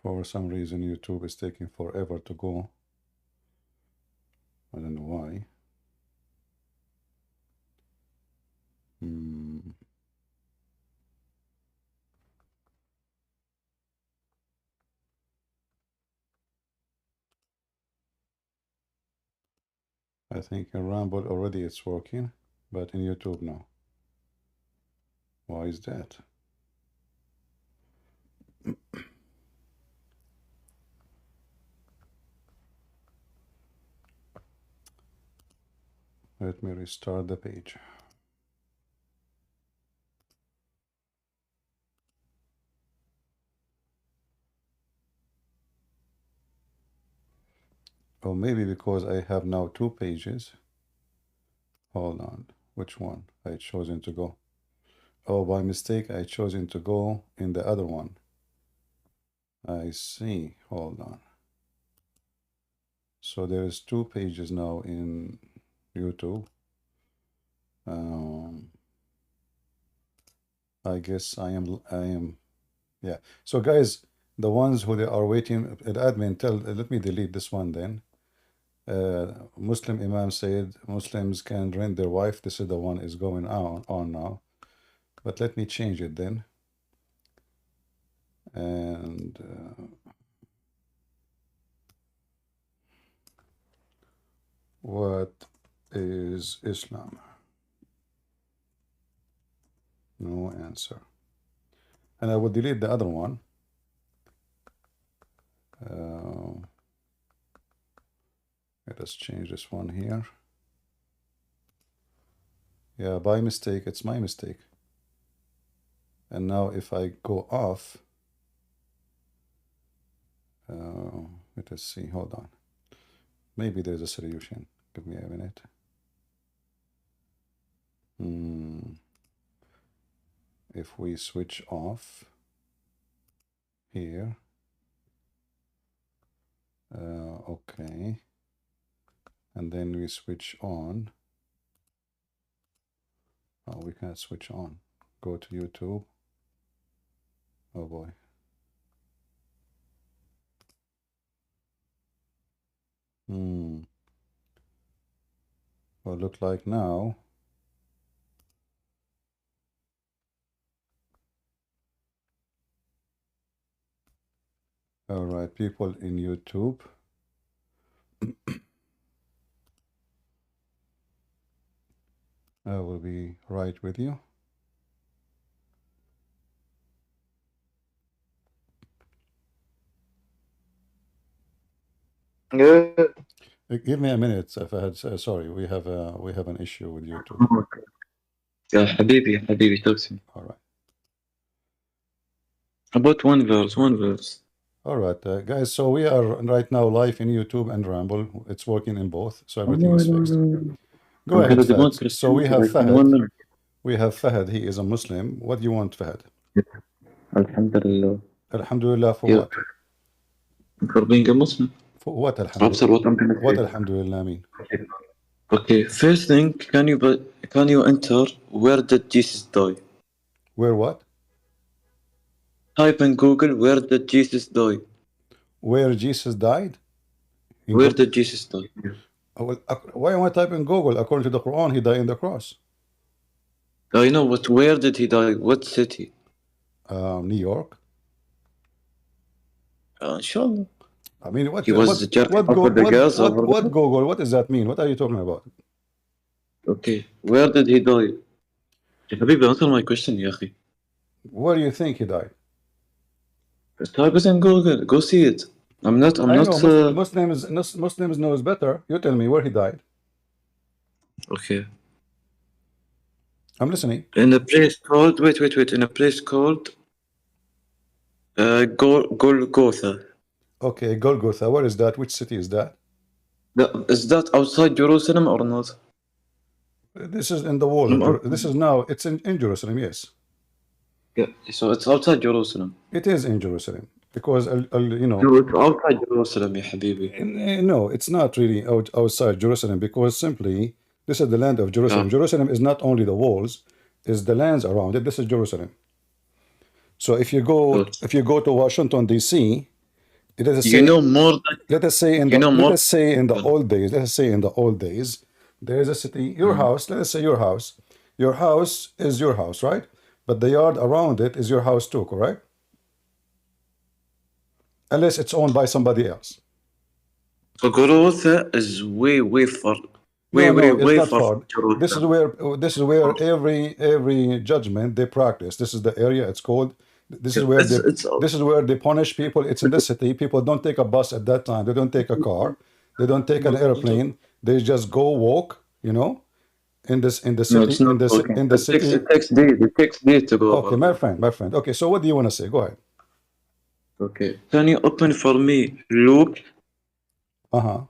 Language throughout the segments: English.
For some reason, YouTube is taking forever to go. I don't know why. I think in Rumble already it's working, but in YouTube no. Why is that? Let me restart the page. Or maybe because I have now two pages. Hold on. Which one? I chosen to go. Oh, by mistake, I chosen to go in the other one. I see. Hold on. So there is two pages now in YouTube. I guess I am, yeah. So guys, the ones who they are waiting, admin, let me delete this one then. Muslim Imam said Muslims can rent their wife. This is the one is going on now. But let me change it then. And what is Islam? No answer. And I will delete the other one. Let us change this one here. Yeah, by mistake, it's my mistake. And now if I go off, let us see, hold on. Maybe there's a solution. Give me a minute. If we switch off here, okay. And then we switch on. Oh, we can't switch on. Go to YouTube. Oh boy. Well, look like now. All right, people in YouTube. I will be right with you. Give me a minute. If I had, sorry, we have an issue with YouTube. يا حبيبي talk to me. All right. About one verse. All right, guys. So we are right now live in YouTube and Rumble. It's working in both, so everything is fixed. Go ahead, Fahad. So we have Fahad. We have Fahad. He is a Muslim. What do you want, Fahad? Alhamdulillah. Alhamdulillah for what? For being a Muslim. For what, Alhamdulillah? What I'm gonna say. What Alhamdulillah mean? Okay, first thing, can you enter where did Jesus die? Where what? Type in Google, where did Jesus die? Where Jesus died? Where did Jesus die? Why am I typing Google? According to the Quran, he died in the cross. I know, but where did he die? What city? New York. Inshallah. I mean, what Google? What does that mean? What are you talking about? Okay, where did he die? Habibi, answer my question, ya akhi. Where do you think he died? Type it in Google. Go see it. I'm not. Muslims knows better. You tell me where he died. Okay. I'm listening. In a place called wait. In a place called Golgotha. Okay, Golgotha. Where is that? Which city is that? Is that outside Jerusalem or not? This is in the wall. This is now. It's in Jerusalem. Yes. Yeah. So it's outside Jerusalem. It is in Jerusalem because you know. No, it's outside Jerusalem, ya habibi. No, it's not really outside Jerusalem because simply this is the land of Jerusalem. Jerusalem is not only the walls; is the lands around it. This is Jerusalem. So if you go to Washington D.C., Let us You say, know more than let us say in you the know let more. us say in the old days. Let us say in the old days, there is a city. Your Mm. house. Let us say your house. Your house is your house, right? But the yard around it is your house too, correct? Unless it's owned by somebody else. Ogorotha is way far, No, no, it's way not far far. from Jerusalem. This is where every judgment they practice. This is the area it's called. This is where It's this is where they punish people. It's in the city. People don't take a bus at that time. They don't take a car. They don't take an airplane. They just go walk. In the no, city it's not talking. in the city. It takes days. It takes days to go Okay, over there. my friend. Okay, so what do you want to say? Go ahead. Okay. Can you open for me Luke? Uh-huh.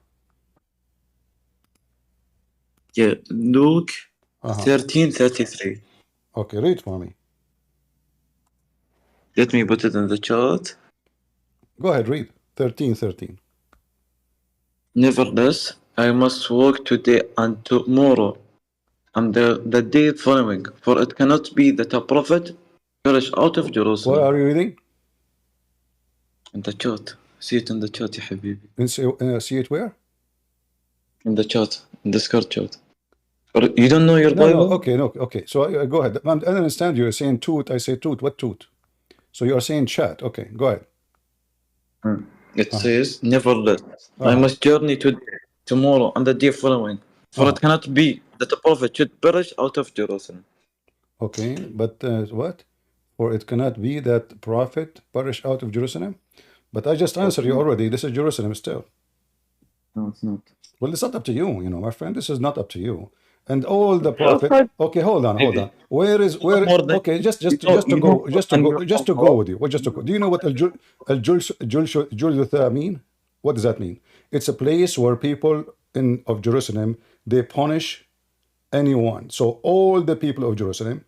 Yeah, Luke Uh-huh. 13:33. Okay, read for me. Let me put it in the chat. Go ahead, read. 13:13. Nevertheless, I must work today and tomorrow and the day following, for it cannot be that a prophet perish out of What Jerusalem. are you reading? In the chat. See it in the chat, يا حبيبي. See it where? In the chat. In the Discord chat. Or you don't know your No, no. Bible? Okay, no. Okay. So go ahead. I don't understand. You're saying toot. I say toot. What toot? So you are saying chat. Okay, go ahead. Hmm. It Uh-huh. says, nevertheless, I Uh-huh. must journey today, tomorrow, and the day following, for Uh-huh. it cannot be that a prophet should perish out of Jerusalem. Okay, but what? For it cannot be that prophet perish out of Jerusalem. But I just For it answered you cannot. already. This is Jerusalem still. No, it's not. Well, it's not up to you, my friend. This is not up to you. And all the Okay, prophet. outside, Okay, hold on. maybe. Where is You know where? more than Okay, you know more than your just to go Allah. with you. What just to go? Do you know what al mean? What does that mean? It's a place where people in of Jerusalem they punish anyone. So all the people of Jerusalem,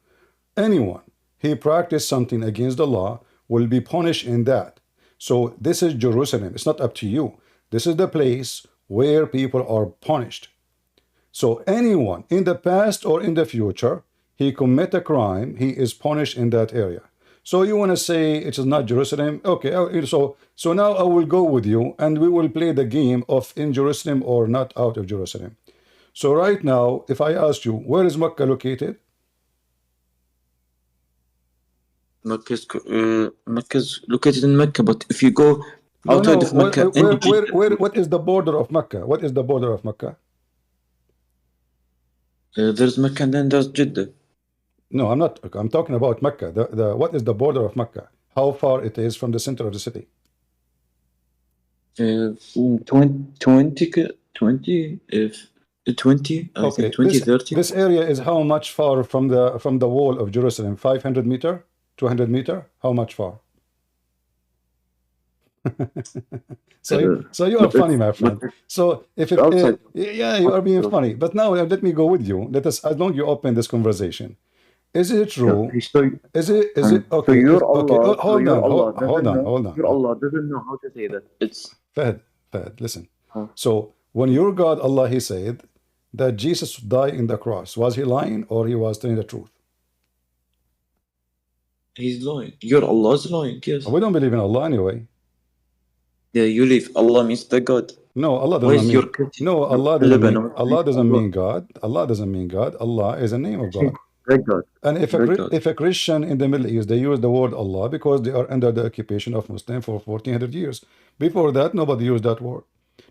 anyone he practiced something against the law will be punished in that. So this is Jerusalem. It's not up to you. This is the place where people are punished. So anyone in the past or in the future, he commit a crime, he is punished in that area. So you want to say it is not Jerusalem? Okay, so now I will go with you and we will play the game of in Jerusalem or not out of Jerusalem. So right now, if I ask you, where is Mecca located? Mecca is located in Mecca, but if you go No, outside no. of Mecca, in Jeddah, What is the border of Mecca? What is the border of Mecca? there's Mecca and then there's Jeddah. No, I'm not. I'm talking about Mecca. What is the border of Mecca? How far it is from the center of the city? 20, if 20, I think Okay, 20, 30. this area is how much far from the wall of Jerusalem? 500 meter, 200 meter? How much far? So you are funny, my But friend. So if it's it, outside yeah, you are being Jerusalem. funny. But now let me go with you. Let us, as long you open this conversation. Is it Yeah, true? so, Is it so okay? your Okay. Allah, so Hold your on. Allah Hold doesn't on. know, Hold on. your Allah doesn't know how to say that. It's, Fahad, Fahad, listen. huh? So when your God Allah He said that Jesus died in the cross, was he lying or he was telling the truth? He's lying. Your Allah is lying, yes. We don't believe in Allah anyway. Yeah, you leave. Allah means the God. No, Allah does Why not is your mean. Christian No, Allah doesn't mean. Lebanon means Allah doesn't Allah? mean God. Allah doesn't mean God. Allah is a name of God. The God. And The God. if a Christian in the Middle East they use the word Allah because they are under the occupation of Muslim for 1400 years. Before that, nobody used that word.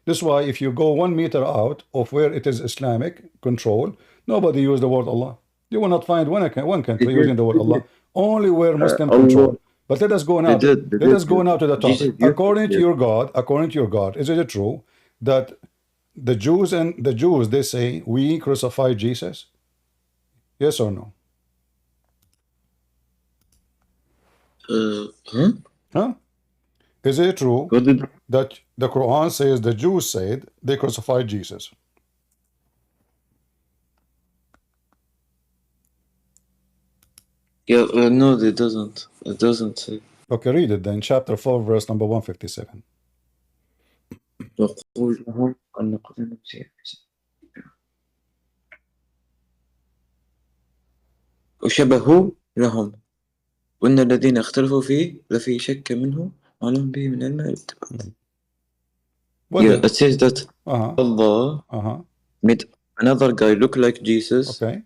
That's why if you go 1 meter out of where it is Islamic control, nobody used the word Allah. You will not find one They country did. using the word They Allah. did. Only where Muslim Allah. control. But let us go They now. did. They Let did. us go now to the topic. Jesus used to say it. According to your God, is it true that the Jews they say we crucified Jesus? Yes or no? Huh? Huh? Is it true What did? that the Quran says the Jews said they crucified Jesus? Yeah, no, it doesn't. It doesn't say. Okay, read it then. Chapter 4, verse number 157. يقول لهم أن قتل المسيح وشبهوا لهم وإن الذين اختلفوا فيه لفي شك منه أعلم به من الموت. What Yeah, the? it says that Uh-huh. Allah Uh-huh. made another guy look like Jesus Okay.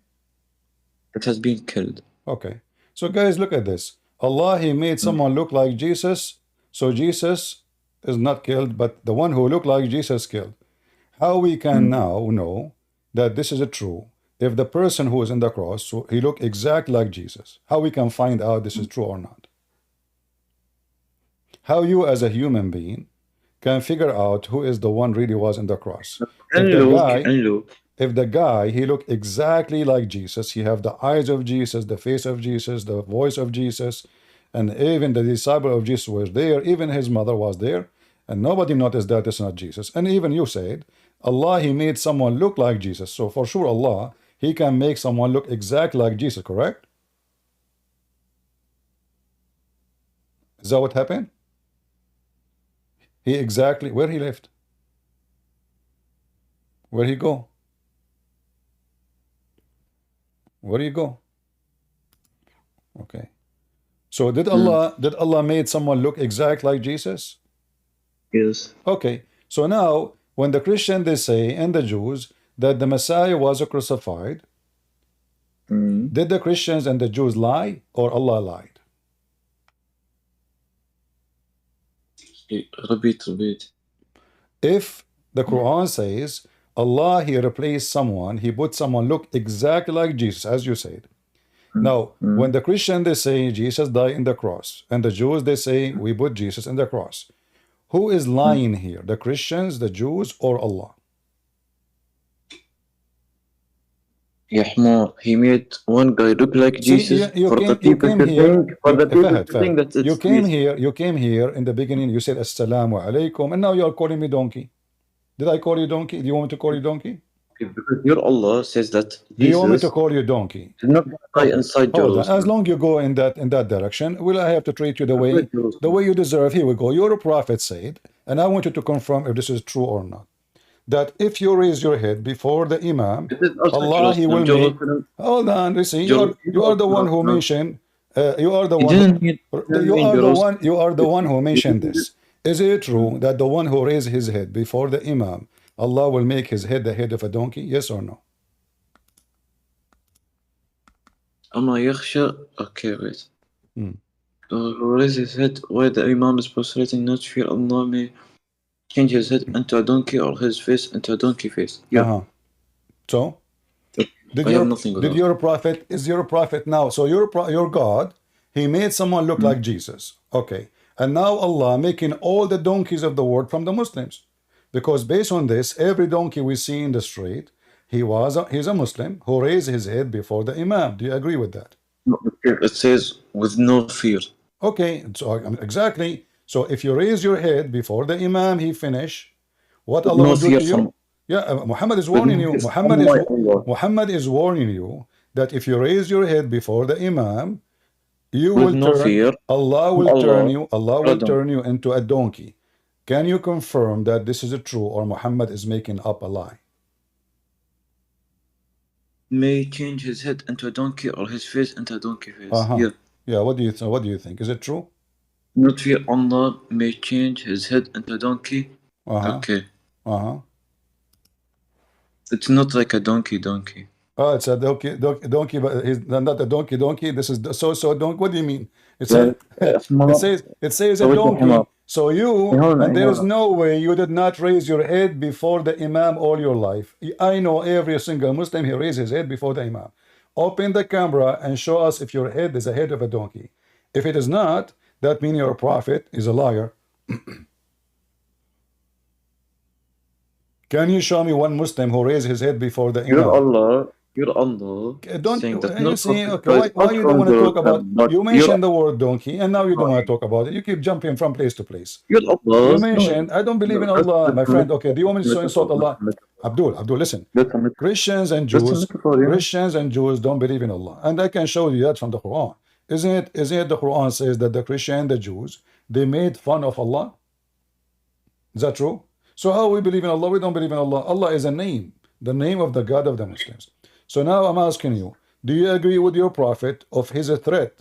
that has been killed. Okay. So guys, look at this. Allah, he made someone look like Jesus. So Jesus is not killed, but the one who looked like Jesus killed. How we can now know that this is true? If the person who is in the cross, so he looked exactly like Jesus. How we can find out this is true or not? How you as a human being can figure out who is the one really was in the cross? If And the look, guy and look. if the guy he looked exactly like Jesus, he have the eyes of Jesus, the face of Jesus, the voice of Jesus, and even the disciple of Jesus was there, even his mother was there, and nobody noticed that it's not Jesus. And even you said Allah, he made someone look like Jesus. So for sure Allah, he can make someone look exactly like Jesus, correct? Is that what happened? He exactly where he left? Where he go? Where you go? Okay. So did Allah made someone look exact like Jesus? Yes. Okay. So now when the Christian they say and the Jews that the Messiah was crucified, did the Christians and the Jews lie or Allah lied? Repeat. If the Quran says Allah he replaced someone, he put someone look exactly like Jesus, as you said. Now, when the Christian they say Jesus died in the cross, and the Jews they say we put Jesus in the cross, who is lying here? The Christians, the Jews, or Allah? يا حمار, he made one guy look like See, Jesus you for the came people to here. think, for the people Fahad, to think that you it's came Jesus. here. You came here in the beginning. You said Assalamu alaikum, and now you are calling me donkey. Did I call you donkey? Do you want me to call you donkey? Because your Allah says that Do you want me to Jesus call you donkey? did not die Okay, inside hold on. As Jerusalem. long you go in that direction, will I have to treat you the way you deserve? Here we go. Your prophet said, and I want you to confirm if this is true or not. That if you raise your head before the Imam, It is outside Allah he Jerusalem. will make. Hold on, listen. You are the one who Jerusalem. mentioned. You are the He one. didn't mean Jerusalem. You are the one who mentioned this. Is it true that the one who raised his head before the Imam, Allah will make his head the head of a donkey? Yes or no? أما يخشى. Okay, wait. Hmm. Who raised his head while the Imam is prostrating, not fear Allah may change his head into a donkey or his face into a donkey face. Yeah. So I have nothing with did that. your prophet is your prophet now? So your God, he made someone look like Jesus. Okay, and now Allah making all the donkeys of the world from the Muslims, because based on this, every donkey we see in the street, he's a Muslim who raised his head before the Imam. Do you agree with that? It says with no fear. Okay, so exactly. So if you raise your head before the Imam, he finish. What With Allah no will do fear to you? from Yeah, Muhammad is with warning no you. fear from my Allah. Muhammad is warning you that if you raise your head before the Imam, you With will no turn. fear Allah from will turn Allah. you. Allah will Pardon. turn you into a donkey. Can you confirm that this is true, or Muhammad is making up a lie? May change his head into a donkey or his face into a donkey face. Uh-huh. Yeah. Yeah. What do you think? Is it true? Not fear Allah may change his head into a donkey. Uh-huh. Okay. Uh-huh. It's not like a donkey. Oh, it's a donkey, but he's not a donkey. This is so donkey. What do you mean? It says Like حمار. it says a سويت حمار. donkey. So you and there is هنا. no way you did not raise your head before the Imam all your life. I know every single Muslim he raised his head before the Imam. Open the camera and show us if your head is a head of a donkey. If it is not, that means your prophet is a liar. Can you show me one Muslim who raised his head before the Imam? Your Allah Don't saying that you no see? prophet Okay, rise why out you don't from want to talk about? Jerusalem, but You mentioned the word donkey, and now you don't want to talk about it. You keep jumping from place to place. your Allah. You mentioned, I don't believe in Allah, my friend. Okay, do you want me to insult Allah? Abdul, listen. Christians and That's a Jews, metaphor, yeah. Christians and Jews don't believe in Allah, and I can show you that from the Quran. Isn't it the Quran says that the Christian and the Jews they made fun of Allah? Is that true? So how we believe in Allah? We don't believe in Allah. Allah is a name, the name of the God of the Muslims. So now I'm asking you, do you agree with your prophet of his threat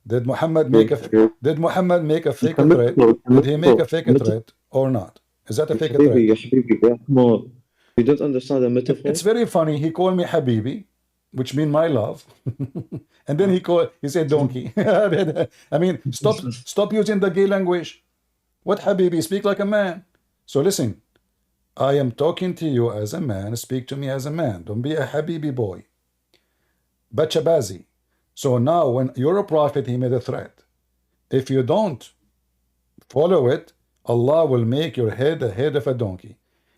Did Muhammad make a يا did Muhammad make a fake threat? متفور Did he make a متفور fake متفور threat or not? Is that a يا fake حبيبي threat? يا حبيبي يا حمار. You don't understand a metaphor? It's very funny. He called me Habibi, which mean my love, and then he said donkey. I mean, stop using the gay language. What Habibi? Speak like a man. So listen, I am talking to you as a man. Speak to me as a man. Don't be a Habibi boy. Bachabazi. So now when you're a prophet, he made a threat. If you don't follow it, Allah will make your head a head of a donkey.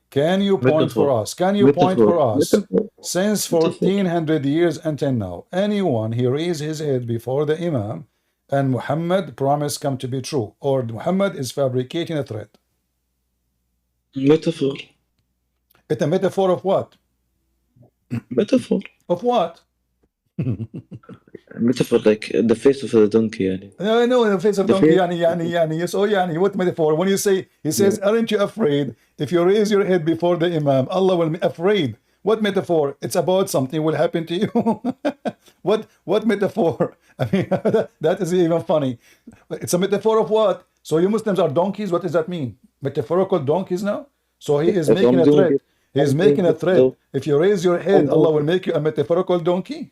Can you point for metaphor us? Can you point metaphor for us? metaphor Since metaphor 1400 years until now, anyone he raised his head before the Imam and Muhammad promise come to be true, or Muhammad is fabricating a threat. metaphor It's a metaphor of what? metaphor Of what? metaphor like the face of the donkey يعني. I know in the face of The donkey, face yani. So yani, what metaphor? When you say, he says, aren't you afraid? If you raise your head before the Imam, Allah will be afraid. What metaphor? It's about something will happen to you. What metaphor? I mean, that is even funny. It's a metaphor of what? So you Muslims are donkeys? What does that mean? Metaphorical donkeys now? So he is if making I'm a doing threat. it He is I'm doing making a it threat. though If you raise your head, I'm Allah doing will it make you a metaphorical donkey.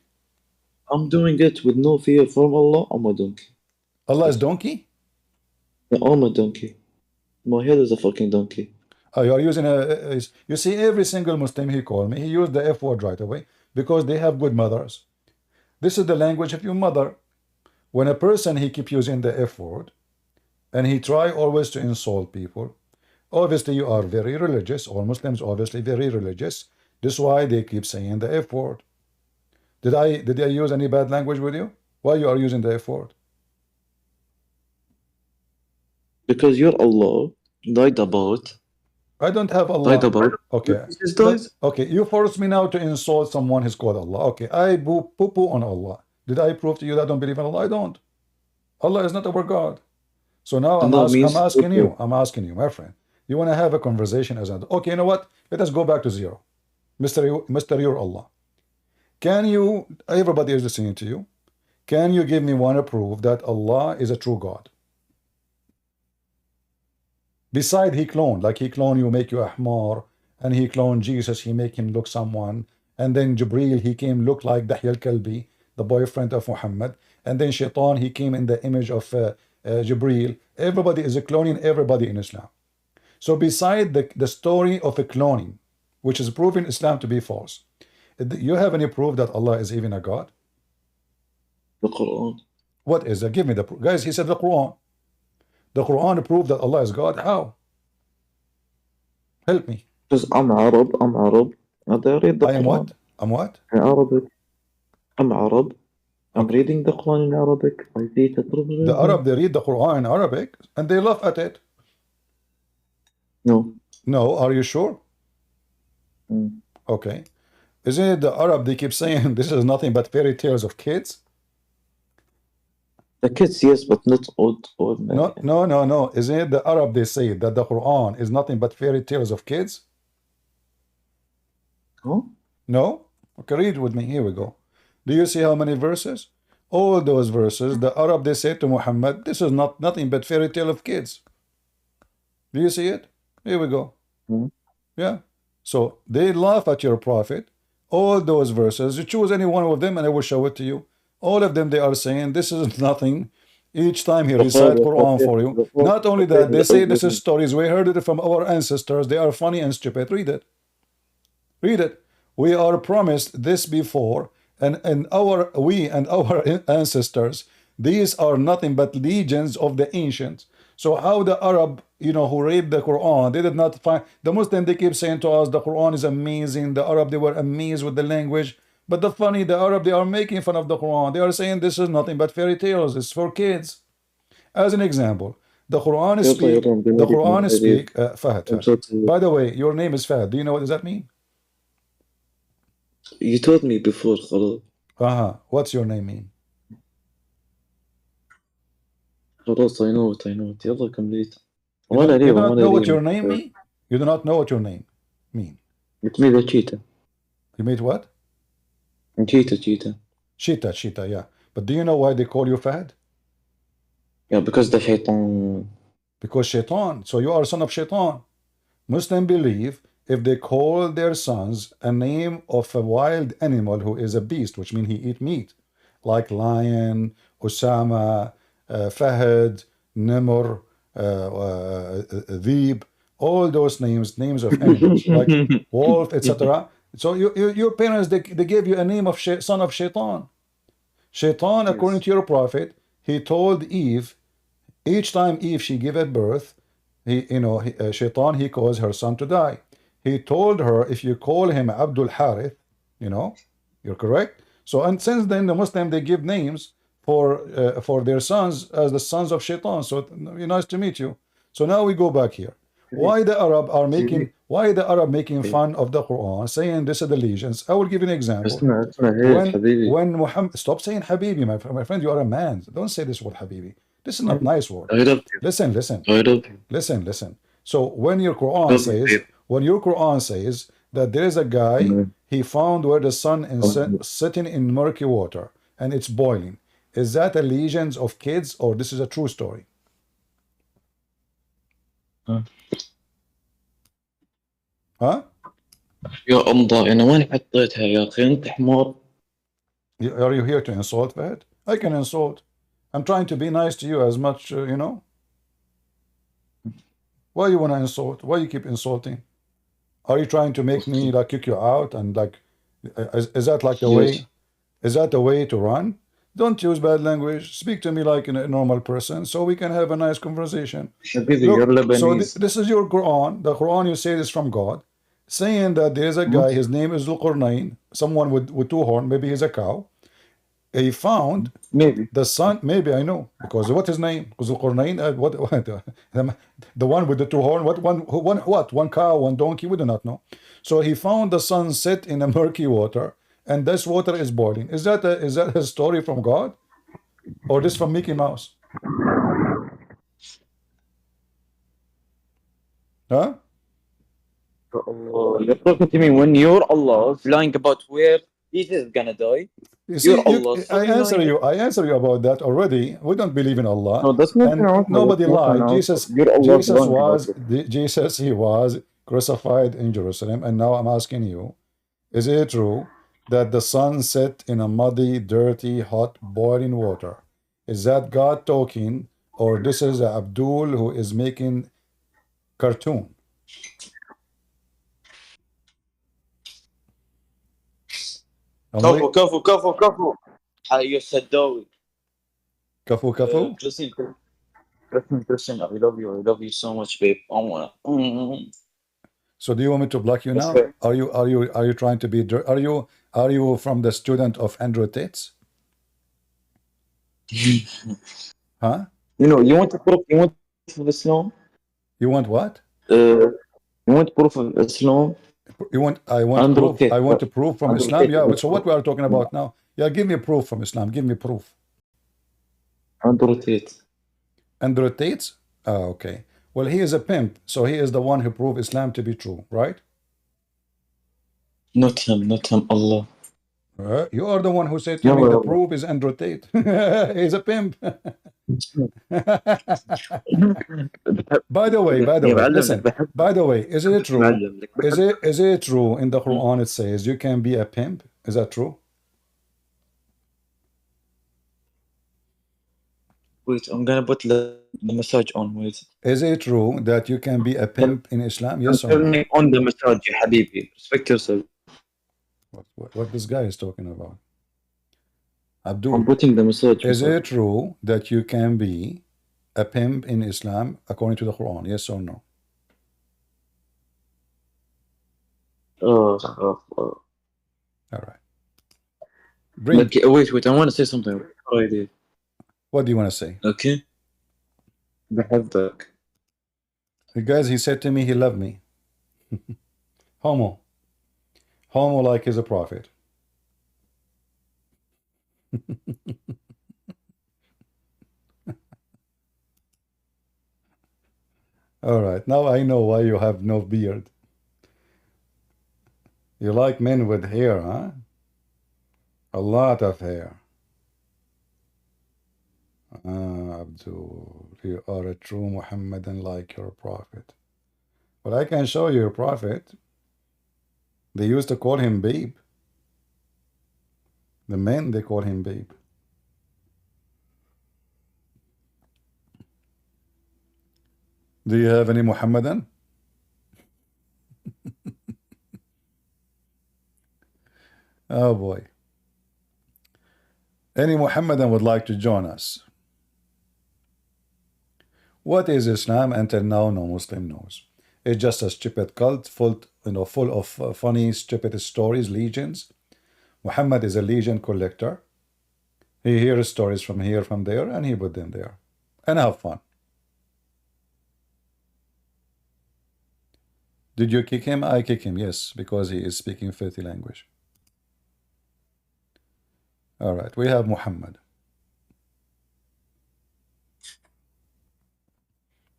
I'm doing it with no fear from Allah. I'm a donkey. Allah is donkey? I'm a donkey. My head is a fucking donkey. You are using you see, every single Muslim he called me, he used the F word right away because they have good mothers. This is the language of your mother. When a person he keep using the F word and he try always to insult people, obviously you are very religious, all Muslims obviously very religious. This is why they keep saying the F word. Did I use any bad language with you? Why you are using the F word? Because your Allah died about. I don't have Died Allah. about. Okay. Jesus died. Okay, you force me now to insult someone who's called Allah. Okay, I poo-poo on Allah. Did I prove to you that I don't believe in Allah? I don't. Allah is not our God. So now Allah I'm means asking you. I'm asking you, my friend. You want to have a conversation as an okay, you know what? Let us go back to zero. Mr. Your Allah. Can you, everybody is listening to you, can you give me one proof that Allah is a true God? Beside he cloned, like he cloned you, make you Ahmar, and he cloned Jesus, he make him look someone, and then Jibreel, he came look like Dahya al-Kalbi, the boyfriend of Muhammad, and then Shaitan, he came in the image of Jibreel. Everybody is cloning everybody in Islam. So beside the story of a cloning, which is proving Islam to be false, you have any proof that Allah is even a God? the Quran. What is that? Give me the proof. Guys, he said the Quran. The Quran proved that Allah is God. How? Help me. Because I'm Arab, and I read the I am Quran what? I'm what? in Arabic. I'm Arab. I'm Okay. reading the Quran in Arabic. I see it The Arab, they read the Quran in Arabic and they laugh at it. No. No, are you sure? Mm. Okay. Isn't it the Arab, they keep saying this is nothing but fairy tales of kids? The kids, yes, but not ordinary. No. Isn't it the Arab, they say that the Quran is nothing but fairy tales of kids? Huh? No? Okay, read with me. Here we go. Do you see how many verses? All those verses, the Arab, they say to Muhammad, this is nothing but fairy tale of kids. Do you see it? Here we go. Mm. Yeah. So they laugh at your prophet. All those verses, you choose any one of them and I will show it to you. All of them, they are saying this is nothing. Each time he recite Quran for you. Not only that, they say this is stories. We heard it from our ancestors. They are funny and stupid. Read it. Read it. We are promised this before, and we and our ancestors, these are nothing but legions of the ancients. So how the Arab, who read the Quran, they did not find the Muslim, they keep saying to us the Quran is amazing. The Arab, they were amazed with the language. But the Arab, they are making fun of the Quran. They are saying this is nothing but fairy tales. It's for kids. As an example, the Quran speak. Fahad. By the way, your name is Fahad. Do you know what does that mean? You told me before, خلاص. What's your name mean? خلاص, I know it. يلا كمليت. You do not know what your name mean? You do not know what your name mean? It means a cheetah. You mean what? Cheetah. Cheetah, yeah. But do you know why they call you Fahad? Yeah, because the shaitan. Because shaitan. So you are a son of shaitan. Muslims believe if they call their sons a name of a wild animal who is a beast, which means he eat meat, like lion, Osama, Fahad, Nimr, Deeb, all those names of animals, like wolf, etc. So your parents, they gave you a name of son of shaitan. Shaitan, according Yes. to your prophet, he told Eve, each time Eve she gave at birth, Shaitan, he caused her son to die. He told her, if you call him Abdul Harith, you know, you're correct. So, and since then, the Muslim, they give names for their sons as the sons of Shaitan. So, nice to meet you. So now we go back here. Why the Arab making fun of the Quran, saying this is the legions? I will give you an example. اسمع هيك When حبيبي. when Muhammad, stop saying Habibi, my friend, you are a man. Don't say this word Habibi. This is not nice word. I love you. Listen, listen. I love you. Listen. So Love you, babe. when your Quran says that there is a guy Mm. he found where the sun is sitting in murky water and it's boiling, is that a legend of kids or this is a true story? Huh? يا الله أنا وين حطيتها يا أخي أنت حمار. Are you here to insult that? I can insult. I'm trying to be nice to you as much, Why you want to insult? Why you keep insulting? Are you trying to make me like kick you out and like, is that like the way? Yes. Is that the way to run? Don't use bad language. Speak to me like a normal person so we can have a nice conversation. حبيبي you're Look, so Lebanese. this is your Quran. The Quran you say is from God, saying that there is a guy, his name is Zulqarnain, someone with two horns, maybe he's a cow. He found Maybe. the sun, maybe I know, because what his name? Because Zulqarnain, what the one with the two horns, one cow, one donkey, we do not know. So he found the sun set in a murky water, and this water is boiling. Is that a story from God, or this from Mickey Mouse? Huh? You're talking to me when you're Allah lying about where Jesus is gonna die. You You're see, Allah. Stop denying it. I answer you about that already. We don't believe in Allah, No, that's not an and answer. That's nobody not an lied. answer. You're Allah lying about it. Jesus, he was crucified in Jerusalem, and now I'm asking you, is it true that the sun set in a muddy, dirty, hot, boiling water? Is that God talking, or this is Abdul who is making cartoon? كفو Only كفو كفو كفو. حي السداوي. kafu kafu. Listen, listen. I love you. I love you so much, babe. I wanna. So do you want me to block you That's now? fair. Are you trying to be? Are you from the student of Andrew Tate? Huh? You want to proof? You want proof of Islam? You want what? You want proof of Islam? I want Andrew proof. I Tate. want to prove from Andrew Islam. Tate Yeah. is So what we are talking about now? Yeah, give me proof from Islam. Give me proof. Andrew Tate. Andrew Tate? Oh, okay. Well, he is a pimp, so he is the one who proved Islam to be true, right? Not him. Not him. Allah. You are the one who said to me the يلا proof is Andrew Tate. He's a pimp. يا معلم لك Listen. بحبك. By the way, is it true? معلم لك Is بحبك. it true in the Quran it says you can be a pimp? Is that true? Wait, I'm gonna put the massage on. Wait. Is it true that you can be a pimp in Islam? I'm Yes or no? turning on the massage يا حبيبي. Respect yourself. What this guy is talking about? I'm Abdul, putting the massage. is it true that you can be a pimp in Islam according to the Quran? Yes or no? Oh. All right. Bring. Okay, wait. I want to say something. Already. What do you want to say? Okay. بحبك. Guys, he said to me he loved me. Homo. Homo like he's a prophet. All right. Now I know why you have no beard. You like men with hair, huh? A lot of hair. Abdul, you are a true Muhammadan like your prophet. But I can show you your prophet. They used to call him babe. The men, they call him babe. Do you have any Muhammadan? Oh boy. Any Muhammadan would like to join us? What is Islam? Until now, no Muslim knows. It's just a stupid cult full of funny, stupid stories, legends. Muhammad is a legend collector. He hears stories from here, from there, and he put them there. And have fun. Did you kick him? I kick him, yes, because he is speaking filthy language. All right, we have Muhammad.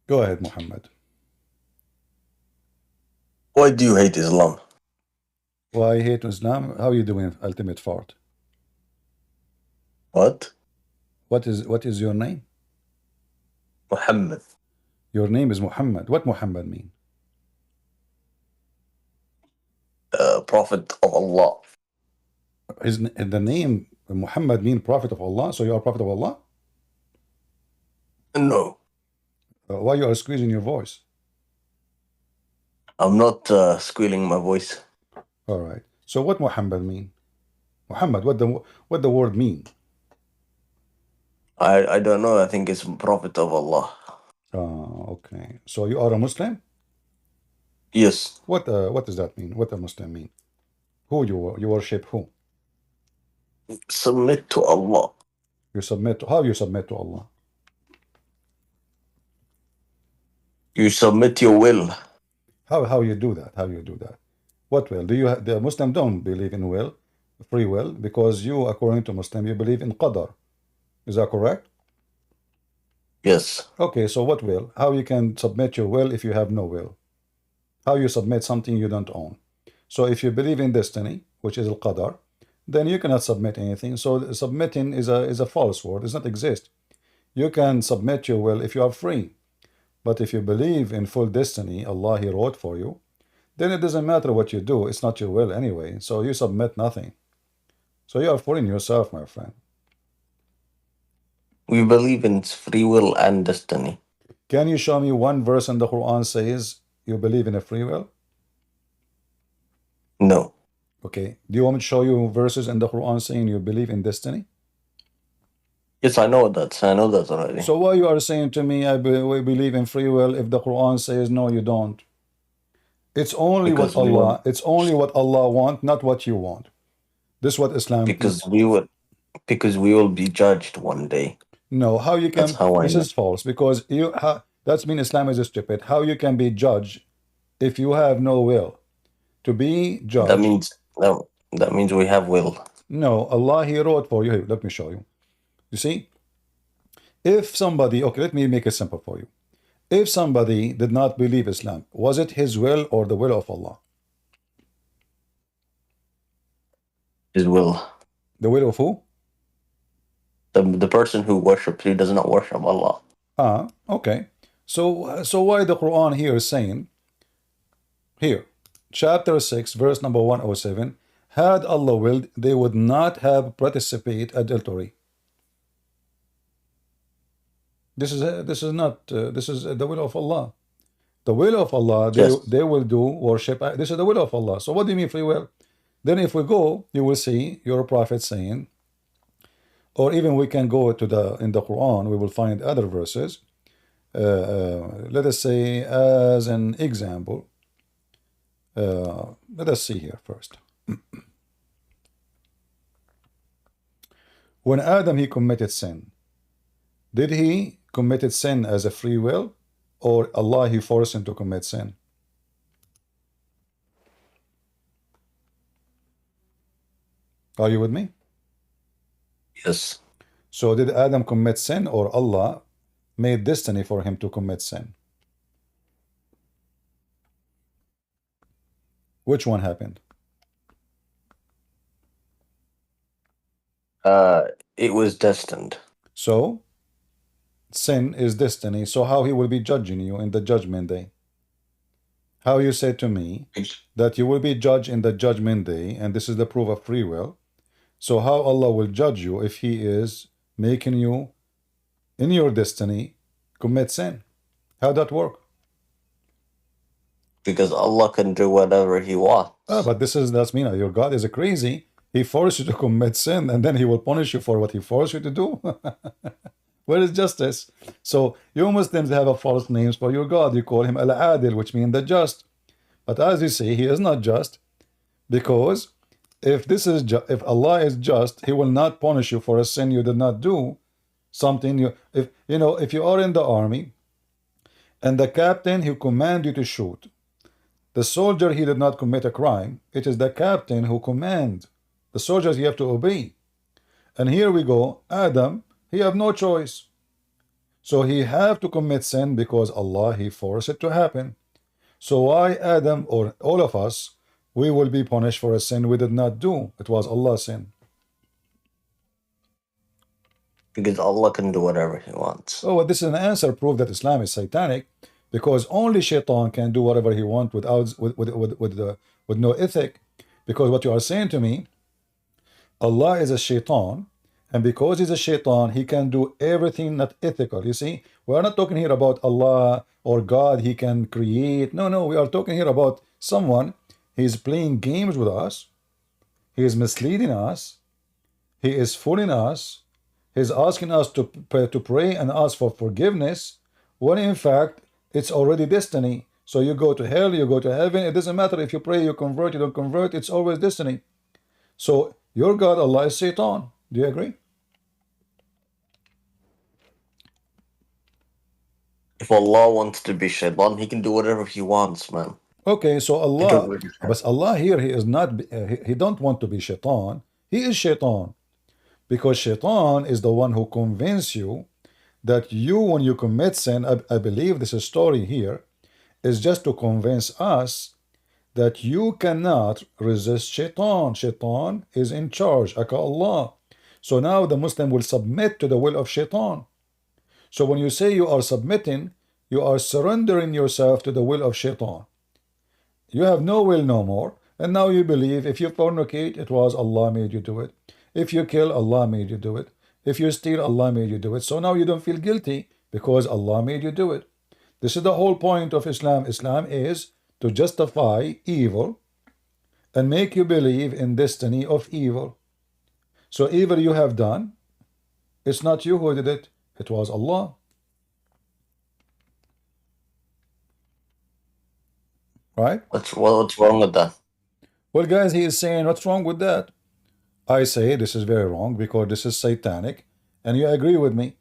Go ahead, Muhammad. Why do you hate Islam? Why I hate Islam? How you doing, ultimate fart? What? What is your name? Muhammad. Your name is Muhammad. What Muhammad mean? Prophet of Allah. The name Muhammad mean prophet of Allah? So you are prophet of Allah? No, Why you are squeezing your voice? I'm not squealing my voice. All right. So what Muhammad mean? Muhammad, what the word mean? I don't know. I think it's Prophet of Allah. Okay. So you are a Muslim? Yes. What does that mean? What a Muslim mean? Who you worship who? Submit to Allah. You submit to, how you submit to Allah? You submit your will. How you do that? How you do that? What will? Do you the Muslim don't believe in will, free will, because you, according to Muslim, you believe in qadar. Is that correct? Yes. Okay, so what will? How you can submit your will if you have no will? How you submit something you don't own? So if you believe in destiny, which is al-qadar, then you cannot submit anything. So submitting is a false word. It does not exist. You can submit your will if you are free. But if you believe in full destiny, Allah He wrote for you, then it doesn't matter what you do. It's not your will anyway. So you submit nothing. So you are fooling yourself, my friend. We believe in free will and destiny. Can you show me one verse in the Quran says you believe in a free will? No. Okay. Do you want me to show you verses in the Quran saying you believe in destiny? Yes, I know that. I know that already. So why you are saying to me, we believe in free will if the Quran says no, you don't? It's only Because what Allah. It's only what Allah want, not what you want. This is what Islam. because we will be judged one day. No, how you can? That's how I This know. is false because that's mean Islam is stupid. How you can be judged if you have no will to be judged? That means we have will. No, Allah He wrote for you. Here, let me show you. You see, if somebody, okay, let me make it simple for you. If somebody did not believe Islam, was it his will or the will of Allah? His will. The will of who? The person who worships, he does not worship Allah. Okay. So why the Quran here is saying, here, chapter 6, verse number 107, had Allah willed, they would not have participate adultery. This is the will of Allah. The will of Allah, they will do worship. This is the will of Allah. So what do you mean free will? Then if we go, you will see your prophet saying, or even we can go to in the Quran, we will find other verses. Let us say as an example, let us see here first. When Adam he committed sin, did he committed sin as a free will, or Allah he forced him to commit sin? Are you with me? Yes. So did Adam commit sin, or Allah made destiny for him to commit sin? Which one happened? It was destined. So sin is destiny, so how he will be judging you in the judgment day? How you say to me that you will be judged in the judgment day, and this is the proof of free will. So how Allah will judge you if he is making you in your destiny commit sin? How that work? Because Allah can do whatever He wants. But that's mean your God is a crazy. He forced you to commit sin, and then he will punish you for what he forced you to do. Where is justice? So you Muslims have a false names for your God. You call him Al-Adil, which means the just. But as you say, he is not just, because if if Allah is just, he will not punish you for a sin you did not do. Something if you are in the army and the captain who command you to shoot, the soldier, he did not commit a crime. It is the captain who command. The soldiers, you have to obey. And here we go, Adam, he have no choice. So he have to commit sin because Allah, he forced it to happen. So why Adam or all of us, we will be punished for a sin we did not do? It was Allah's sin. Because Allah can do whatever He wants. Oh, well, this is an answer proof that Islam is satanic, because only shaitan can do whatever he wants with no ethic. Because what you are saying to me, Allah is a shaitan, and because he's a shaitan, he can do everything not ethical. You see, we are not talking here about Allah or God, he can create. No, we are talking here about someone, he's playing games with us, he is misleading us, he is fooling us, he's asking us to pray and ask for forgiveness, when in fact, it's already destiny. So you go to hell, you go to heaven, it doesn't matter if you pray, you convert, you don't convert, it's always destiny. So your God, Allah, is Satan. Do you agree? If Allah wants to be Shaitan, He can do whatever He wants, man. Okay, so It Allah, don't really matter. but Allah here, he is not, he don't want to be Shaitan. He is Shaitan. Because Shaitan is the one who convinces you that you, when you commit sin, I believe this is story here, is just to convince us that you cannot resist Shaitan. Shaitan is in charge, aka Allah. So now the Muslim will submit to the will of Shaitan. So when you say you are submitting, you are surrendering yourself to the will of Shaitan. You have no will no more, and now you believe if you fornicate, it was Allah made you do it. If you kill, Allah made you do it. If you steal, Allah made you do it. So now you don't feel guilty because Allah made you do it. This is the whole point of Islam. Islam is to justify evil and make you believe in destiny of evil. So evil you have done, it's not you who did it, it was Allah. Right? What's wrong with that? Well, guys, he is saying, what's wrong with that? I say this is very wrong because this is satanic, and you agree with me.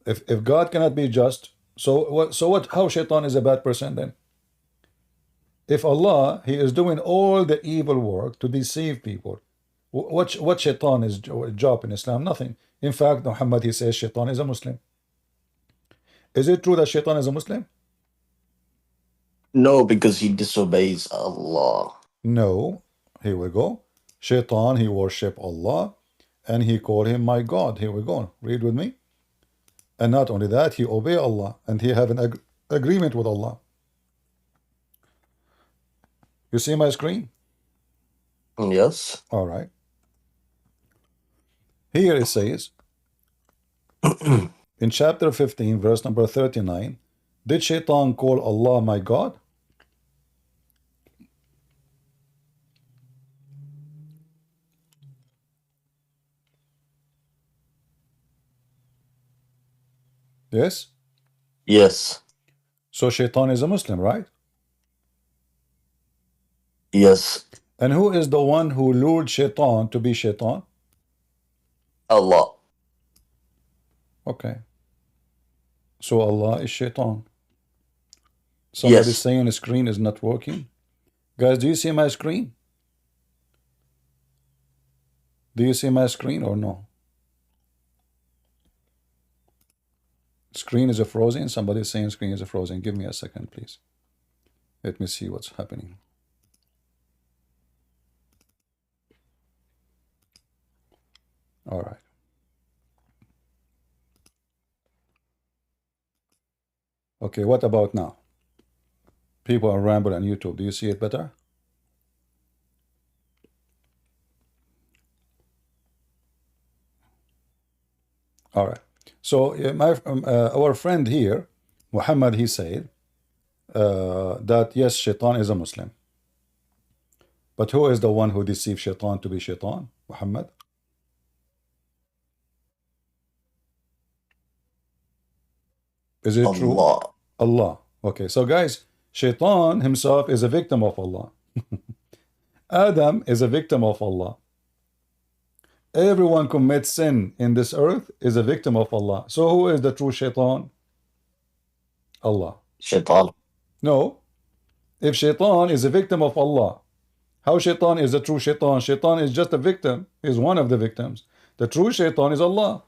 If God cannot be just, so what? How Shaitan is a bad person then? If Allah, he is doing all the evil work to deceive people, what Shaitan is job in Islam? Nothing. In fact, Muhammad, he says Shaitan is a Muslim. Is it true that Shaitan is a Muslim? No, because he disobeys Allah. No. Here we go. Shaitan, he worship Allah, and he called him my God. Here we go. Read with me. And not only that, he obey Allah, and he have an agreement with Allah. You see my screen? Yes. All right. Here it says, in chapter 15, verse number 39, did Shaitan call Allah my God? Yes? Yes. So Shaitan is a Muslim, right? Yes. And who is the one who lured Shaitan to be Shaitan? Allah. Okay. So Allah is Shaitan. Somebody Yes. saying the screen is not working. Guys, do you see my screen? Do you see my screen or no? Screen is a frozen. Somebody is saying screen is a frozen. Give me a second, please. Let me see what's happening. All right. Okay, what about now? People are rambling on YouTube. Do you see it better? All right. So our friend here, Muhammad, he said that yes, Shaitan is a Muslim. But who is the one who deceived Shaitan to be Shaitan? Muhammad? Is it true? Allah. Allah. Okay, so guys, Shaitan himself is a victim of Allah. Adam is a victim of Allah. Everyone commits sin in this earth is a victim of Allah. So who is the true Shaitan? Allah. Shaitan. No. If Shaitan is a victim of Allah, how Shaitan is the true Shaitan? Shaitan is just a victim. He's one of the victims. The true Shaitan is Allah.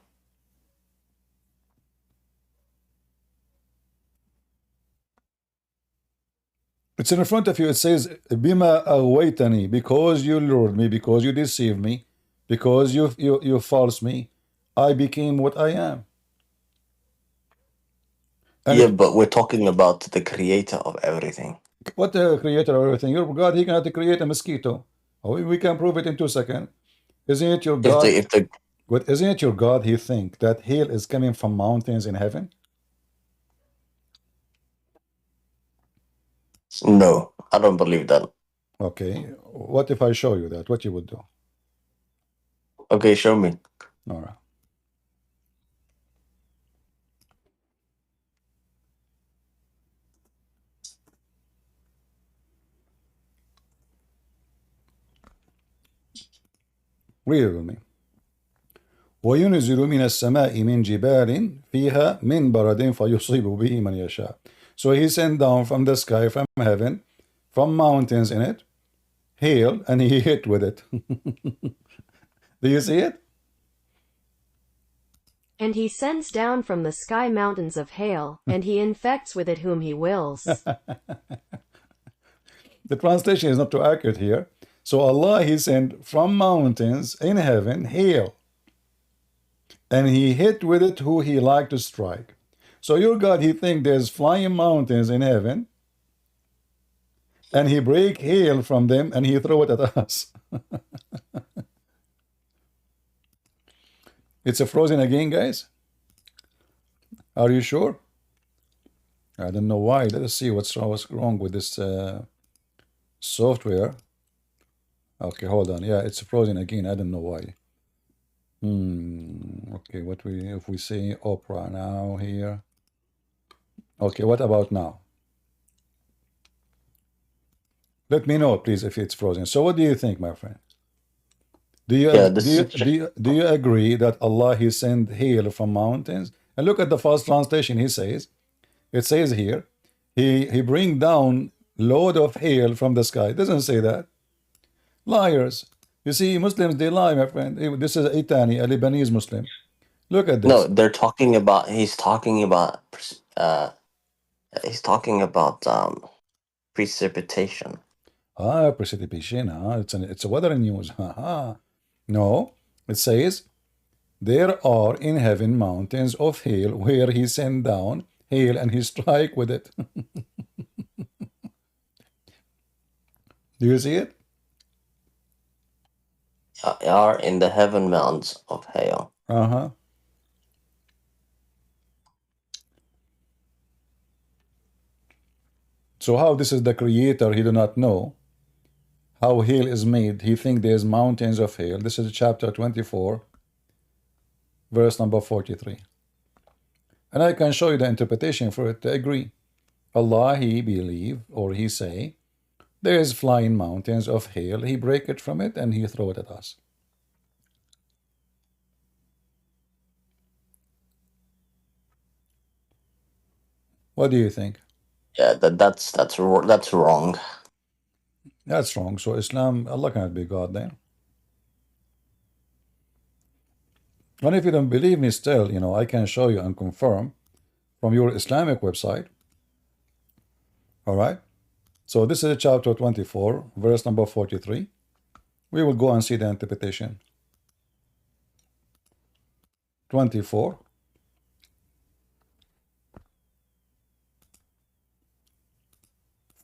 It's in front of you. It says, Bima aghwaytani, because you lured me, because you deceived me, because you false me, I became what I am. And Yeah, but we're talking about the creator of everything. what the creator of everything? Your God, he cannot create a mosquito. Oh, we can prove it in 2 seconds. Isn't it your God? Isn't it your God? He think that hail is coming from mountains in heaven? No, I don't believe that. Okay. What if I show you that? What you would do? Okay, show me. All right. Read it with me. وينزل من السماء من جبال فيها من برد فيصيب به من يشاء. So he sent down from the sky, from heaven, from mountains in it, hail, and he hit with it. Do you see it? And he sends down from the sky mountains of hail, and he infects with it whom he wills. The translation is not too accurate here. So Allah, he sent from mountains in heaven hail, and he hit with it who he liked to strike. So your God, he think there's flying mountains in heaven, and he break hail from them and he throw it at us. It's a frozen again, guys. Are you sure? I don't know why. Let us see what's wrong with this software. Okay, hold on. Yeah, it's frozen again. I don't know why. Okay, if we say opera now here. Okay, what about now? Let me know, please, if it's frozen. So what do you think, my friend? Do you agree that Allah, he sent hail from mountains? And look at the first translation. It says here, he bring down load of hail from the sky. It doesn't say that. Liars. You see, Muslims, they lie, my friend. This is Itani, a Lebanese Muslim. Look at this. No, he's talking about precipitation. Precipitation. It's a weather news. No, it says, there are in heaven mountains of hail where he sent down hail and he strike with it. Do you see it? Are in the heaven mountains of hail. So how this is the creator, he do not know how hail is made. He think there's mountains of hail. This is chapter 24, verse number 43. And I can show you the interpretation for it to agree. Allah, he believe, or he say, there is flying mountains of hail. He break it from it and he throw it at us. What do you think? Yeah, that's wrong. That's wrong. So Islam, Allah cannot be God then. And if you don't believe me still, I can show you and confirm from your Islamic website. All right. So this is chapter 24, verse number 43. We will go and see the interpretation. 24.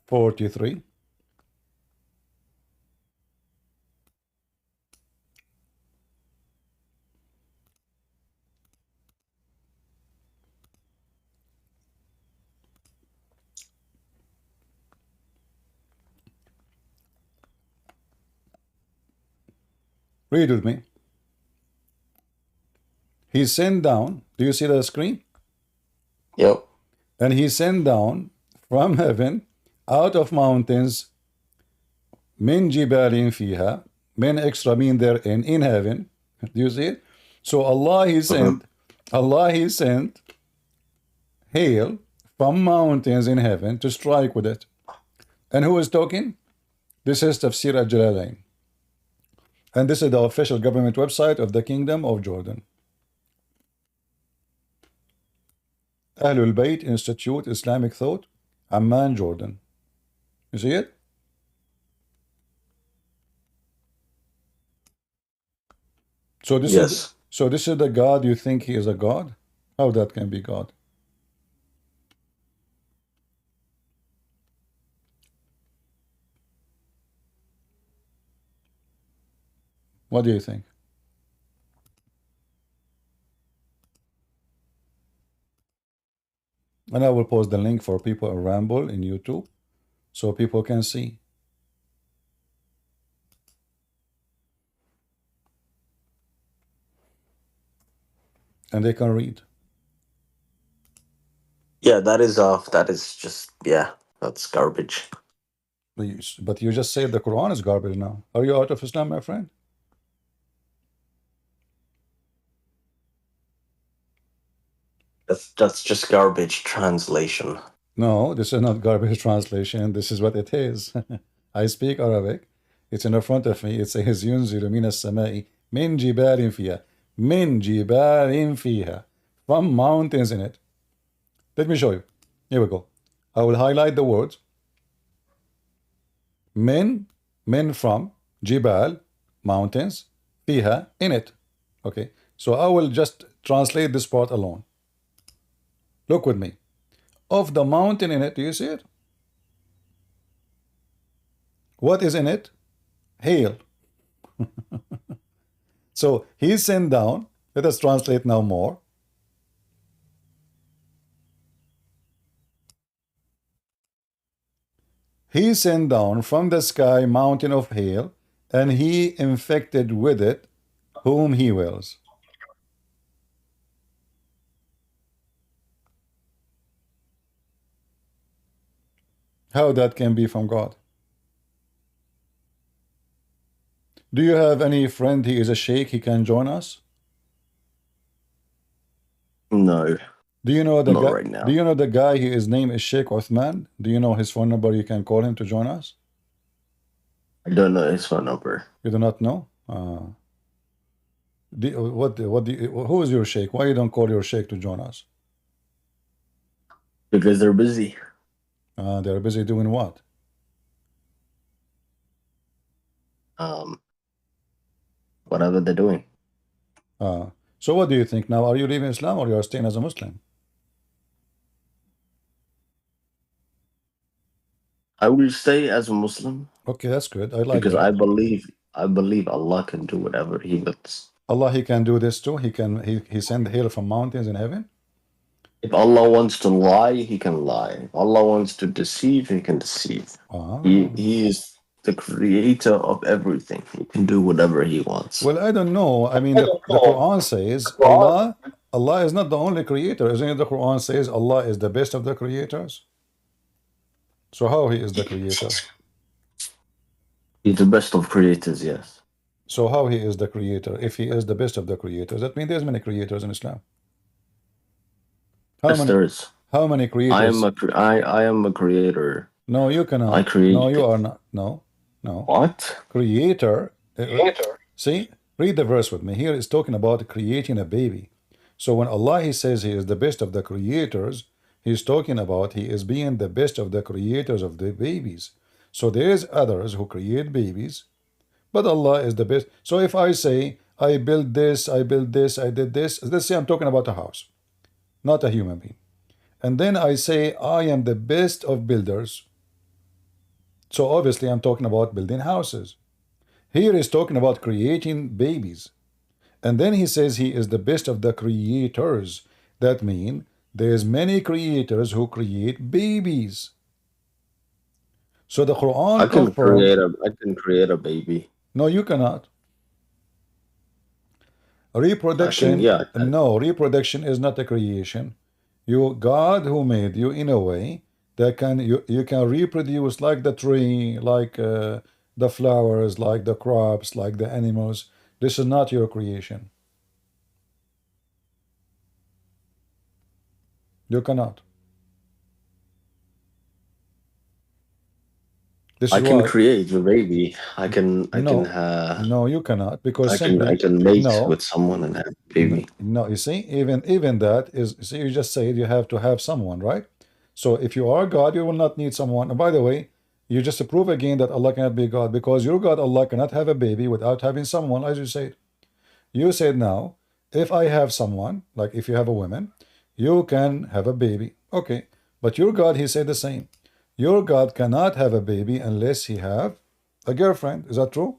43. Read with me. He sent down, do you see the screen? Yep. And he sent down from heaven out of mountains min jibalin fiha, min extra mean there in heaven. Do you see it? So Allah he sent hail from mountains in heaven to strike with it. And who is talking? This is Tafsir al-Jalalain. And this is the official government website of the Kingdom of Jordan. Ahlul Bayt Institute Islamic Thought, Amman, Jordan. You see it? So this Yes. is the God you think he is a God? How that can be God? What do you think? And I will post the link for people to ramble in YouTube so people can see. And they can read. Yeah, that is just, yeah, that's garbage. But you just said the Quran is garbage now. Are you out of Islam, my friend? That's just garbage translation. No, this is not garbage translation. This is what it is. I speak Arabic. It's in front of me. It says ينزل من السماء من جبال فيها. من جبال فيها. From mountains in it. Let me show you. Here we go. I will highlight the words. Men from, Jibal, mountains, fiha, in it. Okay, so I will just translate this part alone. Look with me. Of the mountain in it, do you see it? What is in it? Hail. So he sent down, let us translate now more. He sent down from the sky mountain of hail, and he infected with it whom he wills. How that can be from God? Do you have any friend he is a sheikh, he can join us? No, Do you know the not guy? right now. Do you know the guy? His name is Sheikh Uthman. Do you know his phone number? You can call him to join us. I don't know his phone number. You do not know. Who is your sheikh? Why you don't call your sheikh to join us? Because they're busy. They're busy doing what? Whatever they're doing. So what do you think now? Are you leaving Islam or you are staying as a Muslim? I will stay as a Muslim Okay, that's good. I like because that. I believe Allah can do whatever He wills. Allah, he can do this too. He send hail from mountains in heaven. If Allah wants to lie, He can lie. If Allah wants to deceive, He can deceive. He is the creator of everything. He can do whatever He wants. Well, I don't know. I mean, the Quran says Allah is not the only creator. Isn't it? The Quran says Allah is the best of the creators. So how he is the creator? He's the best of creators, yes. So how he is the creator? If he is the best of the creators, that means there's many creators in Islam. Yes, there is. How many creators? I am a creator. No, you cannot. I create. No, you are not. No. What? Creator. See, read the verse with me. Here it's talking about creating a baby. So when Allah he says he is the best of the creators, he's talking about he is being the best of the creators of the babies. So there's others who create babies, but Allah is the best. So if I say I built this, I built this, I did this, let's say I'm talking about a house, not a human being. And then I say I am the best of builders. So obviously I'm talking about building houses. Here he's talking about creating babies. And then he says he is the best of the creators. That means there's many creators who create babies. So the Quran confirms. I can create a baby. No, you cannot. I Reproduction, can. no, reproduction is not a creation. God who made you in a way that you can reproduce like the tree, like the flowers, like the crops, like the animals. This is not your creation. You cannot. This I is can why. create a baby. I can No, no, you cannot, because I simply can mate no. with someone and have a No, baby. no, you see, even that is, see, you just said you have to have someone, right? So if you are God, you will not need someone. And by the way, you just prove again that Allah cannot be God, because your God, Allah, cannot have a baby without having someone, as you said. You said now, if I have someone, like if you have a woman, you can have a baby. Okay, but your God, he said the same. Your God cannot have a baby unless he have a girlfriend. Is that true?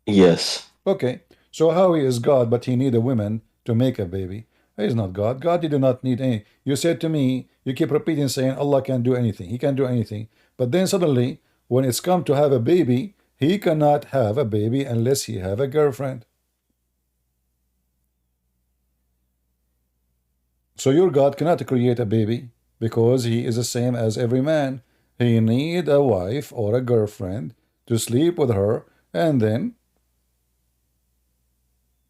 Yes. Okay, so how he is God, but he need a woman to make a baby? He is not God. God did not need any. You said to me, you keep repeating saying Allah can do anything. He can do anything. But then suddenly, when it's come to have a baby, he cannot have a baby unless he have a girlfriend. So your God cannot create a baby because he is the same as every man. He need a wife or a girlfriend to sleep with her, and then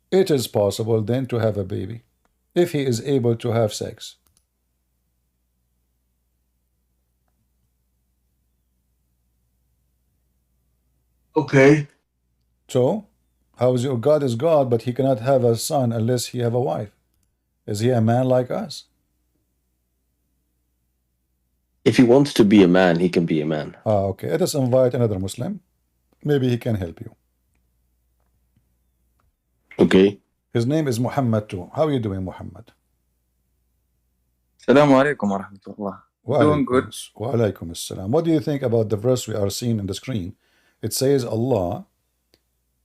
it is possible then to have a baby if he is able to have sex. Okay. So, how is your God is God, but he cannot have a son unless he have a wife? Is he a man like us? If he wants to be a man, he can be a man. Okay. Let us invite another Muslim. Maybe he can help you. Okay. His name is Muhammad too. How are you doing, Muhammad? Assalamu alaikum wa rahmatullah. Doing good. Wa alaikum assalam. What do you think about the verse we are seeing on the screen? It says Allah,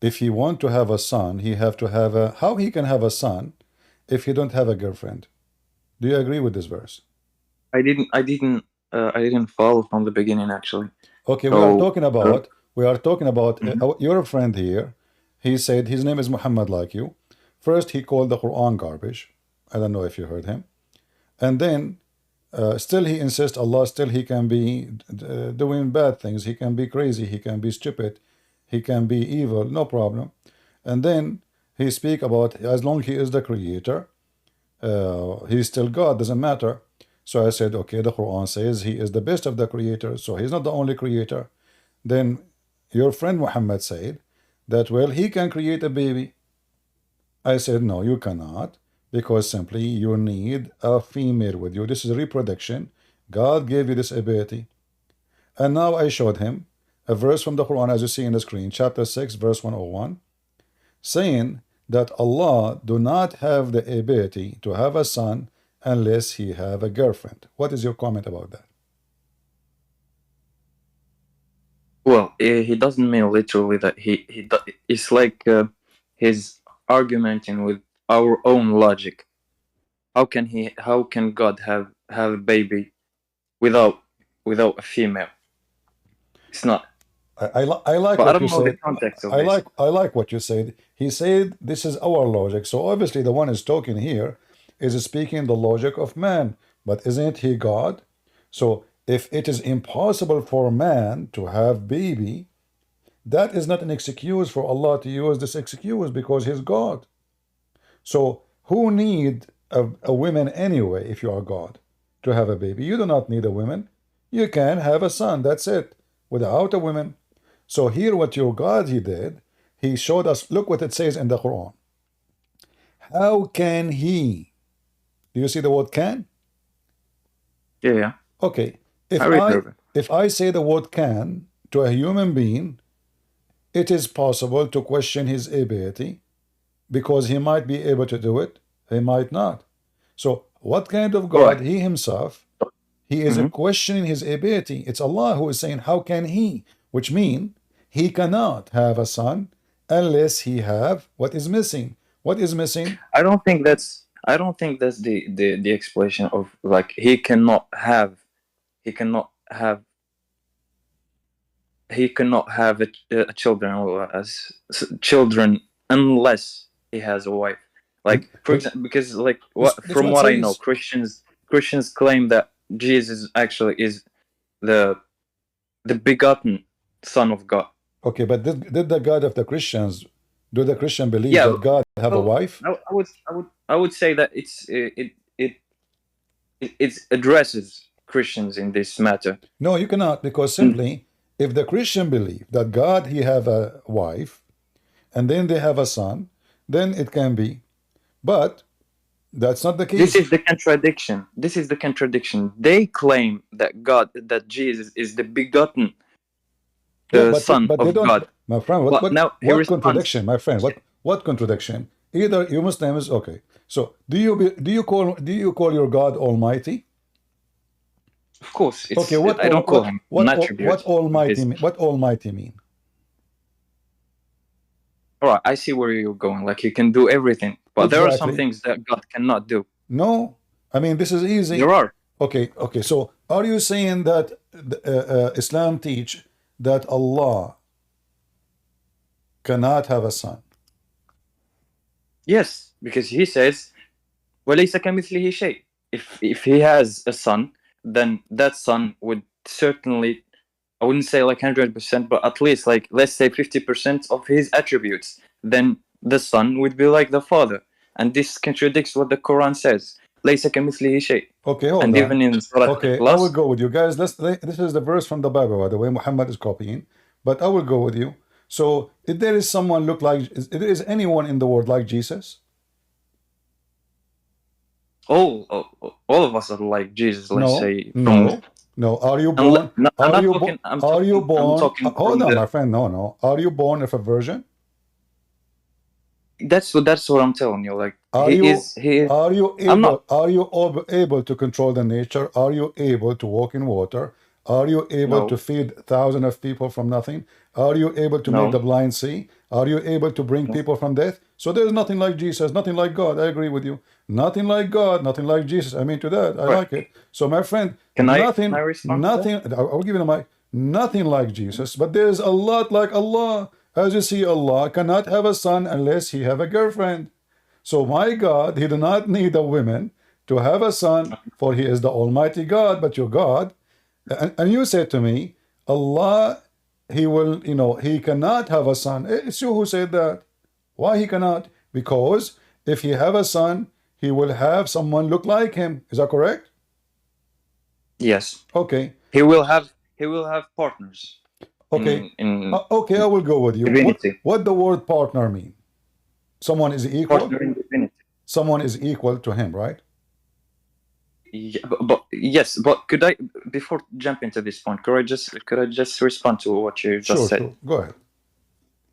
if he want to have a son, he have to have a, how he can have a son if he don't have a girlfriend? Do you agree with this verse? I didn't follow from the beginning actually. Okay, So, we are talking about your friend here. He said his name is Muhammad like you. First he called the Quran garbage. I don't know if you heard him. And then still he insists Allah, still he can be doing bad things. He can be crazy, he can be stupid, he can be evil, no problem. And then he speak about as long he is the creator, he's still God, doesn't matter. So I said, okay, the Quran says he is the best of the creators, so he's not the only creator. Then your friend Muhammad said that, well, he can create a baby. I said, no, you cannot, because simply you need a female with you. This is reproduction. God gave you this ability. And now I showed him a verse from the Quran, as you see in the screen, chapter 6, verse 101, saying that Allah do not have the ability to have a son unless he have a girlfriend. What is your comment about that? well, he doesn't mean literally that it's like he's argumenting with our own logic. How can God have a baby without a female? It's not. I like But what I don't you know the said. context of this. I like what you said. He said this is our logic. So obviously the one is talking here is speaking the logic of man. But isn't he God? So if it is impossible for man to have baby, that is not an excuse for Allah to use this excuse, because he's God. So who need a woman anyway if you are God to have a baby? You do not need a woman. You can have a son. That's it. Without a woman. So here what your God he did, he showed us, look what it says in the Quran. How can he? Do you see the word can? Yeah. Okay. If I say the word can to a human being, it is possible to question his ability, because he might be able to do it, he might not. So what kind of God? Right. He himself, He is questioning his ability. It's Allah who is saying, how can he? Which means he cannot have a son unless he have what is missing. What is missing? I don't think that's the explanation of like he cannot have children or children unless he has a wife. Like for example, because like from what I know, Christians claim that Jesus actually is the begotten Son of God. Okay, but did the God of the Christians, do the Christian believe that God have a wife? I would say that it addresses Christians in this matter. No, you cannot, because simply if the Christian believe that God he have a wife and then they have a son, then it can be. But that's not the case. This is the contradiction. They claim that Jesus is the begotten Son of God. My friend, what contradiction, my friend? What contradiction? Either you Muslims, okay. So do you call your God Almighty? Of course. Okay. I don't call him what Almighty mean? All right, I see where you're going. Like he can do everything, but there are some things that God cannot do. No, I mean this is easy. There are. Okay. So are you saying that Islam teach that Allah cannot have a son? Yes, because he says, وَلَيْسَ كَمِثْلِهِ شَيْءٍ. If he has a son, then that son would certainly, I wouldn't say like 100%, but at least like, let's say 50% of his attributes. Then the son would be like the father. And this contradicts what the Quran says. لَيْسَ كَمِثْلِهِ شَيْءٍ. Okay, hold on. Even in Surah okay, I will go with you guys. This is the verse from the Bible, by the way. Muhammad is copying, but I will go with you. So, if there is someone look like, if there is anyone in the world like Jesus? All of us are like Jesus. Let's say. No. Are you born? Are you born? Hold on, my friend. No. Are you born of a virgin? That's what I'm telling you. Like, are you able to control the nature? Are you able to walk in water? Are you able to feed thousands of people from nothing? Are you able to make the blind see? Are you able to bring people from death? So there's nothing like Jesus, nothing like God. I agree with you. Nothing like God, nothing like Jesus. I mean to that. I like it. So my friend, can I respond nothing. I'll give you the mic. Nothing like Jesus, but there's a lot like Allah. As you see, Allah cannot have a son unless he have a girlfriend. So my God, he do not need a woman to have a son, for he is the Almighty God. But your God, and you said to me, Allah, he will, he cannot have a son. It's you who said that. Why he cannot? Because if he have a son, he will have someone look like him. Is that correct? Yes. Okay. He will have partners. Okay. Okay, I will go with you. What the word partner mean? Someone is equal. Partner in divinity. Someone is equal to him, right? Yeah, but yes, but could I, before jumping to this point, could I just respond to what you just said? Sure. Go ahead.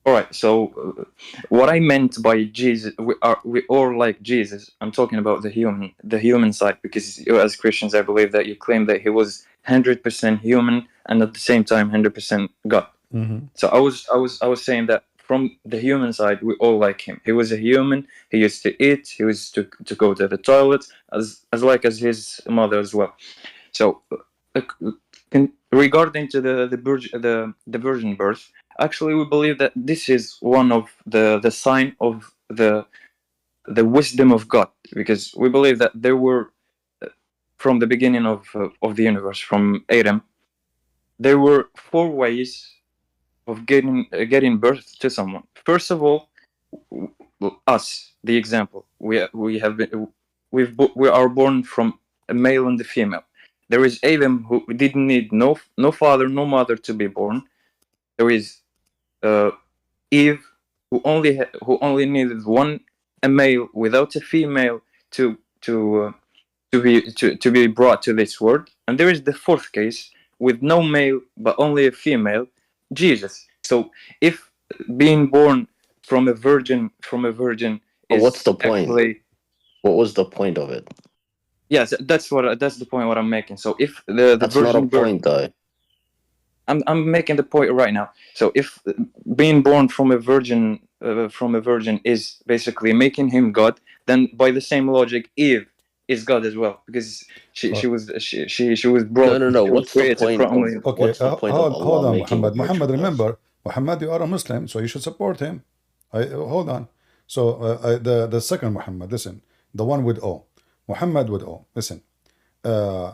All right. So, what I meant by Jesus, we all like Jesus. I'm talking about the human side, because you, as Christians, I believe that you claim that he was 100% human and at the same time 100% God. Mm-hmm. So I was saying that from the human side, we all like him. He was a human. He used to eat. He used to go to the toilet, as his mother as well. So, regarding to the virgin birth, actually, we believe that this is one of the sign of the wisdom of God, because we believe that there were, from the beginning of the universe, from Adam, there were 4 ways of getting birth to someone. First of all, us, the example, we are born from a male and a female. There is Adam, who didn't need no father, no mother to be born. There is Eve, who only needed a male without a female to be brought to this world. And there is the 4th case, with no male but only a female, Jesus. So if being born from a virgin is what's the point? Actually, what was the point of it? Yes, that's the point what I'm making. So if the That's not a virgin birth, point, though. I'm making the point right now. So if being born from a virgin is basically making him God, then by the same logic, Eve is God as well, because she was brought, No. she was What's the created point from. of Okay, Allah hold on, making a Muhammad. virgin Muhammad, birth? remember, Muhammad, you are a Muslim, so you should support him. Hold on. So the second Muhammad, listen, the one with O, Muhammad with O. Listen, uh,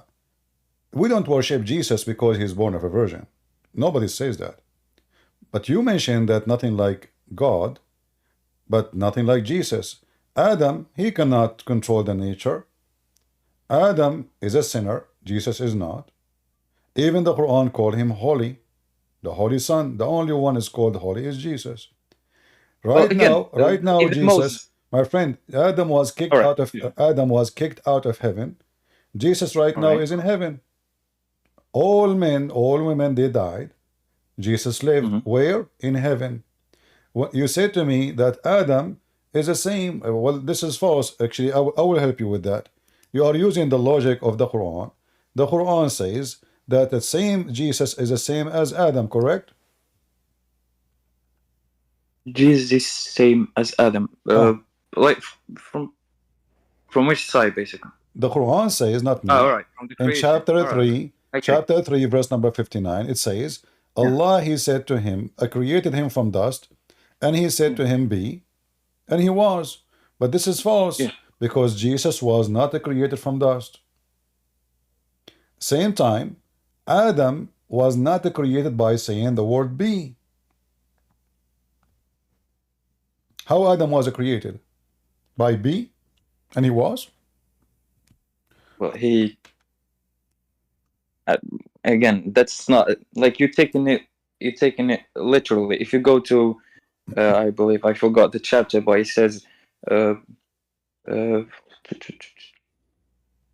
we don't worship Jesus because he's born of a virgin. Nobody says that. But you mentioned that nothing like God, but nothing like Jesus. Adam, he cannot control the nature. Adam is a sinner. Jesus is not. Even the Quran called him holy. The Holy Son, the only one is called holy is Jesus. Well, Right again, now, right now, even Jesus, Moses. my friend, Adam was kicked All right. out of heaven. Jesus right All now right. is in heaven. All men, all women, they died. Jesus lived where? In heaven. What you said to me that Adam is the same. Well, this is false. Actually, I will help you with that. You are using the logic of the Quran. The Quran says that the same Jesus is the same as Adam, correct? Jesus is same as Adam. Like from which side, basically? The Quran says, not me. Oh, all right, from the In creation. chapter All right. 3, Okay. chapter 3, verse number 59, it says, Yeah. Allah, he said to him, I created him from dust, and he said to him, be, and he was. But this is false, Yeah. because Jesus was not created from dust. Same time, Adam was not created by saying the word be. How Adam was created? By be, and he was? Well, he again, that's not like you're taking it literally. If you go to I believe I forgot the chapter, but it says uh,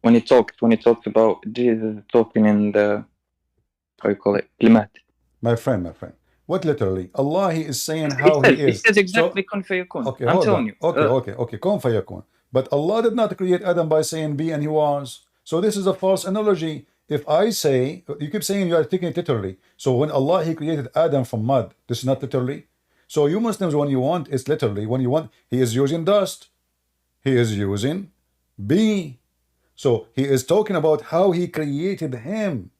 when he talked about Jesus talking in the, how you call it, Limat. My friend, what literally? Allah, he is saying how he It is. says exactly So, kun fayakun. okay, I'm hold telling on. you. Okay, kun fayakun. But Allah did not create Adam by saying be and he was. So this is a false analogy. If I say, you keep saying you are taking it literally. So when Allah, he created Adam from mud, this is not literally. So you Muslims, when you want, it's literally. When you want, he is using dust. He is using be. So he is talking about how he created him.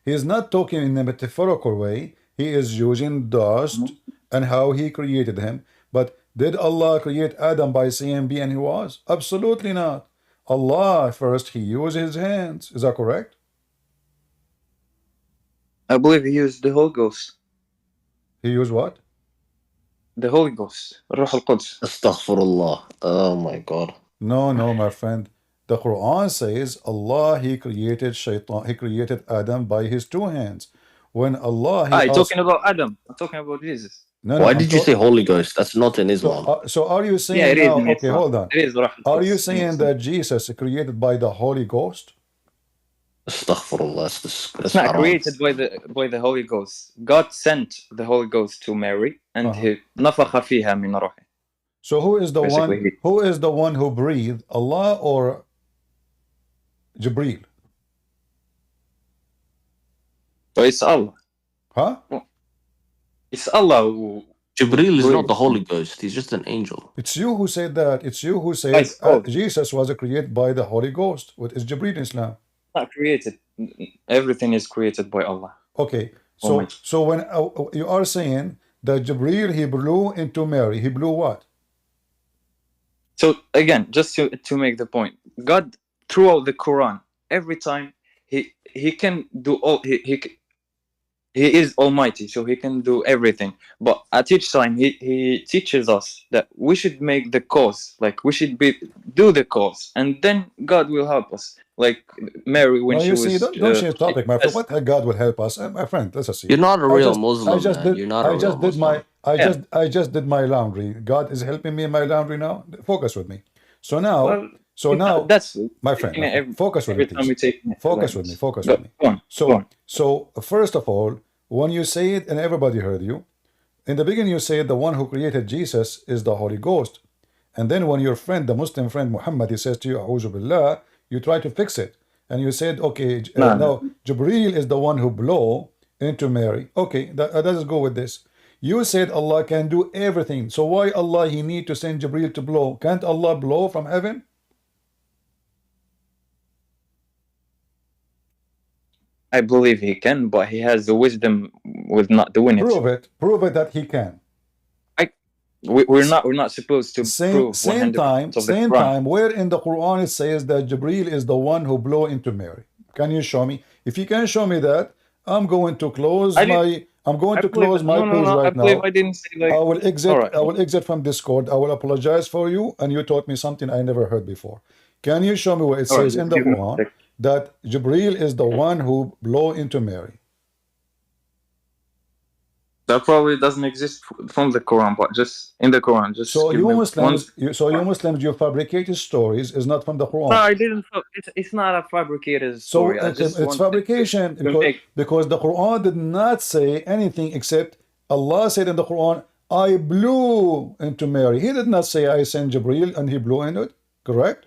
He is not talking in a metaphorical way. He is using dust and how he created him. But did Allah create Adam by saying be and he was? Absolutely not. Allah first, he used his hands. Is that correct? I believe he used the Holy Ghost. He used what? The Holy Ghost, Ruh al-Quds. Astaghfirullah. Oh my God. No, my friend. The Quran says Allah, he created shaitan, he created Adam by his two hands. When Allah, he I'm asked, talking about Adam. I'm talking about Jesus. no, Why I'm did you say talking. Holy Ghost? That's not in So, Islam. so are you Yeah, saying it is now? in Okay, Islam. hold on. It is Ruh Are you al-Quds. saying that Jesus is created by the Holy Ghost? Astaghfirullah. It's That's not haram. created by the Holy Ghost. God sent the Holy Ghost to Mary, and he نفخ فيها من روحه. So who is the Basically, one? Who is the one who breathed? Allah or Jibreel? so it's Allah. Huh? It's Allah who Jibreel is not the breathes. Holy Ghost. He's just an angel. It's you who said that. It's you who said Guys, Jesus was created by the Holy Ghost. What is Jibreel in Islam? not created. Everything is created by Allah. Okay. So Almighty. so when you are saying that Jibreel, he blew into Mary, he blew what? So again, just to make the point, God throughout the Quran, every time he can do all he is Almighty, so he can do everything. But at each time, he teaches us that we should make the cause, like we should do the cause, and then God will help us. Like Mary when No, she you see, was. don't change topic, my friend. What God will help us, my friend? Let's see. You're not a I real just Muslim, man. did. You're not a I real just did Muslim. I just did my laundry. God is helping me in my laundry now. Focus with me. So now, Well, that's my friend, focus with me, every time we please. take Focus with me. Focus Go with me. on. So first of all, when you say it and everybody heard you, in the beginning you said the one who created Jesus is the Holy Ghost. And then when your friend, the Muslim friend Muhammad, he says to you, A'udhu Billah, You try to fix it. And you said, okay, No, now Jibreel is the one who blow into Mary. Okay, let's go with this. You said Allah can do everything. So why Allah he need to send Jibreel to blow? Can't Allah blow from heaven? I believe he can, but he has the wisdom with not doing it. Prove it. Prove it that he can. We're not supposed to prove same 100% time, of the same Quran. time, where in the Quran it says that Jibreel is the one who blow into Mary. Can you show me? If you can show me that, I'm going to close my page right now. I didn't say like. I will exit. Right. I will exit from Discord. I will apologize for you, and you taught me something I never heard before. Can you show me where it says in the Quran that Jibreel is the one who blow into Mary? That probably doesn't exist from the Quran, but just in the Quran. Just so give you me Muslims, one. you fabricated stories is not from the Quran. No, I didn't. It's not a fabricated story. So it's fabrication because the Quran did not say anything except Allah said in the Quran, I blew into Mary. He did not say I sent Jibreel and he blew into it. Correct?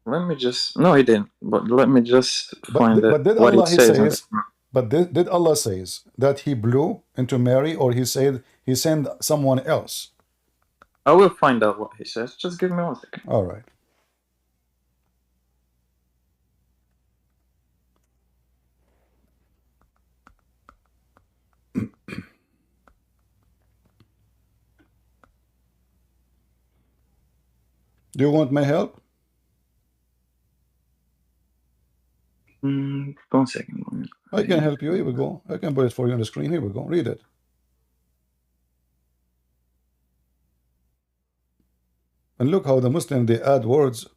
Let me just. No, he didn't. But let me just find but did what Allah it says. But did Allah says that he blew into Mary, or he said he sent someone else? I will find out what he says. Just give me 1 second. All right. Do you want my help? 1 second. I can help you. Here we go. I can put it for you on the screen. Here we go. Read it. And look how the Muslim, they add words.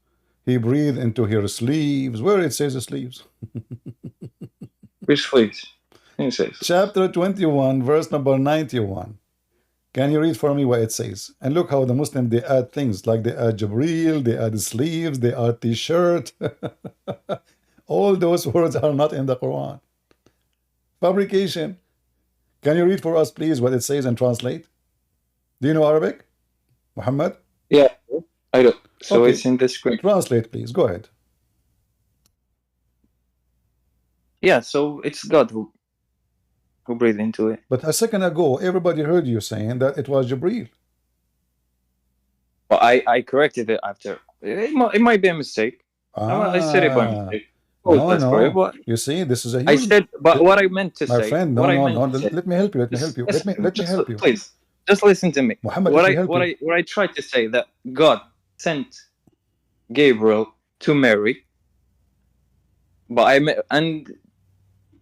He breathed into her sleeves. Where it says the sleeves? Which sleeves? Chapter 21, verse number 91. Can you read for me what it says? And look how the Muslim, they add things like they add Jibreel, they add sleeves, they add t-shirt. All those words are not in the Quran. Fabrication. Can you read for us, please, what it says and translate? Do you know Arabic, Muhammad? Yeah, I do. So Okay. it's in the screen. Translate, please. Go ahead. Yeah, so it's God who breathed into it. But a second ago, everybody heard you saying that it was Jibreel. Well, I corrected it after. It might be a mistake. I said it by mistake. No. You see, this is a huge... I said, but what I meant to say... My friend, no. Let me help you. Let me help you. Please, just listen to me. Muhammad, what I tried to say, that God sent Gabriel to Mary, and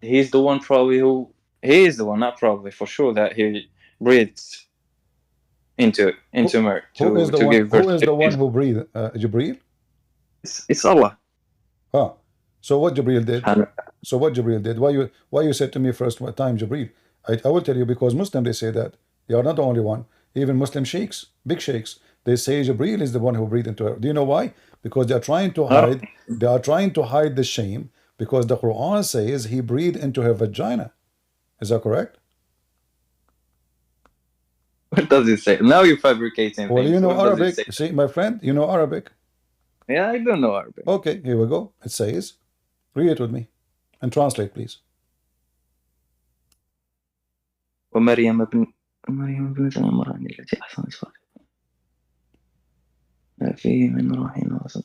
he's the one probably who... He is the one, not probably, for sure, that he breathed into Mary. Who is the one who breathed? Jibreel? It's Allah. Ah, so what Jibreel did? Why you said to me first time Jibreel? I will tell you, because Muslim, they say that. They are not the only one. Even Muslim sheiks, big sheiks, they say Jibreel is the one who breathed into her. Do you know why? Because they are trying to hide. They are trying to hide the shame, because the Quran says he breathed into her vagina. Is that correct? What does it say? Now you're fabricating well, things. You know Arabic. See, my friend, you know Arabic. Yeah, I don't know Arabic. Okay, here we go. It says, read it with me and translate, please. ومريم ابنة عمران التي أحصنت فرجها فيه من روح وسط.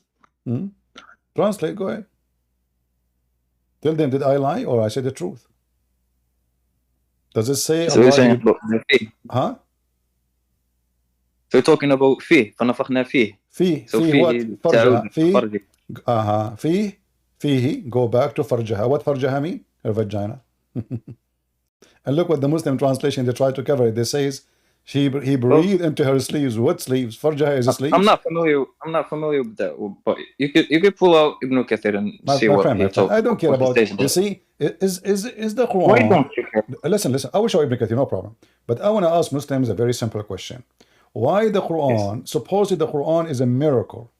Translate, go ahead. Tell them, did I lie or I said the truth? Does it say so Allah? Huh? So you're talking about فيه فنفخنا فيه. فيه so فيه what? فرجها. فيه go back to فرجها. What فرجها mean? Her vagina. And look what the Muslim translation, they try to cover it. They says he breathed into her sleeves. What sleeves? Farjaha is a sleeve. I'm not familiar with that, but you could pull out Ibn Kathir and see what he told. I don't care about it. You see, is the Quran. Why don't you care? Listen. I will show Ibn Kathir, no problem. But I want to ask Muslims a very simple question. Why the Quran, supposedly the Quran is a miracle.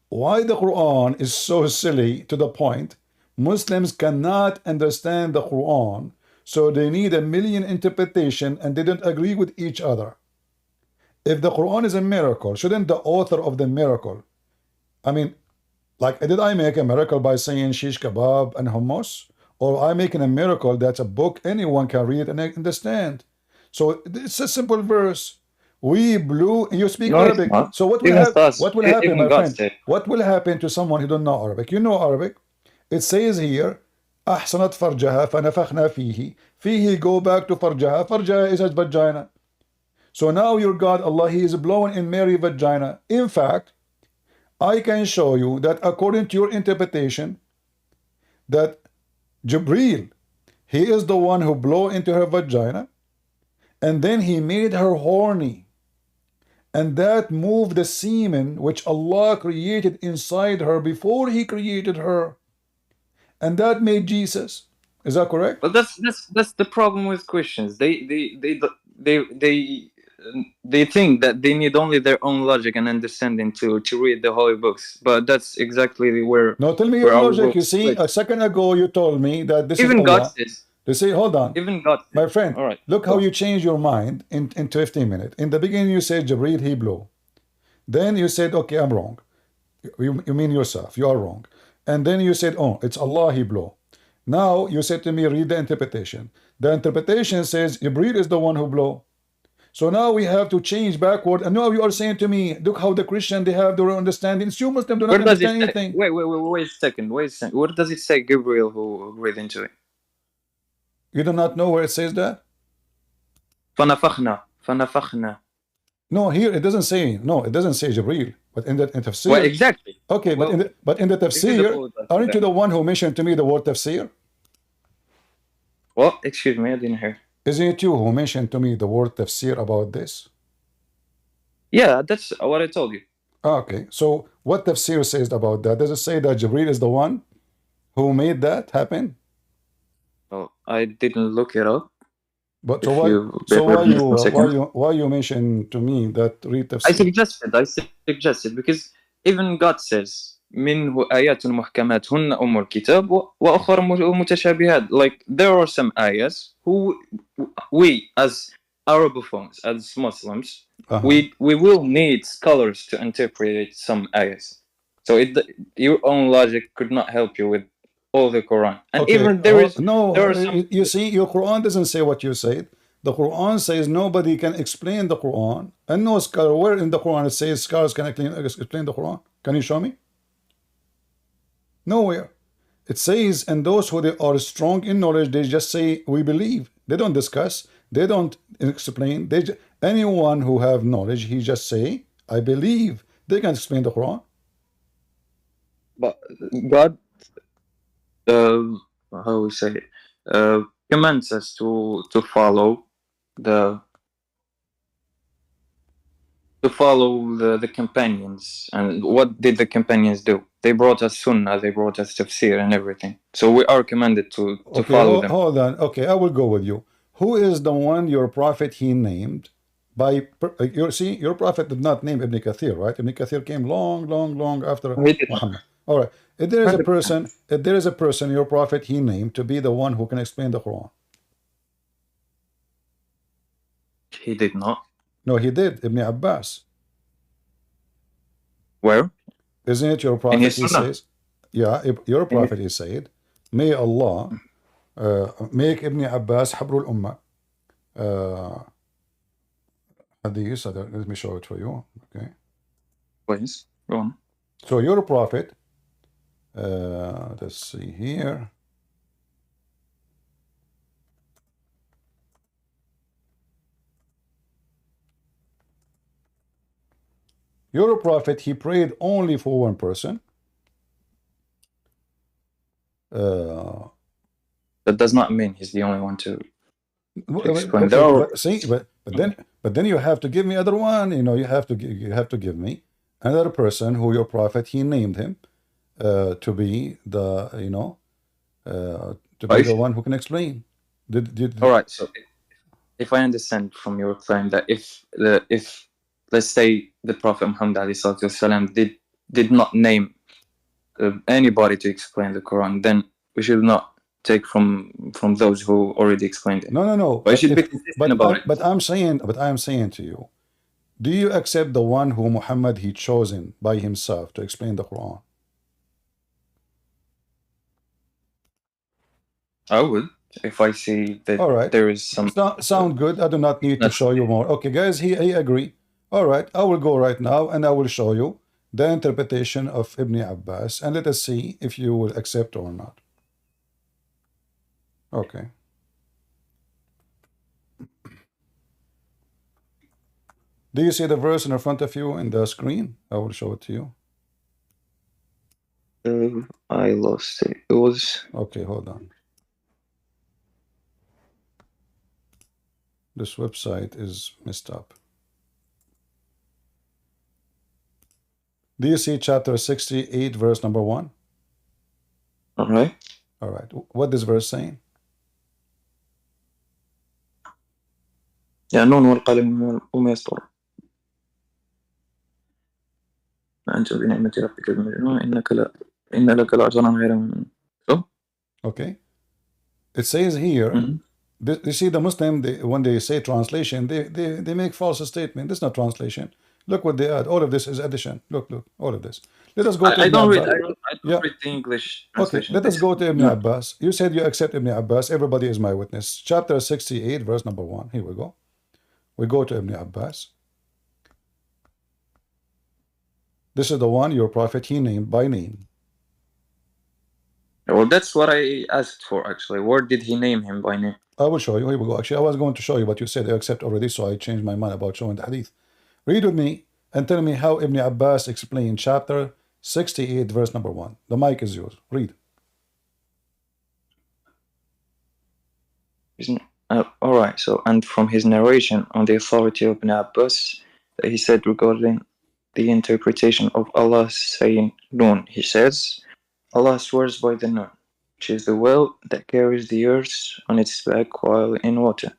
Why the Quran is so silly to the point Muslims cannot understand the Quran, so they need a million interpretation and they don't agree with each other. If the Quran is a miracle, shouldn't the author of the miracle, I mean, like, did I make a miracle by saying shish kebab and hummus? Or I making a miracle that's a book anyone can read and understand? So it's a simple verse. We blew. You speak No, it's Arabic. not. So what will Even happen? us, What will happen, even my God friend? said. What will happen to someone who don't know Arabic? You know Arabic. It says here, أحسنت فرجها فنفخنا فيه. فيه go back to فرجها. فرجها is a vagina. So now your God, Allah, He is blowing in Mary vagina. In fact, I can show you that according to your interpretation, that Jibreel, he is the one who blew into her vagina, and then he made her horny, and that moved the semen which Allah created inside her before He created her, and that made Jesus. Is that correct? But that's the problem with Christians. They think that they need only their own logic and understanding to read the holy books. But that's exactly where No, tell me where your our logic. You world see, split. a second ago you told me that this is Even God Allah. says. You see, hold on. Even God says. My friend, All right. look how you change your mind in 15 minutes. In the beginning, you said Jibreel, he blew. Then you said, okay, I'm wrong. You mean yourself, you are wrong. And then you said, oh, it's Allah, he blew. Now you said to me, read the interpretation. The interpretation says Jibreel is the one who blew. So now we have to change backward. And now you are saying to me, look how the Christian, they have their understanding. You Muslims do not Where does it understand say? anything. Wait a second. Wait a second. Where does it say Gabriel who breathed into it? You do not know where it says that? فنفخنا. No, here it doesn't say. No, it doesn't say Jibreel. But in the tafsir. Well, exactly. Okay, Well, but in the tafsir, aren't you the one who mentioned to me the word tafsir? Well, excuse me, I didn't hear. Isn't it you who mentioned to me the word tafsir about this? Yeah, that's what I told you. Okay, so what tafsir says about that? Does it say that Jibreel is the one who made that happen? Well, I didn't look it up. But If so why? you So bear with me for a second. why you mention to me that read I tafsir? suggested because even God says منه آيات محكمات هن أم الكتاب وأخر متشابهات. Like there are some ayahs who we as Arabophones, as Muslims, we will need scholars to interpret some ayahs. So your own logic could not help you with all the Quran. And Okay, even there are some. you see, your Quran doesn't say what you said. The Quran says nobody can explain the Quran, and no scholar. Where in the Quran it says scholars can explain the Quran? Can you show me? Nowhere. It says, and those who they are strong in knowledge, they just say we believe. They don't discuss. They don't explain. Anyone who have knowledge, he just say I believe. They can explain the Quran. But God, how we say it, commands us to follow the companions. And what did the companions do? They brought us sunnah, they brought us tafsir and everything. So we are commanded to follow them. Hold on. Okay, I will go with you. Who is the one your prophet he named? Your prophet did not name Ibn Kathir, right? Ibn Kathir came long after Muhammad. All right. If there is a person your prophet he named to be the one who can explain the Quran. He did not. No, he did. Ibn Abbas. Where? Isn't it your prophet he says? Yeah, your prophet he said, may Allah make Ibn Abbas Habrul Ummah. Hadith, let me show it for you. Okay. Please, go on. So your prophet, let's see here. Your prophet, he prayed only for one person. That does not mean he's the only one to explain. Okay, but then you have to give me other one. You know, you have to give me another person who your prophet he named him to be the the one who can explain. All right. So if I understand from your claim that if let's say the Prophet Muhammad والسلام, did not name anybody to explain the Quran, then we should not take from those who already explained it. No. But you should be consistent about it. But I'm saying to you, Do you accept the one who Muhammad he chosen by himself to explain the Quran? I would, if I see that All right. there is some Sound good. I do not need to show you more. Okay, guys, he agree. All right, I will go right now and I will show you the interpretation of Ibn Abbas, and let us see if you will accept or not. Okay. Do you see the verse in front of you in the screen? I will show it to you. I lost it. It was Okay, hold on. This website is messed up. Do you see chapter 68, verse number 1? all right. All right. What this verse saying? يا نون والقلم وما يسطرون ما أنت بنعمة ربك بمجنون إن لك لأجرا غير ممنون. So? Okay. It says here, you see the Muslim, when they say translation, they make false statement. This is not translation. Look what they add. All of this is addition. Look, all of this. Let us go to I Ibn don't read. Abbas. I don't read the English Okay, translation. let us go to Ibn Abbas. You said you accept Ibn Abbas. Everybody is my witness. Chapter 68, verse number 1. Here we go. We go to Ibn Abbas. This is the one your prophet he named by name. Well, that's what I asked for, actually. Where did he name him by name? I will show you. Here we go. Actually, I was going to show you, but you said you accept already, so I changed my mind about showing the hadith. Read with me and tell me how Ibn Abbas explained chapter 68, verse number 1. The mic is yours. Read. All right. So, and from his narration on the authority of Ibn Abbas, he said regarding the interpretation of Allah saying Noon, he says, Allah swears by the Noon, which is the well that carries the earth on its back while in water,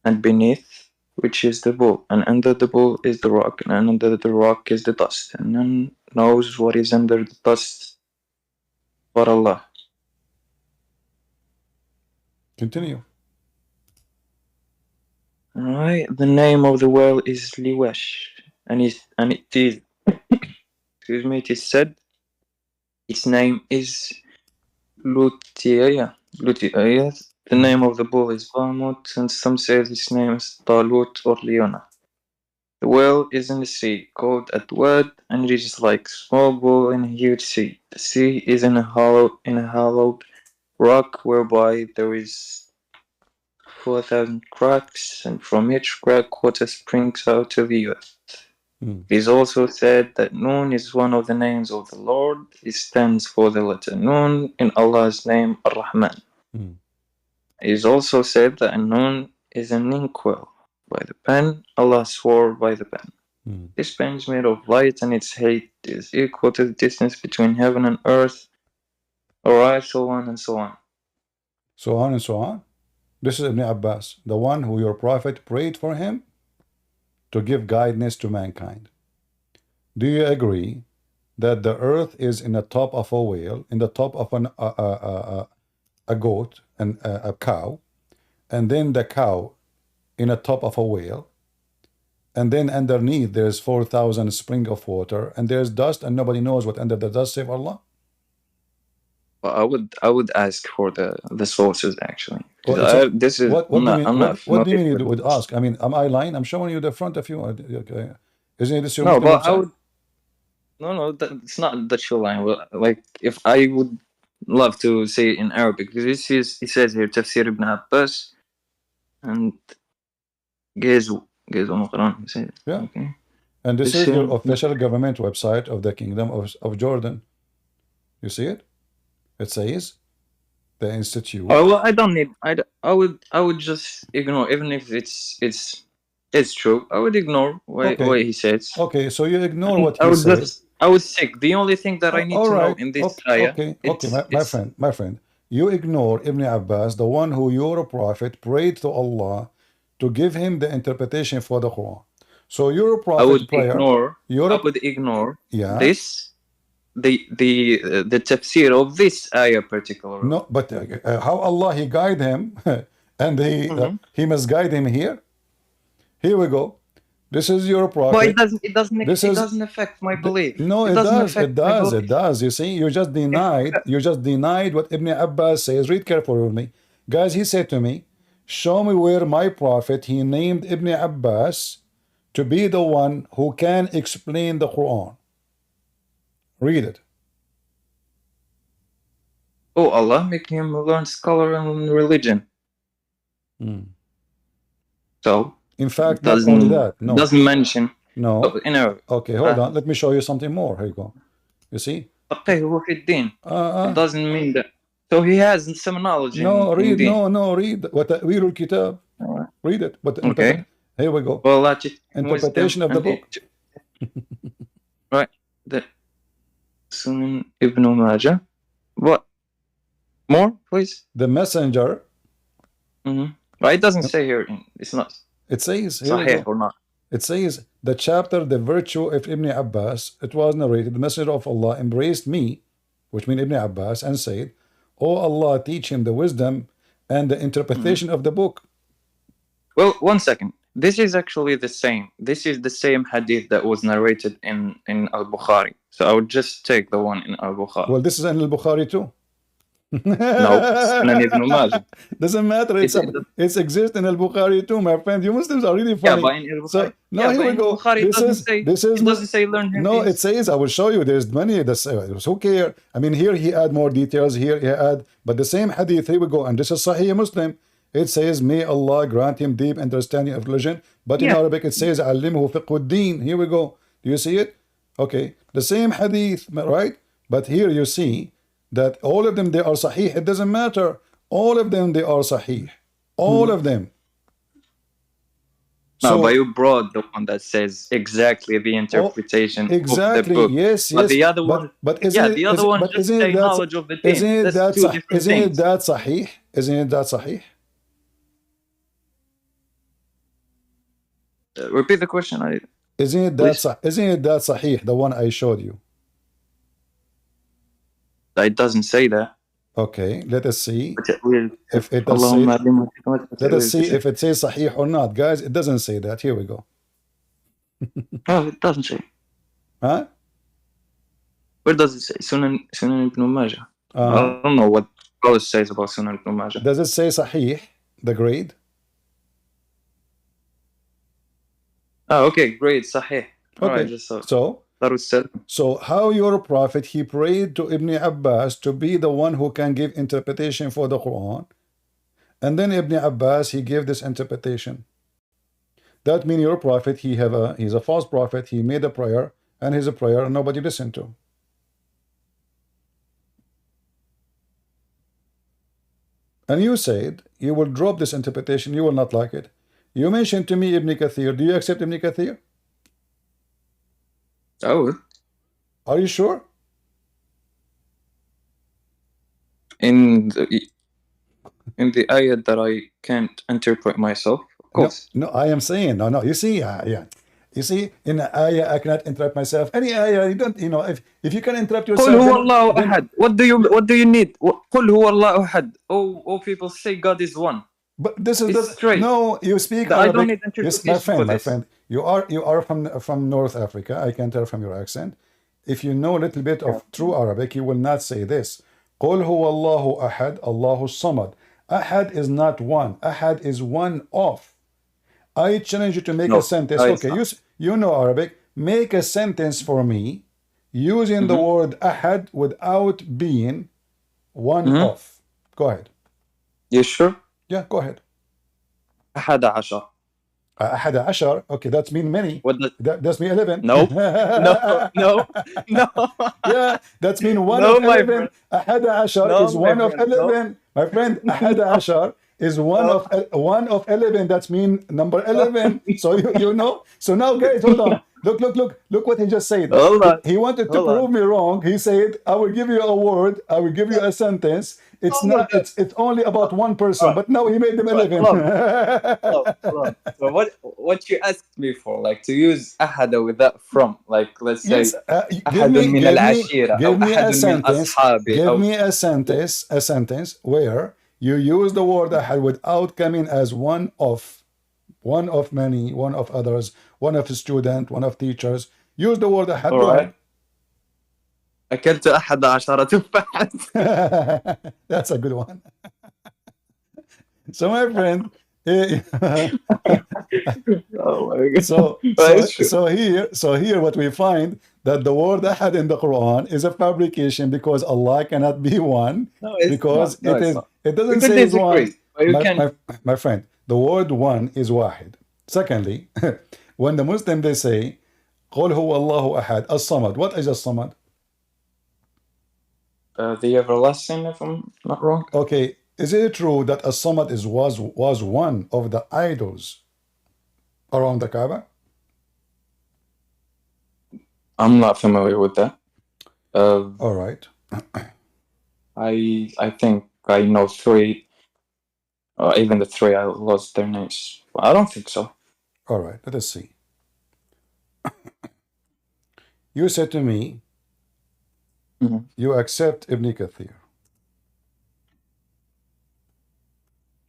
and beneath, which is the bowl, and under the bowl is the rock, and under the rock is the dust, and none knows what is under the dust but Allah. Continue. Alright, the name of the well is Liwesh, and it is excuse me, it is said its name is Lutiaya. The name of the bull is Balmut, and some say its name is Talut or Leona. The well is in the sea, called Atwad, and it is like a small bowl in a huge sea. The sea is in a hollowed rock whereby there is 4,000 cracks, and from each crack water springs out to the earth. It is also said that Noon is one of the names of the Lord. It stands for the letter Noon in Allah's name, Ar-Rahman. It is also said that Noon is an inkwell by the pen. Allah swore by the pen. This pen is made of light, and its height is equal to the distance between heaven and earth. Alright, so on and so on. So on and so on. This is Ibn Abbas, the one who your prophet prayed for him to give guidance to mankind. Do you agree that the earth is in the top of a whale, in the top of a goat and a cow, and then the cow in the top of a whale, and then underneath there's 4,000 spring of water, and there's dust, and nobody knows what under the dust, save Allah? Well, I would ask for the sources, actually. What This is do you mean you would this. ask? I mean, am I lying? I'm showing you the front of you. Okay. Isn't this your No, Muslim but I website? would. No, it's not that you're lying. Well, like, if I would love to say it in Arabic, because it says here Tafsir ibn Abbas and Gezu Quran. Yeah. Okay. And this is your official government website of the Kingdom of Jordan. You see it? It says the institute. Oh well, I don't need. I would just ignore, even if it's true. I would ignore what he says. Okay, so you ignore what he says. I was sick. The only thing that I need to know in this ayah. Okay, my friend, you ignore Ibn Abbas, the one who your prophet prayed to Allah to give him the interpretation for the Quran. So your prophet prayer. I would ignore this. The tafsir of this ayah particularly. No, but how Allah he guide him and he misguide him here. Here we go. This is your But prophet. it doesn't affect my belief. No, it doesn't does. affect It my does. belief. It does. You see, you just denied what Ibn Abbas says. Read carefully with me. Guys, he said to me, show me where my prophet, he named Ibn Abbas to be the one who can explain the Quran. Read it. Oh, Allah make him learn scholar in religion. So in fact, not only that. No. Doesn't mention. No. You know. Okay, hold on. Let me show you something more. Here you go. You see? Okay, it doesn't mean that. So he has some knowledge. No, read. Deen. No, read. وتأويل الكتاب. Right. Read it. But okay. Here we go. Well, interpretation of the book. Right. The Sunan Ibn Majah. What? More, please. The messenger. But it doesn't say here. It's not. It says here. Sahih or not. It says the chapter, the virtue of Ibn Abbas. It was narrated. The messenger of Allah embraced me, which means Ibn Abbas, and said, "Oh Allah, teach him the wisdom and the interpretation of the book." Well, 1 second. This is actually the same. This is the same hadith that was narrated in Al-Bukhari. So I would just take the one in Al-Bukhari. Well, this is in Al-Bukhari too. No, Sunan Ibn Majah. Doesn't matter. It exists in Al-Bukhari too, my friend. You Muslims are really funny. Yeah, but in Al-Bukhari. So, no, here we go. It doesn't say learn hadith. No, it says, I will show you. There's many. Who care? I mean, here he add more details. Here he add, but the same hadith. Here we go, and this is Sahih Muslim. It says, may Allah grant him deep understanding of religion. But in Arabic, it says, علمه فقه الدين. Here we go. Do you see it? Okay. The same hadith, right? But here you see that all of them, they are sahih. It doesn't matter. All of them, they are sahih. All of them. No, but you brought the one that says exactly the interpretation of the book. Yes. But the other one, the other one just say knowledge of the deen. Isn't it that sahih? Isn't it that sahih? Repeat the question. Isn't it that sahih, the one I showed you? It doesn't say that. Okay, let us see if it does say. Let us see if it says sahih or not, guys. It doesn't say that. Here we go. Oh, it doesn't say. Huh? Where does it say? Sunan Ibn Majah. I don't know what it says about Sunan Ibn Majah. Does it say sahih, the grade? Oh, okay, great, sahih. Okay, right, so how your prophet, he prayed to Ibn Abbas to be the one who can give interpretation for the Quran, and then Ibn Abbas, he gave this interpretation. That means your prophet, he's a false prophet. He made a prayer, and his prayer nobody listened to. And you said you will drop this interpretation, you will not like it. You mentioned to me Ibn Kathir. Do you accept Ibn Kathir? Oh. Are you sure? In the ayat that I can't interpret myself, of course. No, I am saying, no. You see, You see, in the ayah, I cannot interrupt myself. Any ayah, you don't, if you can interrupt yourself. قُلْ هُوَ اللَّهُ أَحَدٌ. What do you need? قُلْ هُوَ اللَّهُ أَحَدٌ. Oh, people say God is one. But this is straight. No, you speak Arabic. I don't need interpretation. My friend, you are from North Africa. I can tell from your accent. If you know a little bit of true Arabic, you will not say this. قُلْ هُوَ اللَّهُ أَحَدٌ اللَّهُ الصَّمَدُ. Ahad is not one. Ahad is one of. I challenge you to make a sentence. Okay, you know Arabic. Make a sentence for me using the word ahad without being one of. Go ahead. You sure? Yeah, go ahead. أحد عشر. أحد عشر. Okay, that's mean many. What that's mean 11. No. Yeah, that's mean one of 11. أحد عشر is one of 11. My friend, أحد عشر is one of 11. That's mean number 11. So you know. So now, guys, hold on. Look what he just said. He wanted to prove me wrong. He said, I will give you a word. I will give you a sentence. It's not. It's only about one person. But now he made them 11. So what you asked me for, like to use ahada with that from, like let's say, give me a sentence. Give me a sentence where you use the word ahad without coming as one of. one of many, one of others, one of student, one of teachers. Use the word ahad. Go Alright. أكلت 11 تفاحات. ahead. That's a good one. So my friend, Oh my God. so It's true. so here what we find that the word ahad in the Quran is a fabrication because Allah cannot be one, No, it's because not. No, it it's is not. it We doesn't could say is one. disagree, but you can. My friend, the word one is wahid. Secondly, when the Muslim they say قل هو الله أحد الصمد, what is الصمد? The everlasting, if I'm not wrong. Okay, is it true that الصمد was one of the idols around the Kaaba? I'm not familiar with that. All right. I think I know 3. Even the 3, I lost their names. I don't think so. All right, let us see. You said to me, you accept Ibn Kathir.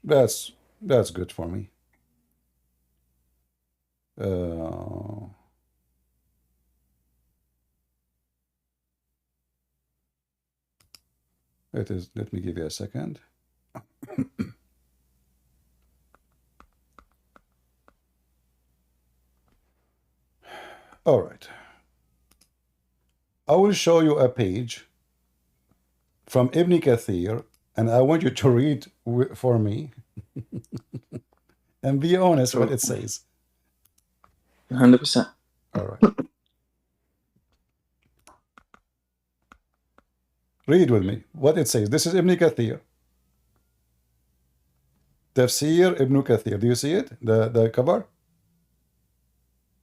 That's good for me. Let me give you a second. All right. I will show you a page from Ibn Kathir, and I want you to read for me and be honest what it says. 100%. All right. Read with me what it says. This is Ibn Kathir. Tafsir Ibn Kathir. Do you see it? The cover?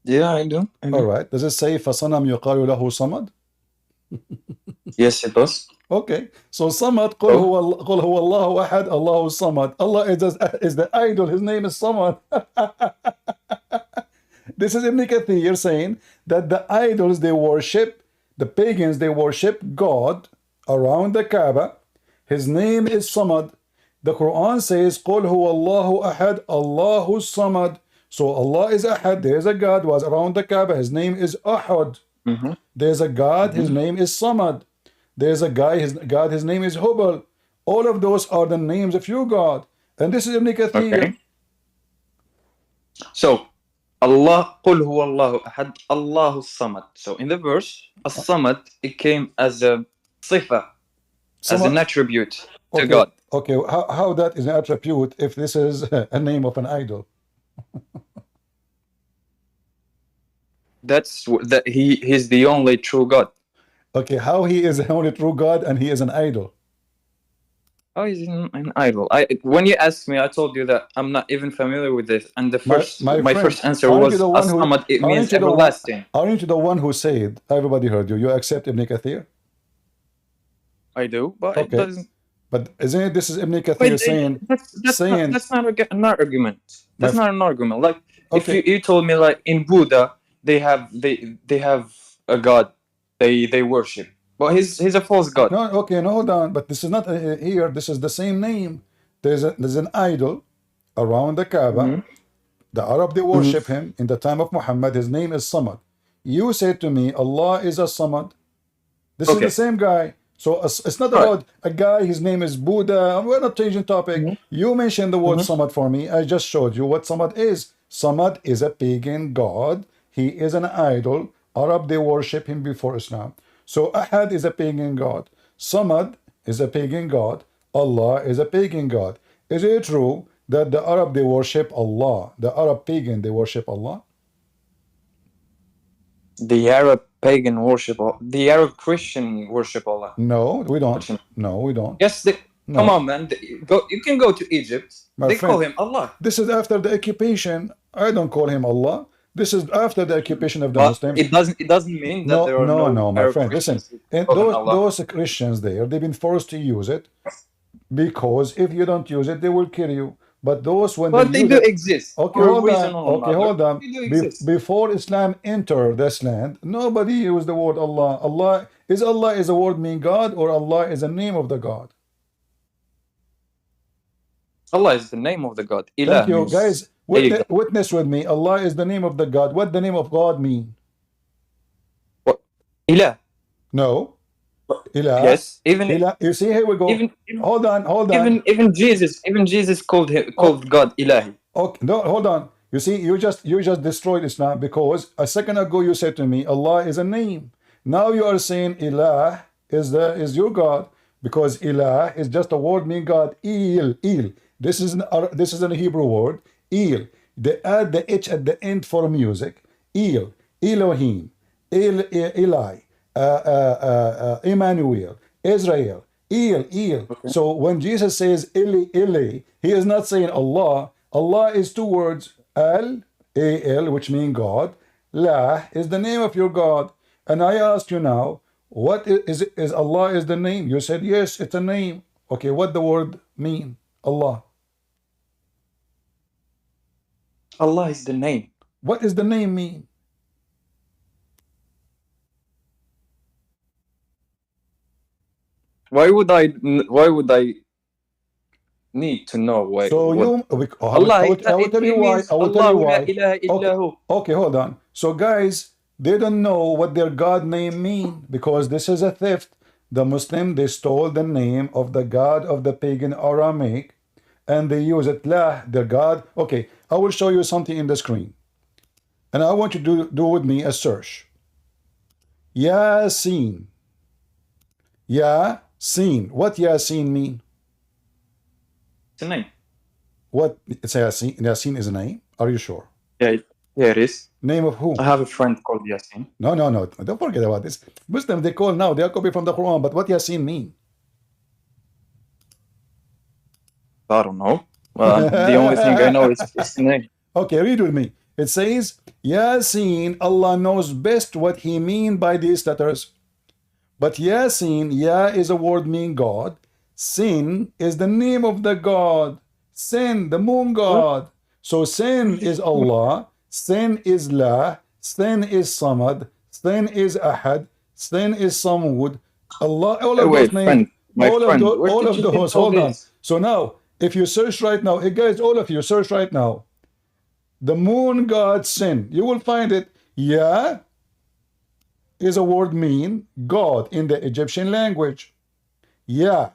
Yeah, I do. All right. Does it say فَصَنَمْ يُقَالُ لَهُ صَمَدْ? Yes, it does. Okay. So Samad, قُلْ هُوَ اللَّهُ أَحَدْ Allahu Samad. Allah is the idol. His name is Samad. This is Ibn Kathir saying that the idols they worship, the pagans they worship God around the Kaaba. His name is Samad. The Quran says, قُلْ هُوَ اللَّهُ أَحَدْ Allahu Samad. So Allah is Ahad. There is a God was around the Kaaba. His name is Ahad. There's a God. His name is Samad. There's a guy. His name is Hubal. All of those are the names of your God. And this is Ibn Kathir. Okay. So, Allah, قُلْ هُوَ اللَّهُ أَحَدْ Allahu Samad. So, in the verse, As-Samad, it came as a sifa, as an attribute to God. Okay, how that is an attribute if this is a name of an idol? That's that he's the only true God. Okay, how he is the only true God and he is an idol? Oh, he's an idol. When you asked me, I told you that I'm not even familiar with this. And the my first answer was As-Samad. It means everlasting. Aren't you the one who said, everybody heard you, you accept Ibn Kathir? I do, but okay. It doesn't. But isn't it, this is Ibn Kathir saying... That's not an argument. That's not an argument. Like, okay. If you told me, like, in Buddha, they have a God they worship. But he's a false God. No, okay, no, hold on. But this is not here. This is the same name. There's an idol around the Kaaba. The Arab, they worship him in the time of Muhammad. His name is Samad. You said to me, Allah is a Samad. This is the same guy. So it's not about a guy, his name is Buddha. We're not changing topic. You mentioned the word Samad for me. I just showed you what Samad is. Samad is a pagan god. He is an idol. Arab, they worship him before Islam. So Ahad is a pagan god. Samad is a pagan god. Allah is a pagan god. Is it true that the Arab, they worship Allah? The Arab pagan, they worship Allah? The Arab pagan worship, the Arab Christian worship Allah. No, we don't. No, we don't. Yes, come on, man. You can go to Egypt. They call him Allah. This is after the occupation. I don't call him Allah. This is after the occupation of the Muslims. It doesn't mean that there are no my Arab friend. Listen, and those Christians there, they've been forced to use it because if you don't use it, they will kill you. But those when they do exist. Okay, hold on. Before Islam entered this land, nobody used the word Allah. Allah is a word mean God, or Allah is a name of the God? Allah is the name of the God. Thank Ilah you, means guys. a God. Witness with me. Allah is the name of the God. What the name of God mean? What? Ilah. No. Ilah. Yes. Even Ilah. You see, here we go. even Hold on. even Jesus called God Ilahi. Okay, no, hold on. You see, you just destroyed Islam because a second ago you said to me, Allah is a name. Now you are saying Ilah is your God because Ilah is just a word meaning God. Il. This is a Hebrew word. Il. They add the H at the end for music. Il. Elohim. Eli. Emmanuel. Israel. Il. Okay. So when Jesus says Ili, he is not saying Allah. Allah is two words, Al, which mean God. La is the name of your God. And I ask you now, what is Allah is the name? You said, yes, it's a name. Okay, what the word mean? Allah. Allah is the name. What is the name mean? Why would I need to know why? So what? I will tell you why. I will tell you why. Okay. Okay, hold on. So guys, they don't know what their God name mean because this is a theft. The Muslim, they stole the name of the God of the pagan Aramaic and they use it, lah, their God. Okay, I will show you something in the screen. And I want you to do with me a search. Yasin. Yasin. What Yasin mean? It's a name. What? It's Yasin. Yasin is a name? Are you sure? Yeah, it is. Name of who? I have a friend called Yasin. No. Don't forget about this. Muslims, they call now. They are copied from the Quran. But what Yasin mean? I don't know. The only thing I know is the name. Okay, read with me. It says, Yasin, Allah knows best what he mean by these letters. But Yasin, Ya is a word mean God. Sin is the name of the God. Sin, the moon God. So Sin is Allah. Sin is La. Sin is Samad. Sin is Ahad. Sin is Samud. Allah, all of those names. All of those. Hold on. So now, if you search right now, hey guys, all of you search right now. The moon God Sin. You will find it. Ya is a word mean God in the Egyptian language. Ya.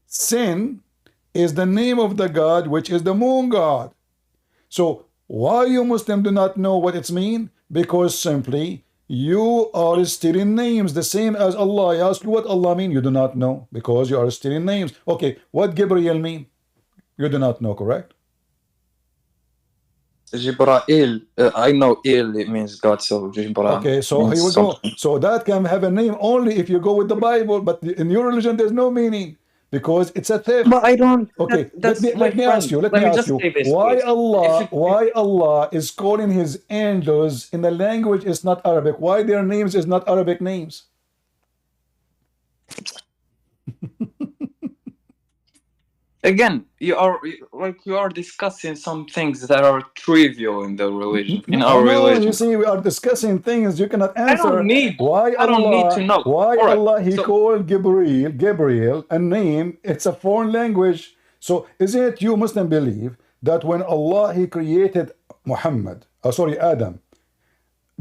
Sin is the name of the God, which is the moon God. So why you Muslim do not know what it's mean? Because simply you are stealing names, the same as Allah. I ask you what Allah mean, you do not know because you are stealing names. Okay, what Gabriel mean? You do not know, correct? Jibra'il. I know Il, it means God, so Jibra'il. Okay, so here we go. So that can have a name only if you go with the Bible, but in your religion there's no meaning because it's a theft. But I don't. Okay, let me ask you. Why Allah is calling His angels in the language is not Arabic? Why their names is not Arabic names? Again, you are discussing some things that are trivial in the religion. In our religion, you see, we are discussing things you cannot answer. I don't need to know. Why Allah He called Gabriel a name? It's a foreign language. So isn't it you Muslim believe that when Allah He created Adam,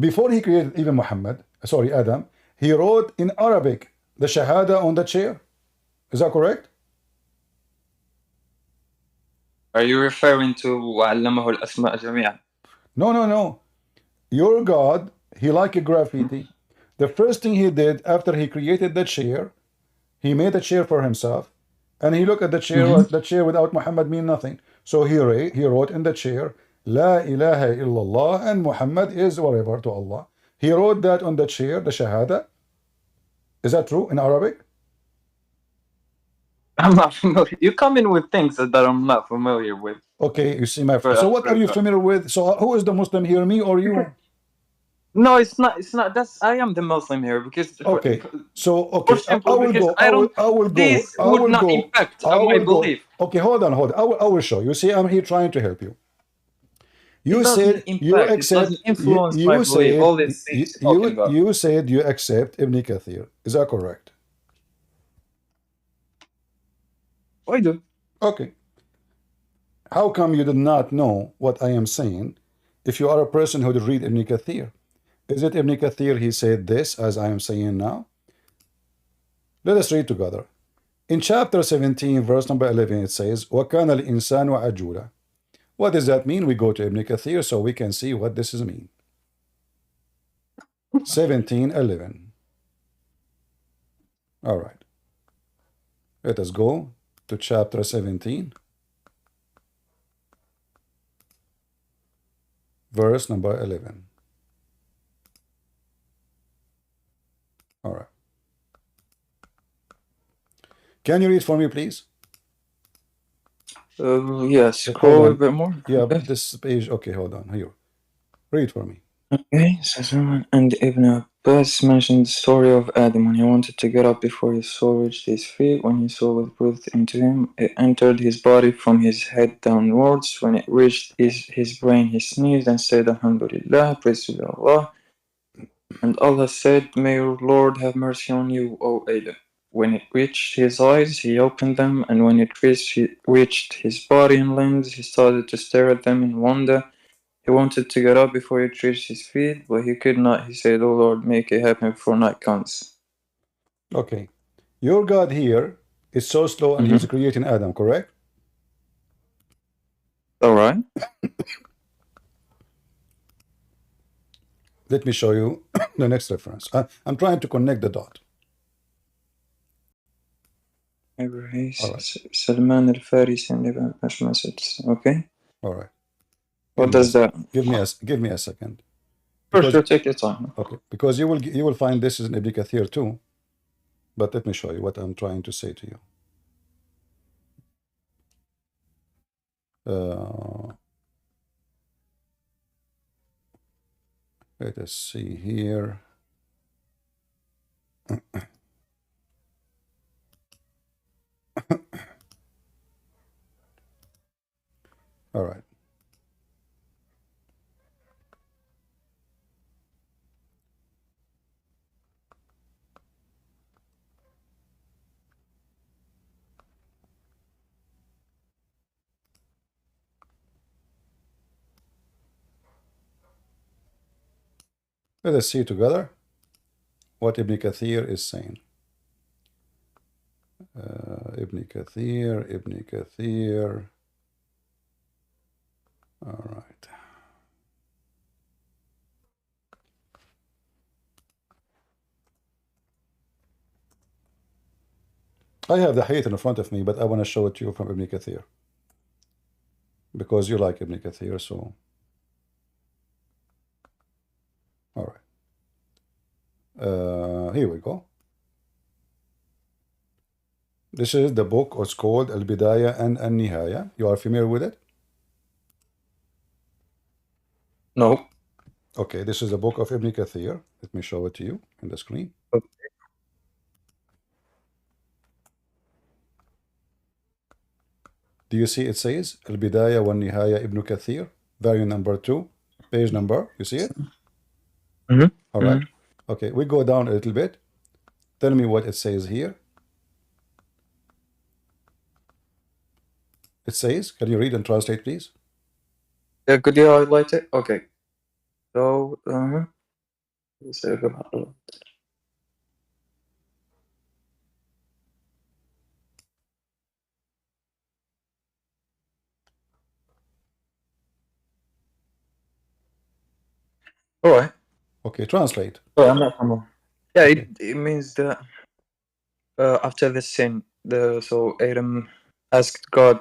before He created even Adam, He wrote in Arabic the Shahada on the chair? Is that correct? Are you referring to وَعَلَّمَهُ الْأَسْمَاءَ جَمِيعًا? No. Your God, He like a graffiti. The first thing He did after He created the chair, He made a chair for Himself, and He looked at the chair. The chair without Muhammad mean nothing. So He wrote in the chair, La ilaha illallah, and Muhammad is whatever to Allah. He wrote that on the chair, the Shahada. Is that true in Arabic? I'm not familiar. You come in with things that I'm not familiar with. Okay, you see my friend. So what are you familiar with? So who is the Muslim here, me or you? No, it's not. I am the Muslim here because. Okay. So okay, I will go. This would not impact my belief. Okay, hold on. I will show. You see, I'm here trying to help you. You said you accept. You said you accept Ibn Kathir. Is that correct? I do. Okay. How come you did not know what I am saying if you are a person who did read Ibn Kathir? Is it Ibn Kathir he said this as I am saying now? Let us read together. In chapter 17, verse number 11, it says, وَكَانَ الْإِنسَانُ عَجُولًا. What does that mean? We go to Ibn Kathir so we can see what this is mean. 17:11. All right. Let us go to chapter 17, verse number 11. All right. Can you read for me, please? Yeah, scroll a bit more. Yeah, Okay. this page. Okay, hold on. Here. Read for me. Okay, so someone and Ibn Abbas mentioned the story of Adam when he wanted to get up before his soul reached his feet. When his soul was breathed into him, it entered his body from his head downwards. When it reached his brain, he sneezed and said, Alhamdulillah, praise to Allah. And Allah said, May your Lord have mercy on you, O Adam. When it reached his eyes, he opened them, and when it reached his body and limbs, he started to stare at them in wonder. He wanted to get up before it reached his feet, but he could not. He said, Oh Lord, make it happen before night comes. Okay. Your God here is so slow and he's creating Adam, correct? All right. Let me show you the next reference. I'm trying to connect the dot. All right. Salman al-Farisi and Ibn Abbas. Okay. All right. What does that? Give me a second. First, sure, take your time. Okay, because you will find this is in Ibn Kathir too. But let me show you what I'm trying to say to you. Let us see here. All right. Let us see together what Ibn Kathir is saying. Ibn Kathir. All right. I have the hadith in front of me, but I want to show it to you from Ibn Kathir. Because you like Ibn Kathir, so. All right. Here we go. This is the book. It's called Al-Bidayah and Al-Nihaya. You are familiar with it? No. Okay, this is the book of Ibn Kathir. Let me show it to you on the screen. Okay. Do you see it says Al-Bidayah wa Nihaya Ibn Kathir, volume number 2, page number? You see it? All right. Okay, we go down a little bit. Tell me what it says here. It says, can you read and translate, please? Yeah, could you highlight it? Okay. So, all right. Okay, translate. Oh, I'm not familiar. Yeah, it means that after the sin, so Adam asked God,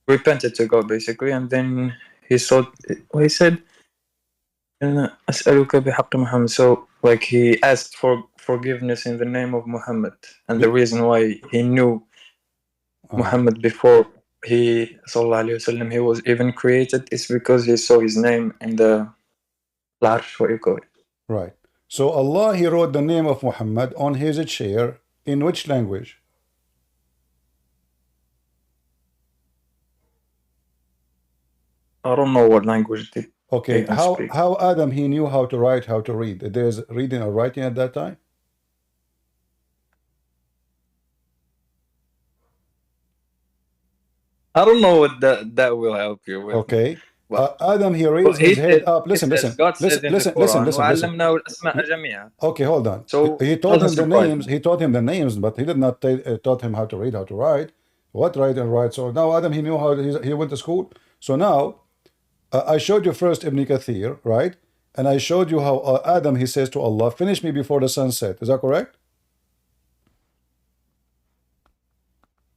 repented to God basically, and then he said, "As'aluka bihaqq Muhammad." So, like, he asked for forgiveness in the name of Muhammad, and the reason why he knew Muhammad before he was even created is because he saw his name in the L'arsh, what you call it. Right. So Allah, he wrote the name of Muhammad on his chair. In which language? I don't know what language did. Okay, how Adam he knew how to write, how to read? There's reading or writing at that time? I don't know what that will help you with. Okay. But Adam, he but raised he his head says, up. Listen, God says listen, in the listen, listen, Quran, listen, listen. وَعَلَّمْنَاهُ الْأَسْمَاءَ جَمِيعًا. Okay, hold on. So He it taught doesn't him the surprise names. me. He taught him the names, but he did not taught him how to read, how to write, what write and write. So now Adam, he knew how he went to school. So now I showed you first Ibn Kathir, right? And I showed you how Adam, he says to Allah, finish me before the sun set. Is that correct?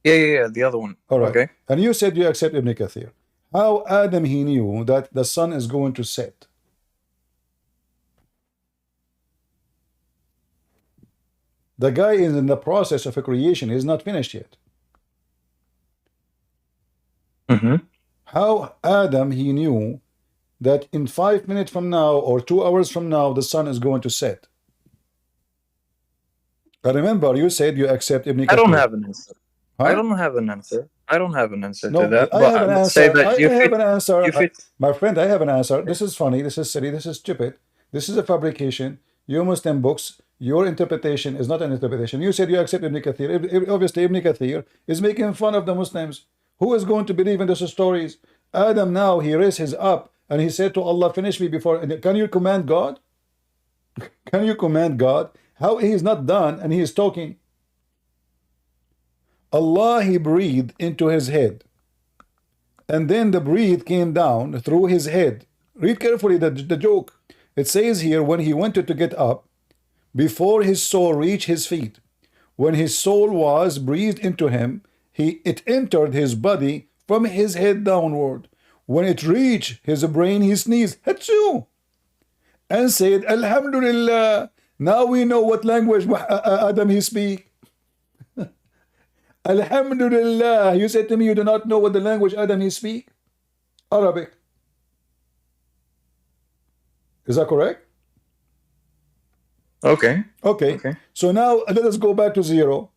Yeah, the other one. All right. Okay. And you said you accept Ibn Kathir. How Adam, he knew that the sun is going to set? The guy is in the process of a creation. He's not finished yet. How Adam, he knew that in 5 minutes from now or 2 hours from now, the sun is going to set? I remember you said you accept Ibn Kathir. I don't have an answer. Huh? I don't have an answer. I don't have an answer No, to that. I But have an I would say answer. that I have an answer. you fit. My friend, I have an answer. This is funny. This is silly. This is stupid. This is a fabrication. Your Muslim books, your interpretation is not an interpretation. You said you accept Ibn Kathir. Obviously, Ibn Kathir is making fun of the Muslims. Who is going to believe in those stories? Adam now, he raised his up and he said to Allah, finish me before. Can you command God? Can you command God? How he is not done and he is talking. Allah, he breathed into his head. And then the breath came down through his head. Read carefully the joke. It says here, when he wanted to get up, before his soul reached his feet, when his soul was breathed into him, it entered his body from his head downward. When it reached his brain, he sneezed, Hatsoo, and said, Alhamdulillah. Now we know what language Adam he speak. Alhamdulillah. You said to me you do not know what the language Adam he speak? Arabic. Is that correct? Okay. So now let us go back to zero.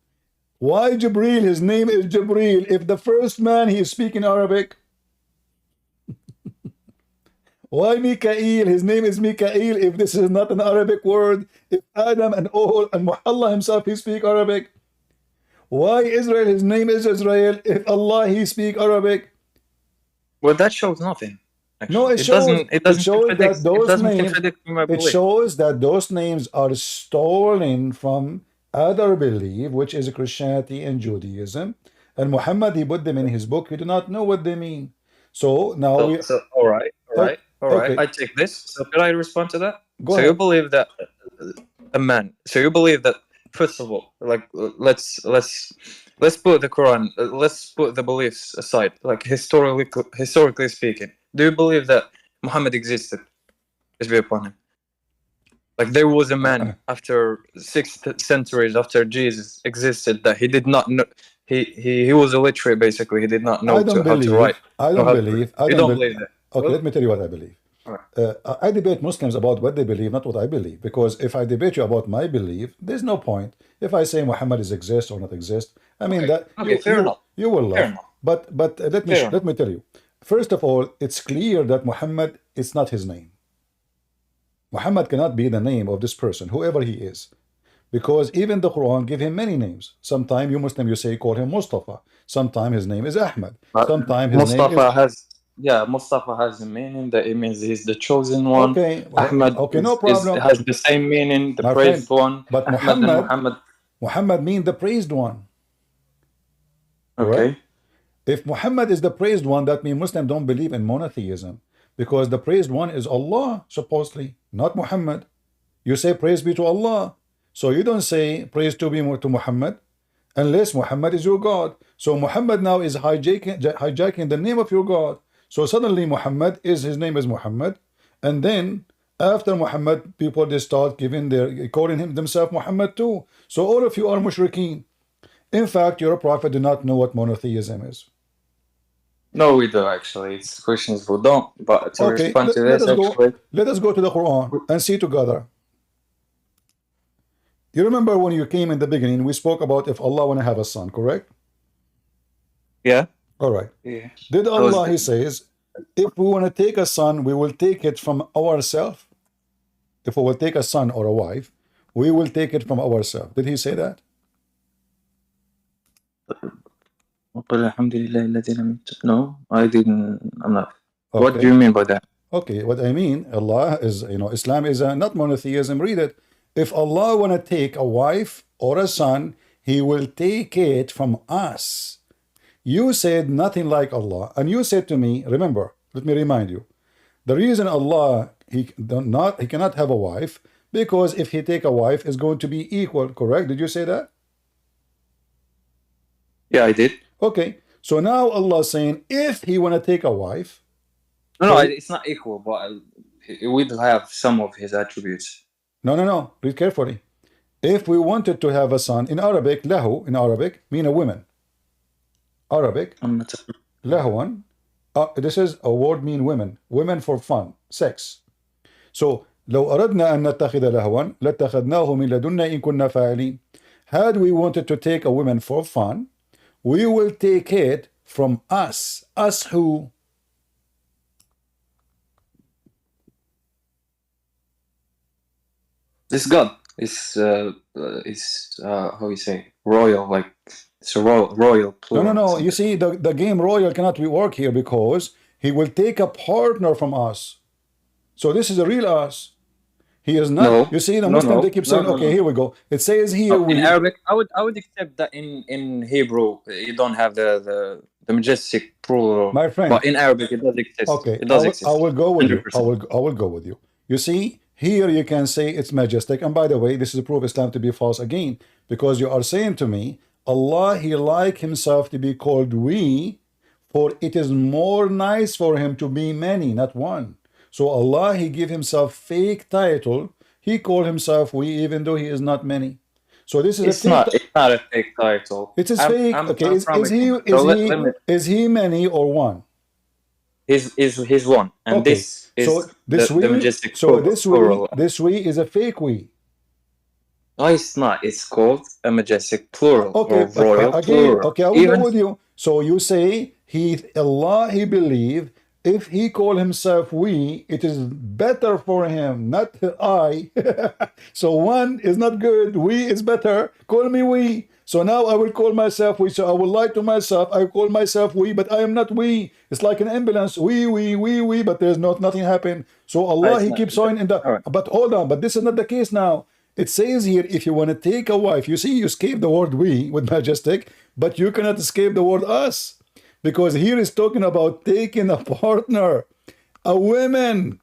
Why Jibreel? His name is Jibreel. If the first man he is speaking Arabic. Why Mikael? His name is Mikael. If this is not an Arabic word. If Adam and Allah himself he speak Arabic. Why Israel? His name is Israel. If Allah he speak Arabic. Well, that shows nothing. Actually. No, it shows that those names. It shows that those names are stolen from other belief, which is Christianity and Judaism. And Muhammad, he put them in his book. He do not know what they mean. So now all right. Okay. I take this. So could I respond to that? Go ahead. You believe that a man? So you believe that? First of all, like let's put the Quran, let's put the beliefs aside. Like historically speaking, do you believe that Muhammad existed? Peace be upon him. Like there was a man after 6 centuries after Jesus existed that he did not know. He was illiterate basically. He did not know how to write. I don't believe. You don't believe that? Okay, let me tell you what I believe. I debate Muslims about what they believe, not what I believe. Because if I debate you about my belief, there's no point. If I say Muhammad is exist or not exist, I mean fair enough. You will laugh. But let me tell you. First of all, it's clear that Muhammad is not his name. Muhammad cannot be the name of this person, whoever he is. Because even the Quran give him many names. Sometimes you Muslim, you say, call him Mustafa. Sometimes his name is Ahmad. Sometimes his Mustafa name is... Mustafa has a meaning that it means he's the chosen one. Okay, Ahmad no problem. Has the same meaning, the praised one. But Muhammad means the praised one. Okay. Right? If Muhammad is the praised one, that means Muslims don't believe in monotheism. Because the praised one is Allah, supposedly, not Muhammad. You say praise be to Allah. So you don't say praise to be to Muhammad unless Muhammad is your God. So Muhammad now is hijacking the name of your God. So suddenly Muhammad his name is Muhammad. And then after Muhammad, people they start calling themselves Muhammad too. So all of you are mushrikeen. In fact, your prophet did not know what monotheism is. No, we do actually. It's Christians who don't. But to respond to this, let us go to the Quran and see together. You remember when you came in the beginning, we spoke about if Allah want to have a son, correct? Yeah. All right. Yeah. Did Allah, he says, if we want to take a son, we will take it from ourselves. If we will take a son or a wife, we will take it from ourselves. Did he say that? No, I didn't. I'm not. Okay. What do you mean by that? Okay, what I mean, Allah is, Islam is not monotheism. Read it. If Allah want to take a wife or a son, He will take it from us. You said nothing like Allah, and you said to me, remember, let me remind you, the reason Allah, he cannot have a wife, because if he take a wife, it's going to be equal, correct? Did you say that? Yeah, I did. Okay, so now Allah is saying, if he want to take a wife, No, it's not equal, but it will have some of his attributes. No. Read carefully. If we wanted to have a son, in Arabic, lahu, in Arabic, mean a woman. Arabic, lahwan. This is a word mean women. Women for fun, sex. So, لو أردنا أن نتخذ لهوا لاتخذناه من لدنا إن كنا فاعلين. Had we wanted to take a woman for fun, we will take it from us. Us who? This God is how you say, royal, like it's a royal plural. No. You see, the game royal cannot work here because he will take a partner from us. So this is a real us. He is not. No, you see, the Muslim they keep saying, okay, here we go. It says here in Arabic. I would accept that in Hebrew you don't have the majestic plural. My friend, but in Arabic it does exist. Okay, it does exist. I will go with 100%. you. I will go with you. You see, here you can say it's majestic. And by the way, this is a proof Islam to be false again, because you are saying to me, Allah, he like himself to be called we, for it is more nice for him to be many, not one. So Allah, he give himself fake title. He call himself we, even though he is not many. So this is it's not a fake title. It is fake. Okay, is he many or one? He's one, and okay. This is so this the majestic. So plural. this we is a fake we. No, it's not. It's called a majestic plural. Okay, or royal again, plural. Okay, I will go with you. So you say Allah, he believe if he call himself we, it is better for him, not I. So one is not good, we is better. Call me we. So now I will call myself we. So I will lie to myself. I call myself we, but I am not we. It's like an ambulance. We, but there's nothing happened. So Allah, he keeps on in the. Right. But hold on. But this is not the case now. It says here, if you want to take a wife, you see, you escape the word we with majestic, but you cannot escape the word us, because here is talking about taking a partner, a woman.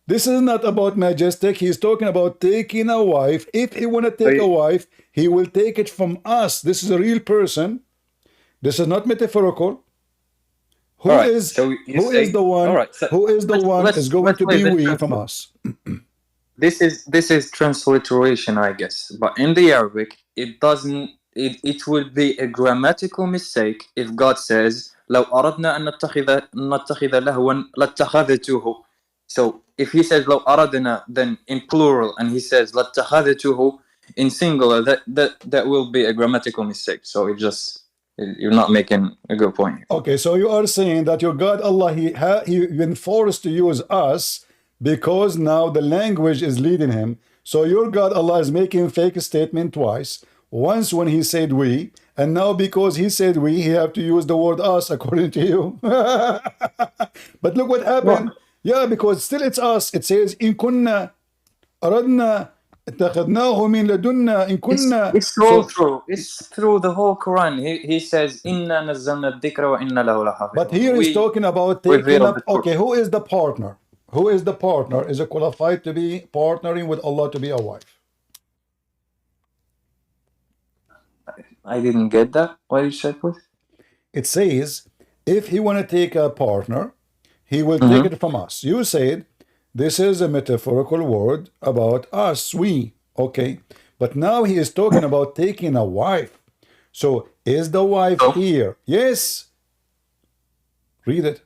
This is not about majestic. He's talking about taking a wife. If he want to take a wife, he will take it from us. This is a real person. This is not metaphorical. Who is the one? Who is the one is going to be we from us? This is transliteration, I guess. But in the Arabic, it doesn't. It would be a grammatical mistake if God says, لو أردنا أن نتخذ لهوا لاتخذته. So if he says لو أردنا, then in plural, and he says لاتخذته in singular, that will be a grammatical mistake. So you're not making a good point. Okay, so you are saying that your God Allah, he been forced to use us because now the language is leading him. So your God Allah is making fake statement twice. Once when he said we, and now because he said we, he have to use the word us according to you. But look what happened. What? Yeah, because still it's us. It says in kunna aradna اتخذناه من لدنا إن كنا. It's all true. It's through the whole Quran. He says إنا نزلنا الذكر وإنا له لحافظون. But here he's talking about taking up. Okay, who is the partner? Who is the partner? Is it qualified to be partnering with Allah to be a wife? I didn't get that. What you said, please? It says, if he want to take a partner, he will take it from us. You said, this is a metaphorical word about us, we. Okay. But now he is talking about taking a wife. So, is the wife here? Yes. Read it.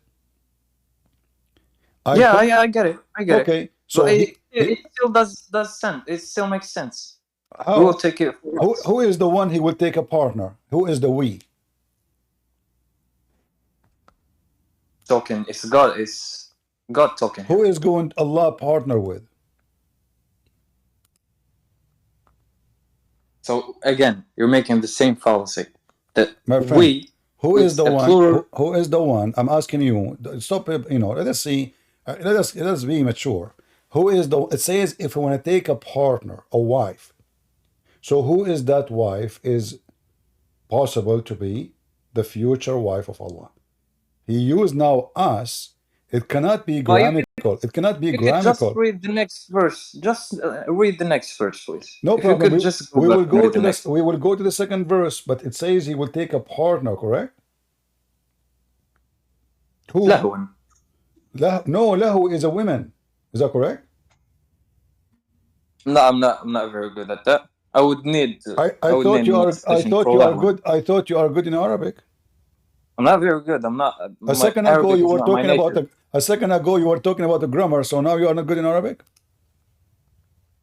I get it. I get it. Okay. So, it still does sense. It still makes sense. How? We will take it. Who is the one he will take a partner? Who is the we? Talking. It's God. It's God talking. Who is going Allah partner with? So again, you're making the same fallacy. That my friend, Who is It's the a one? plural. Who is the one? I'm asking you. Stop. Let us see. Let us be mature. Who is the? It says if we want to take a partner, a wife. So who is that wife? Is possible to be the future wife of Allah. He used now us. It cannot be Oh, grammatical. It cannot be you could just grammatical. read the next verse. Just read the next verse, please. No If you problem. could just go We back will and go read to the this. next. We will go to the second verse, but it says he will take a partner. Correct? Who? لهو. No, lahu is a woman. Is that correct? No, I'm not very good at that. I would need I thought an you are. I illustration thought for you are لهو. good. I thought you are good in Arabic. I'm not very good. I'm not. A My second ago Arabic you is were not my talking about native. a second ago you were talking about the grammar. So now you are not good in Arabic.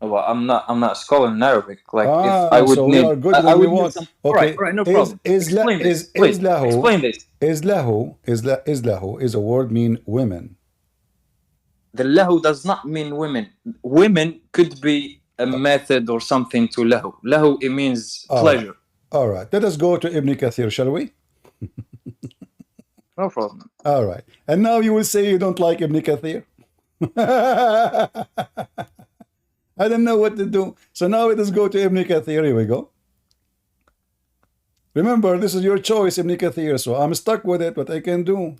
Well, I'm not a scholar in Arabic. Like if I would So we need, are good I when we would need want. some. Okay, All right, no problem. Explain this, please. Explain this. is lahu is a word mean women. The lahu does not mean women. Women could be a method or something to lahu. Lahu, it means All right. pleasure. All right. Let us go to Ibn Kathir, shall we? No problem. All right. And now you will say you don't like Ibn Kathir. I don't know what to do. So now let us go to Ibn Kathir. Here we go. Remember, this is your choice, Ibn Kathir. So I'm stuck with it. What I can do?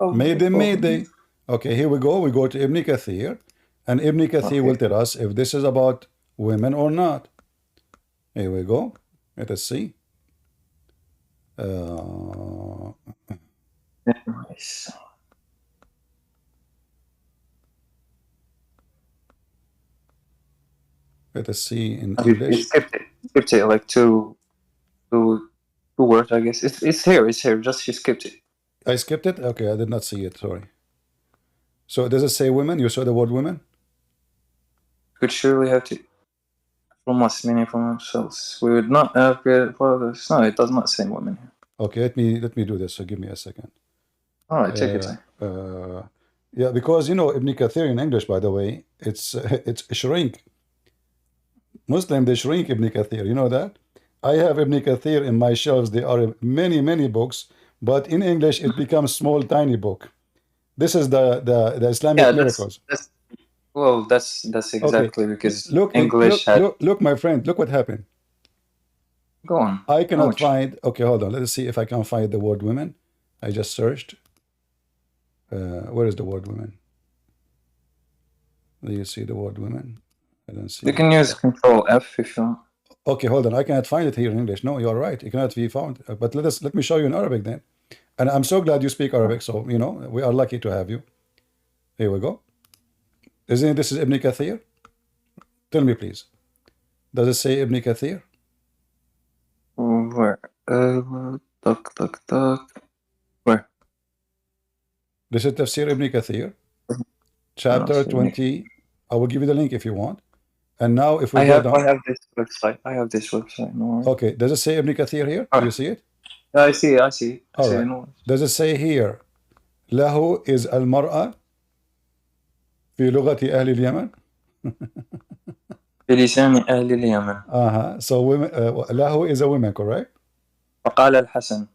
Mayday. Okay, here we go. We go to Ibn Kathir. And Ibn Kathir will tell us if this is about women or not. Here we go. Let us see. Nice. Let us see in You English. skipped it like two words, I guess. It's here. Just you skipped it. I skipped it? Okay, I did not see it. Sorry. So does it say women? You saw the word women? Could surely have to. From us, meaning from ourselves. We would not have fathers. No, it does not say women here. Okay, let me do this. So give me a second. All right, take your time. Yeah, because Ibn Kathir in English, by the way, it's shrink. Muslim, they shrink Ibn Kathir. You know that? I have Ibn Kathir in my shelves. There are many books, but in English it becomes small, tiny book. This is the Islamic miracles. That's exactly because English look, my friend, look what happened. Go on. I cannot find. Okay, hold on. Let's see if I can find the word women. I just searched. Where is the word women? Do you see the word women? I don't see. You can use Control F if you want. Okay, hold on. I cannot find it here in English. No, you're right. It cannot be found. But let me show you in Arabic then. And I'm so glad you speak Arabic. So we are lucky to have you. Here we go. Isn't this is Ibn Kathir? Tell me, please. Does it say Ibn Kathir? Where? Where? This is Tafsir Ibn Kathir, chapter 20. I will give you the link if you want. And now, if we go down, I have this website. No. Okay. Does it say Ibn Kathir here? Do you see it? I see. All right. No. Does it say here? Lahu is al-mar'a في لغة أهل اليمن. بلسان أهل اليمن. So women, lahu is a woman, correct? وقال الحسن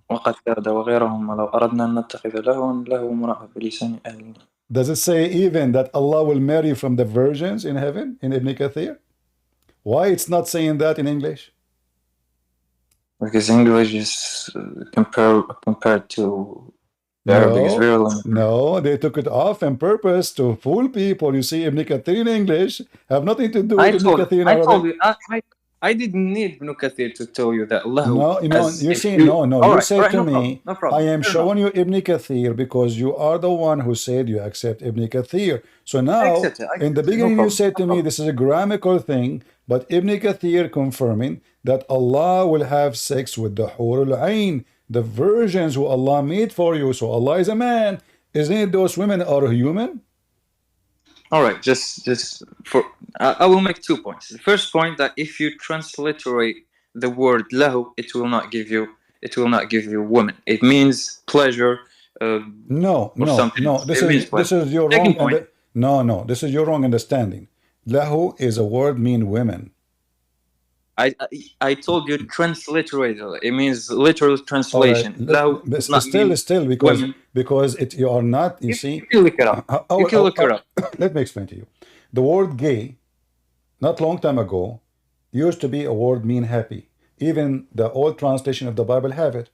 وقد كاد وغيرهم لو أردنا أن نتخذ له امرأة بلسان أهل اليمن. Does it say even that Allah will marry from the virgins in heaven in Ibn Kathir? Why it's not saying that in English? Because English is compared to Arabic is very limited. No, they took it off on purpose to fool people. You see, Ibn Kathir in English have nothing to do with Ibn Kathir in Arabic. I told you, I didn't need Ibn Kathir to tell you that Allah. You said to me, no I am showing you Ibn Kathir because you are the one who said you accept Ibn Kathir. So now, in the beginning, you said to me, this is a grammatical thing, but Ibn Kathir confirming that Allah will have sex with the Hur al-Ain, the virgins who Allah made for you. So Allah is a man. Isn't it those women are human? All right, just for I will make 2 points. The first point that if you transliterate the word lahu, it will not give you woman. It means pleasure. No. This is your wrong. This is your wrong understanding. Lahu is a word mean women. I told you transliterator. It means literal All right, translation. Lahu but does not still, mean still, women. because you are not. You You see, can look it up. You can look it up. let me explain to you. The word "gay" not long time ago used to be a word mean happy. Even the old translation of the Bible have it.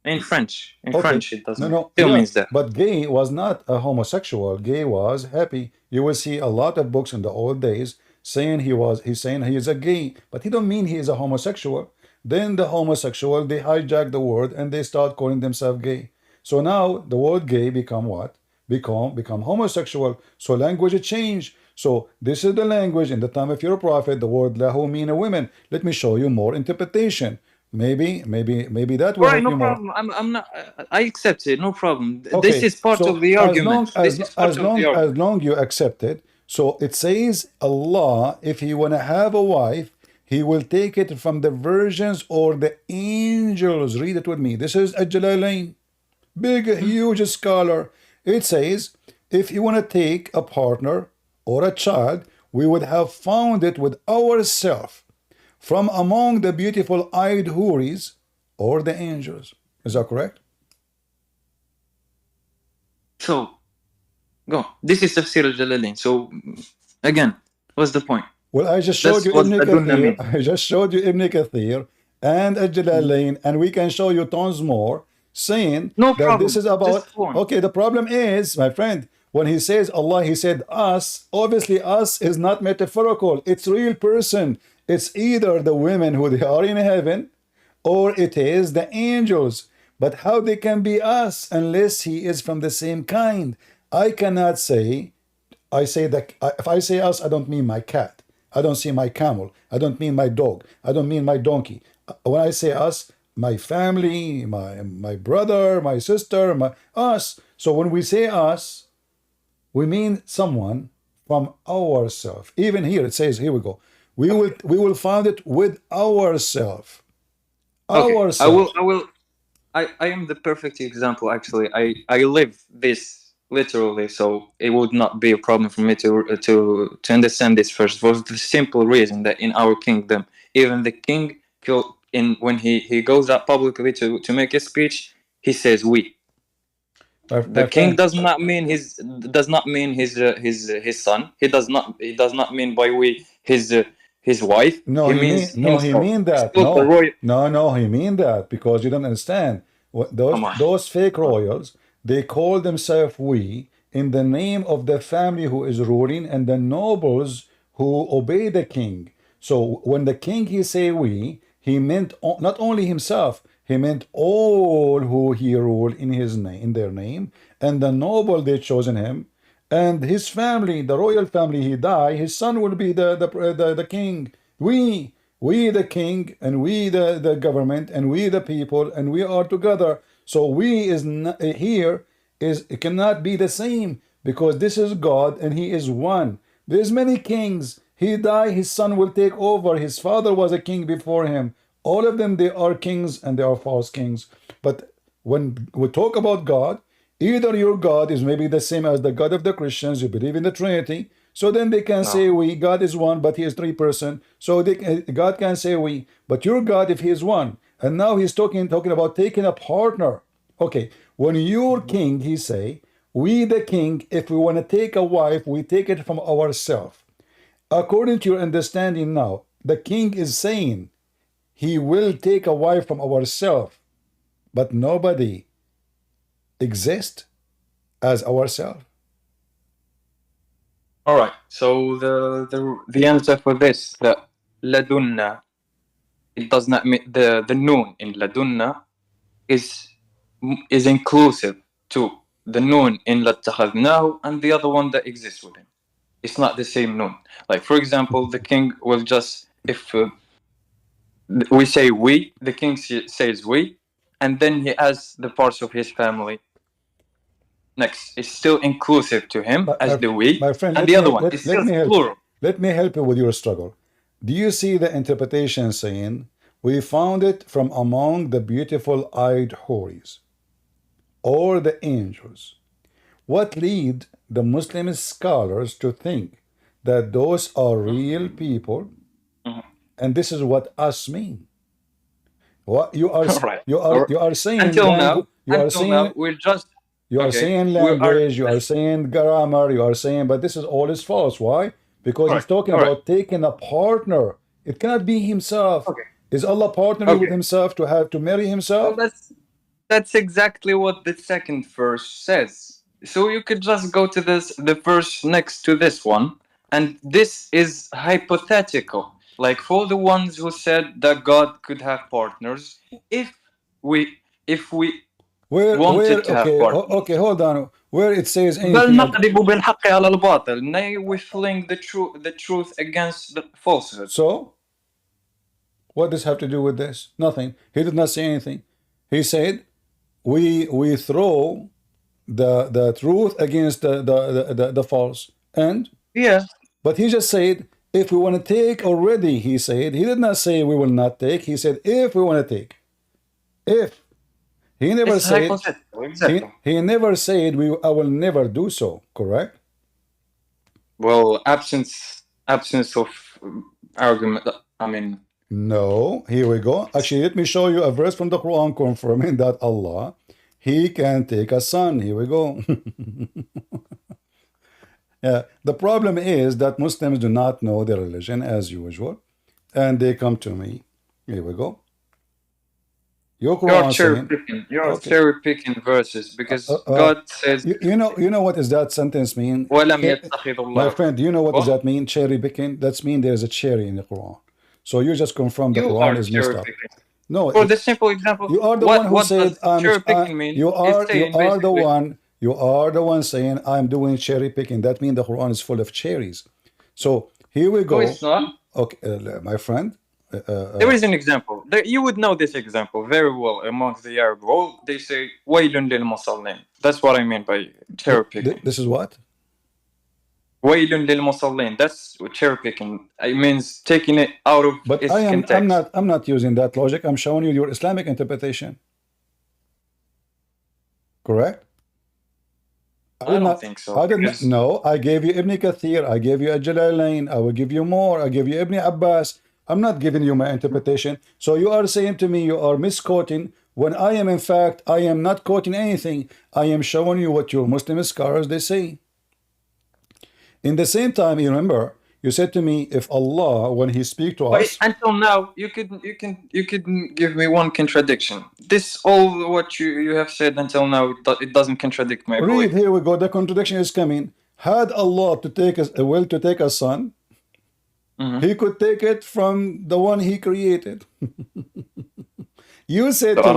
In French, Okay, it no, doesn't. no, Still yeah, means that. but gay was not a homosexual. Gay was happy. You will see a lot of books in the old days saying he's saying he is a gay, but he don't mean he is a homosexual. Then the homosexual, they hijack the word and they start calling themselves gay. So now the word gay become what? Become homosexual. So language change. So this is the language in the time of your prophet. The word lahu mean a woman. Let me show you more interpretation. Maybe that will All right, help no you more. problem. I'm not. I accept it. No problem. This Okay, is part of so the argument. This is part of the as argument. long you accept it, so it says Allah, if he wanna have a wife, he will take it from the virgins or the angels. Read it with me. This is Al-Jalalain, big, huge scholar. It says, if you wanna take a partner or a child, we would have found it with ourselves from among the beautiful eyed houris or the angels. Is that correct? So go. This is Tafsir al-Jalalain. So again, what's the point? Well, I just showed That's you what Ibn Adunna Kathir. mean. I just showed you Ibn Kathir and Al-Jalalain, and we can show you tons more saying No that this problem. is about. Just go on. Okay, the problem is, my friend, when he says Allah, he said us. Obviously, us is not metaphorical. It's real person. It's either the women who they are in heaven, or it is the angels. But how they can be us unless he is from the same kind? I cannot say I say that if I say us, I don't mean my cat. I don't see my camel. I don't mean my dog. I don't mean my donkey. When I say us, my family, my brother, my sister, my us. So when we say us, we mean someone from ourself. Even here it says, here we go. We will find it with ourself. Okay. Ourself. I am the perfect example. Actually, I live this literally, so it would not be a problem for me to understand this first. For the simple reason that in our kingdom, even the king, when he goes out publicly to make a speech, he says we. My The king friend, does not mean his son. He does not mean by we his wife. no, He he mean means no, he himself. mean It's that. still a No, royal. no, no, he mean that because you don't understand. Those Come on. those fake royals, they call themselves we in the name of the family who is ruling and the nobles who obey the king. So when the king he say we, he meant not only himself, he meant all who he ruled in his name, in their name, and the noble they chosen him, and his family, the royal family, he die, his son will be the king. We the king, and we the government, and we the people, and we are together. So we is not, here is it cannot be the same because this is God and he is one. There's many kings. He die, his son will take over. His father was a king before him. All of them, they are kings and they are false kings. But when we talk about God, either your God is maybe the same as the God of the Christians, you believe in the Trinity, so then they can No. say we, God is one, but he is three-person. So God can say we, but your God, if he is one. And now he's talking about taking a partner. Okay, when your king, he say, we the king, if we want to take a wife, we take it from ourselves. According to your understanding now, the king is saying he will take a wife from ourselves, but nobody exists as ourselves. All right. So the answer for this, the ladunna, it does not mean the noon in ladunna is inclusive to the noon in latakhadnahu and the other one that exists within. It's not the same noon. Like for example, the king will just if we say we, the king says we, and then he adds the parts of his family next. It's still inclusive to him My, as my, the we, my friend, and the other one is still plural. let me help you with your struggle. Do you see the interpretation saying we found it from among the beautiful eyed houris or the angels? What lead the Muslim scholars to think that those are real people and this is what us mean. What you are All right. you are saying Until language, now, we're just you are okay. saying We are language, you are saying grammar, you are saying, but this is all is false. Why? Because all he's right. talking All right. about taking a partner. It cannot be himself. Okay. Is Allah partnering with Okay. himself to have to marry Well, himself? that's exactly what the second verse says. So you could just go to the verse next to this one, and this is hypothetical. Like for the ones who said that God could have partners, if we wanted to have Okay, partners. okay, hold on. Where it says بل anything نقلب بالحق على الباطل. Nay, we fling the truth against the falsehood. so what does have to do with this? Nothing. He did not say anything. He said we throw the truth against the false. And Yeah. but he just said if we want to take already, he said, he did not say we will not take, he said if we want to take. If he never It's said hypothetical, exactly. he never said I will never do so, correct? Well, absence of argument. I mean, No, here we go. Actually, let me show you a verse from the Quran confirming that Allah, he can take a son. Here we go. Yeah, the problem is that Muslims do not know their religion as usual, and they come to me. Here we go. Your Quran saying, you're okay, cherry picking verses because God says, you know what does that sentence mean? "ولم يتخذ My الله." friend, do you know what does What? that mean? Cherry picking? That's mean there's a cherry in the Quran. So you just confirm the You Quran are is messed cherry up. picking. No, For the simple example, you are the one who what said does cherry picking mean? you are It's saying the basically, one saying I'm doing cherry picking. That means the Quran is full of cherries. So here we no, go. it's not. Okay, my friend. There is an example. You would know this example very well amongst the Arab world. They say وَيْلٌ لِلْمُصَلِّينَ. That's what I mean by cherry picking. This is what? وَيْلٌ لِلْمُصَلِّينَ. That's cherry picking. It means taking it out of But its context. I'm not using that logic. I'm showing you your Islamic interpretation. Correct? I don't think so. I did not. No, I gave you Ibn Kathir. I gave you a Jalalain. I will give you more. I gave you Ibn Abbas. I'm not giving you my interpretation. So you are saying to me you are misquoting when I am in fact I am not quoting anything. I am showing you what your Muslim scholars they say. In the same time, you remember you said to me if Allah when He speak to us. Until now, you could give me one contradiction. This all what you have said until now, it doesn't contradict my belief. Read, here we go. The contradiction is coming. Had Allah to take us a will to take a son, He could take it from the one He created. You said to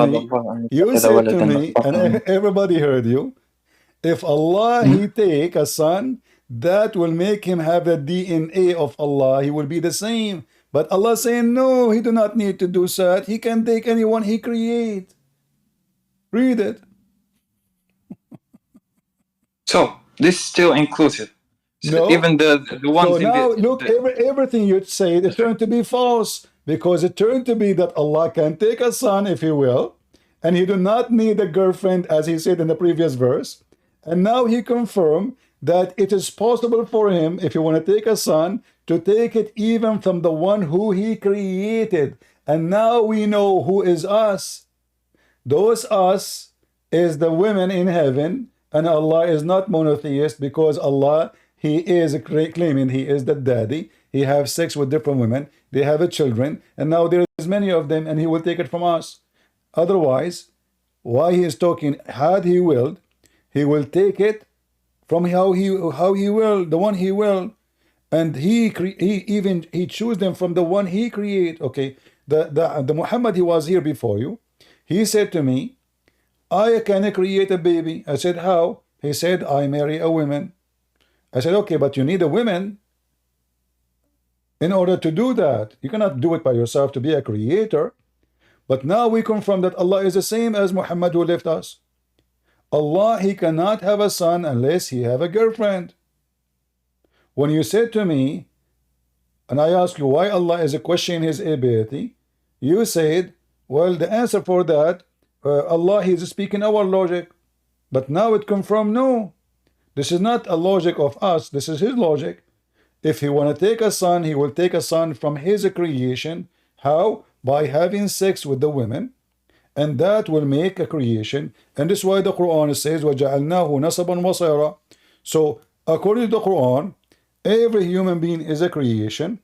me, and everybody heard you. If Allah He take a son, that will make him have the DNA of Allah. He will be the same. But Allah saying, no, He do not need to do that. He can take anyone He create. Read it. So this is still inclusive. So no. Even the ones so in now the, look, everything you said, it turned to be false. Because it turned to be that Allah can take a son if He will. And He do not need a girlfriend as He said in the previous verse. And now He confirmed that it is possible for Him, if you want to take a son, to take it even from the one who He created. And now we know who is us. Those us is the women in heaven, and Allah is not monotheist because Allah, He is claiming He is the daddy. He have sex with different women. They have a children, and now there is many of them, and He will take it from us. Otherwise, why He is talking, had He willed, He will take it from how he will, the one He will, and he choose them from the one He create. Okay, the Muhammad, he was here before you. He said to me, I can create a baby. I said, how? He said, I marry a woman. I said, okay, but you need a woman in order to do that. You cannot do it by yourself to be a creator. But now we confirm that Allah is the same as Muhammad who left us. Allah, He cannot have a son unless He have a girlfriend. When you said to me, and I asked you why Allah is questioning His ability, you said, well, the answer for that, Allah, He is speaking our logic. But now it confirmed, no, this is not a logic of us, this is His logic. If he want to take a son, he will take a son from his creation. How? By having sex with the women, and that will make a creation. And this is why the Quran says, وَجَعَلْنَاهُ نَسَبًا وَصَيْرًا. So, according to the Quran, every human being is a creation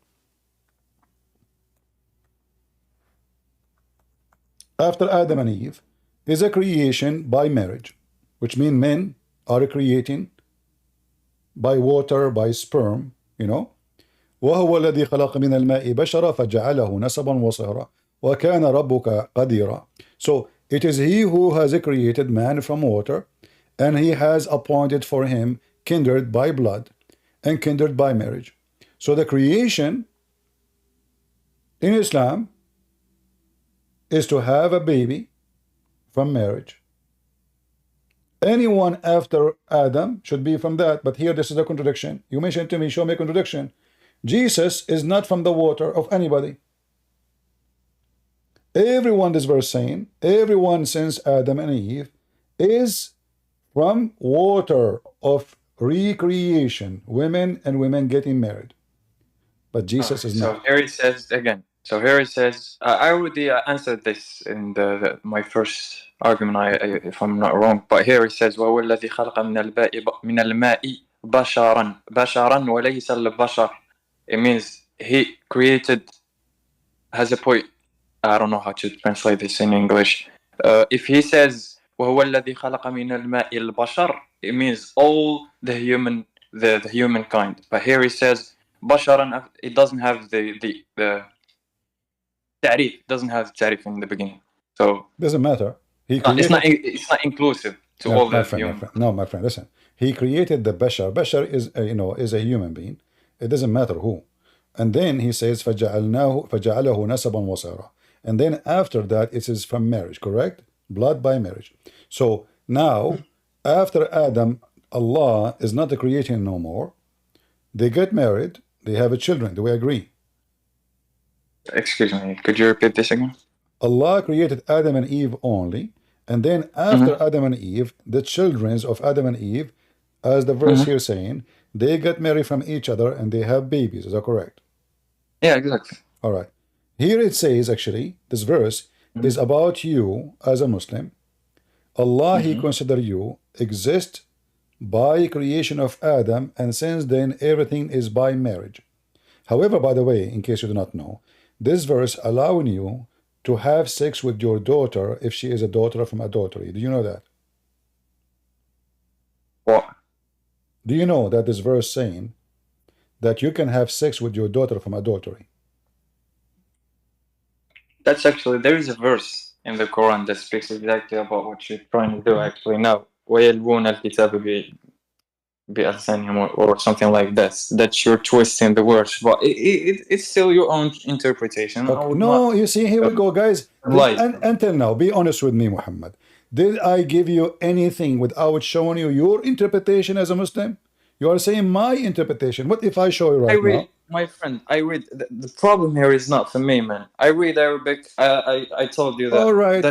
after Adam and Eve, is a creation by marriage, which means men are creating by water, by sperm, you know. وهو الذي خلق من الماء بشرا فجعله نسبا وصهرا وكان ربك قديرا. So it is he who has created man from water, and he has appointed for him kindred by blood and kindred by marriage. So the creation in Islam is to have a baby from marriage. Anyone after Adam should be from that, but here this is a contradiction. You mentioned to me, show me a contradiction. Jesus is not from the water of anybody. Everyone, this verse saying, everyone since Adam and Eve is from water of recreation, women and women getting married. But Jesus is not. So here it says again. So here it says, I already answered this in my first argument, if I'm not wrong. But here it says, وهو الذي خلق من الماء بشرا بشرا وليس البشر. It means he created, has a point. I don't know how to translate this in English. If he says وهو الذي خلق من الماء البشر, it means all the humankind. But here he says بشرا, it doesn't have the تعريف, doesn't have تعريف in the beginning. So doesn't matter. it's not inclusive to all the humans. No, my friend, listen. He created the Bashar. Bashar is is a human being. It doesn't matter who. And then he says فَجَعَلْنَاهُ فَجَعَلَهُ نَسَبًا وَصَيْرًا. And then after that it is from marriage, correct? Blood by marriage. So now after Adam, Allah is not creating no more. They get married, they have a children. Do we agree? Excuse me, could you repeat this again? Allah created Adam and Eve only, and then after Adam and Eve, the children of Adam and Eve, as the verse here saying, they get married from each other and they have babies. Is that correct? Yeah, exactly. All right. Here it says, actually, this verse is about you as a Muslim. Allah, He consider you exist by creation of Adam, and since then everything is by marriage. However, by the way, in case you do not know, this verse allowing you to have sex with your daughter if she is a daughter from adultery. Do you know that? What? Do you know that this verse saying that you can have sex with your daughter from adultery? That's actually, there is a verse in the Quran that speaks exactly about what you're trying to do actually now. وَيَلْوُونَ الْكِتَابَ بِأَلْسَانِهِمْ or something like that. That you're twisting the words, but it's still your own interpretation. Okay. No, you see, here we go, guys. Until now, be honest with me, Muhammad. Did I give you anything without showing you your interpretation as a Muslim? You are saying my interpretation. What if I show you right now? My friend, I read. The problem here is not for me, man. I read Arabic. I told you that. All right,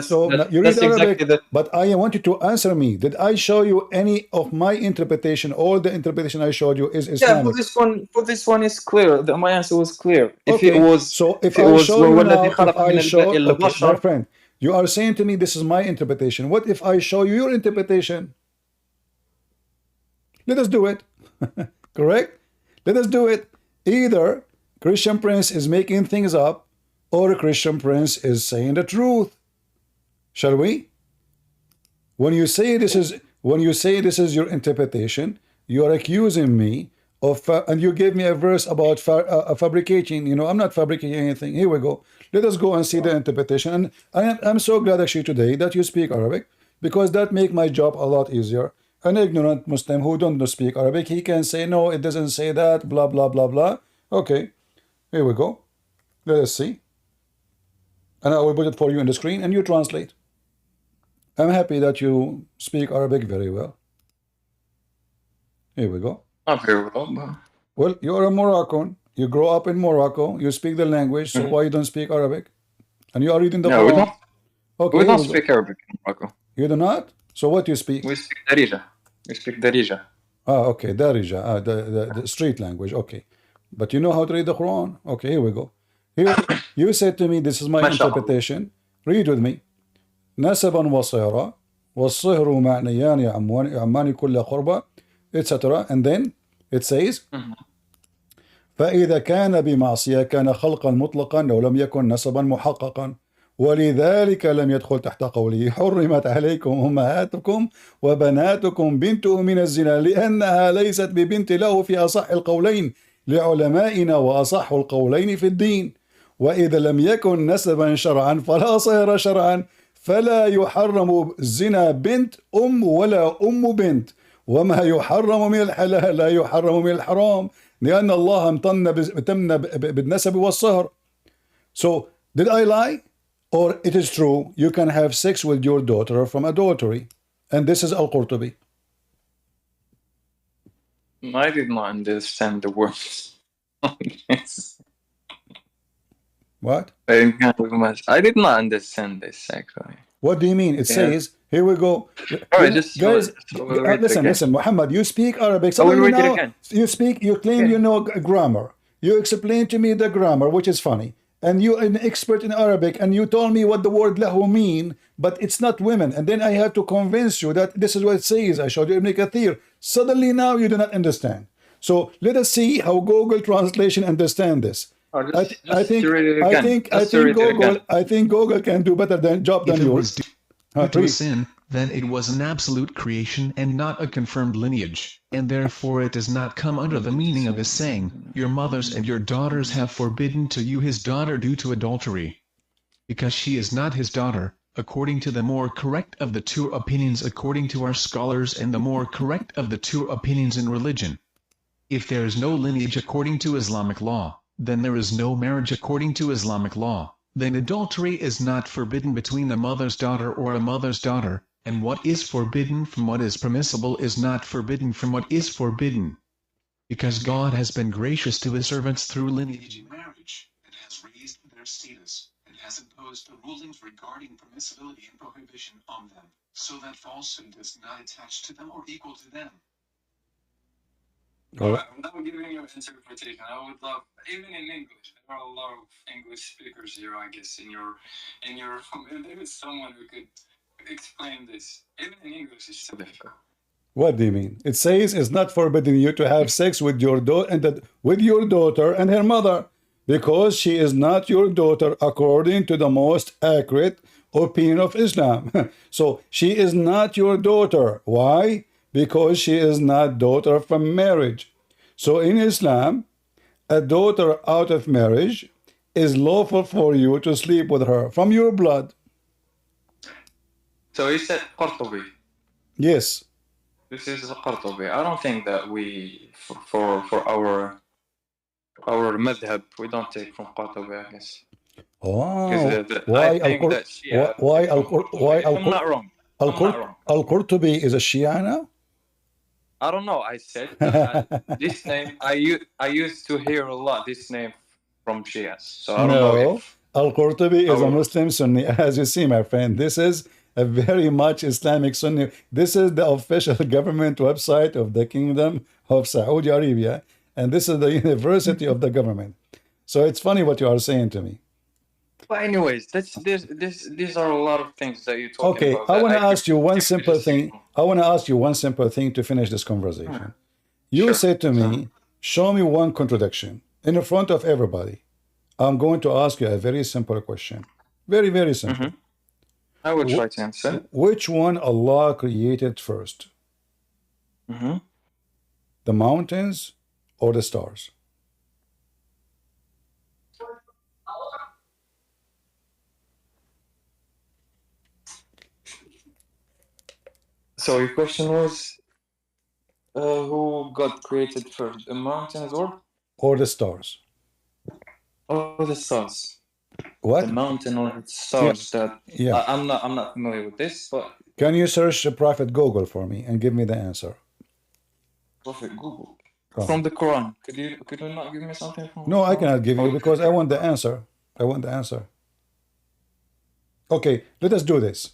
you read Arabic, exactly but I want you to answer me. Did I show you any of my interpretation? All the interpretation I showed you is Islamic. Yeah, for this one is clear. My answer was clear. If it was, so if I show you now, if I show, okay, my friend, you are saying to me this is my interpretation. What if I show you your interpretation? Let us do it. Correct? Let us do it. Either Christian Prince is making things up, or Christian Prince is saying the truth. Shall we? When you say this is your interpretation, you are accusing me of, and you gave me a verse about fabricating. You know, I'm not fabricating anything. Here we go. Let us go and see the interpretation. And I'm so glad actually today that you speak Arabic, because that make my job a lot easier. An ignorant Muslim who don't speak Arabic, he can say, no, it doesn't say that, blah, blah, blah, blah. Okay, here we go. Let us see. And I will put it for you on the screen and you translate. I'm happy that you speak Arabic very well. Here we go. Not very well, but... Well, you're a Moroccan. You grow up in Morocco. You speak the language, so why you don't speak Arabic? And you are reading the Quran. We don't. Okay, we don't speak Arabic in Morocco. You do not? So what do you speak? We speak Darija. We speak Darija. Okay, Darija, the street language. Okay. But you know how to read the Quran. Okay, here we go. Here, you said to me, this is my interpretation. Read with me. نسبا وصهرا والصهر معنيان يعمان كل قربة etc. And then it says فإذا كان بمعصية كان خلقا مطلقا لو لم يكن نسبا محققا ولذلك لم يدخل تحت قوله حرمت عليكم أمهاتكم وبناتكم بنته من الزنا لأنها ليست ببنت له في أصح القولين لعلمائنا وأصح القولين في الدين وإذا لم يكن نسبا شرعا فلا صهر شرعا فلا يحرم الزنا بنت ولا بنت وما يحرم من الحلال لا يحرم من الحرام لأن الله امتن بالنسب والصهر. So did I lie? Or it is true you can have sex with your daughter from adultery? And this is Al-Qurtubi. I did not understand the words. What? I did not understand this actually. What do you mean? It says, here we go. Alright, guys, listen, Muhammad, you speak Arabic. Suddenly now, you claim you know grammar. You explain to me the grammar, which is funny. And you're an expert in Arabic, and you told me what the word lahu mean, but it's not women. And then I have to convince you that this is what it says. I showed you Ibn Kathir. Suddenly now you do not understand. So let us see how Google translation understand this. I think Google can do better job than yours. If it was sin, then it was an absolute creation and not a confirmed lineage, and therefore it does not come under the meaning of his saying, your mothers and your daughters have forbidden to you his daughter due to adultery. Because she is not his daughter, according to the more correct of the two opinions according to our scholars and the more correct of the two opinions in religion. If there is no lineage according to Islamic law, then there is no marriage according to Islamic law. Then adultery is not forbidden between a mother's daughter or a mother's daughter, and what is forbidden from what is permissible is not forbidden from what is forbidden. Because God has been gracious to his servants through lineage and marriage, and has raised their status, and has imposed the rulings regarding permissibility and prohibition on them, so that falsehood does not attach to them or equal to them. Alright, without giving you an interpretation, I would love, even in English, there are a lot of English speakers here, I guess, in your if there is someone who could explain this. Even in English, it's so difficult. What do you mean? It says it's not forbidden you to have sex with your daughter and her mother, because she is not your daughter according to the most accurate opinion of Islam. So she is not your daughter. Why? Because she is not daughter from marriage. So in Islam, a daughter out of marriage is lawful for you to sleep with her from your blood. So he said Qurtubi. Yes. This is Qurtubi. I don't think that we, for our madhab, we don't take from Qurtubi, I guess. Oh, why I'm not wrong. Al-Qurtubi is a Shia now? I don't know. I said this name. I used to hear a lot this name from Shias. So I don't know. Al-Qurtubi is a Muslim Sunni. As you see, my friend, this is a very much Islamic Sunni. This is the official government website of the Kingdom of Saudi Arabia, and this is the university of the government. So it's funny what you are saying to me. But anyways, these are a lot of things that you talk about. Okay, I want to ask you one simple thing. I want to ask you one simple thing to finish this conversation. You said to me, show me one contradiction in the front of everybody. I'm going to ask you a very simple question. Very, very simple. I will try to answer. Which one Allah created first? The mountains or the stars? So your question was, who God created first, the mountains or the stars? Or the stars? What? The mountain or the stars? Yeah. I'm not familiar with this, but can you search Prophet Google for me and give me the answer? Prophet Google from the Quran. Could you not give me something from? No, I cannot give you because I want the answer. I want the answer. Okay, let us do this.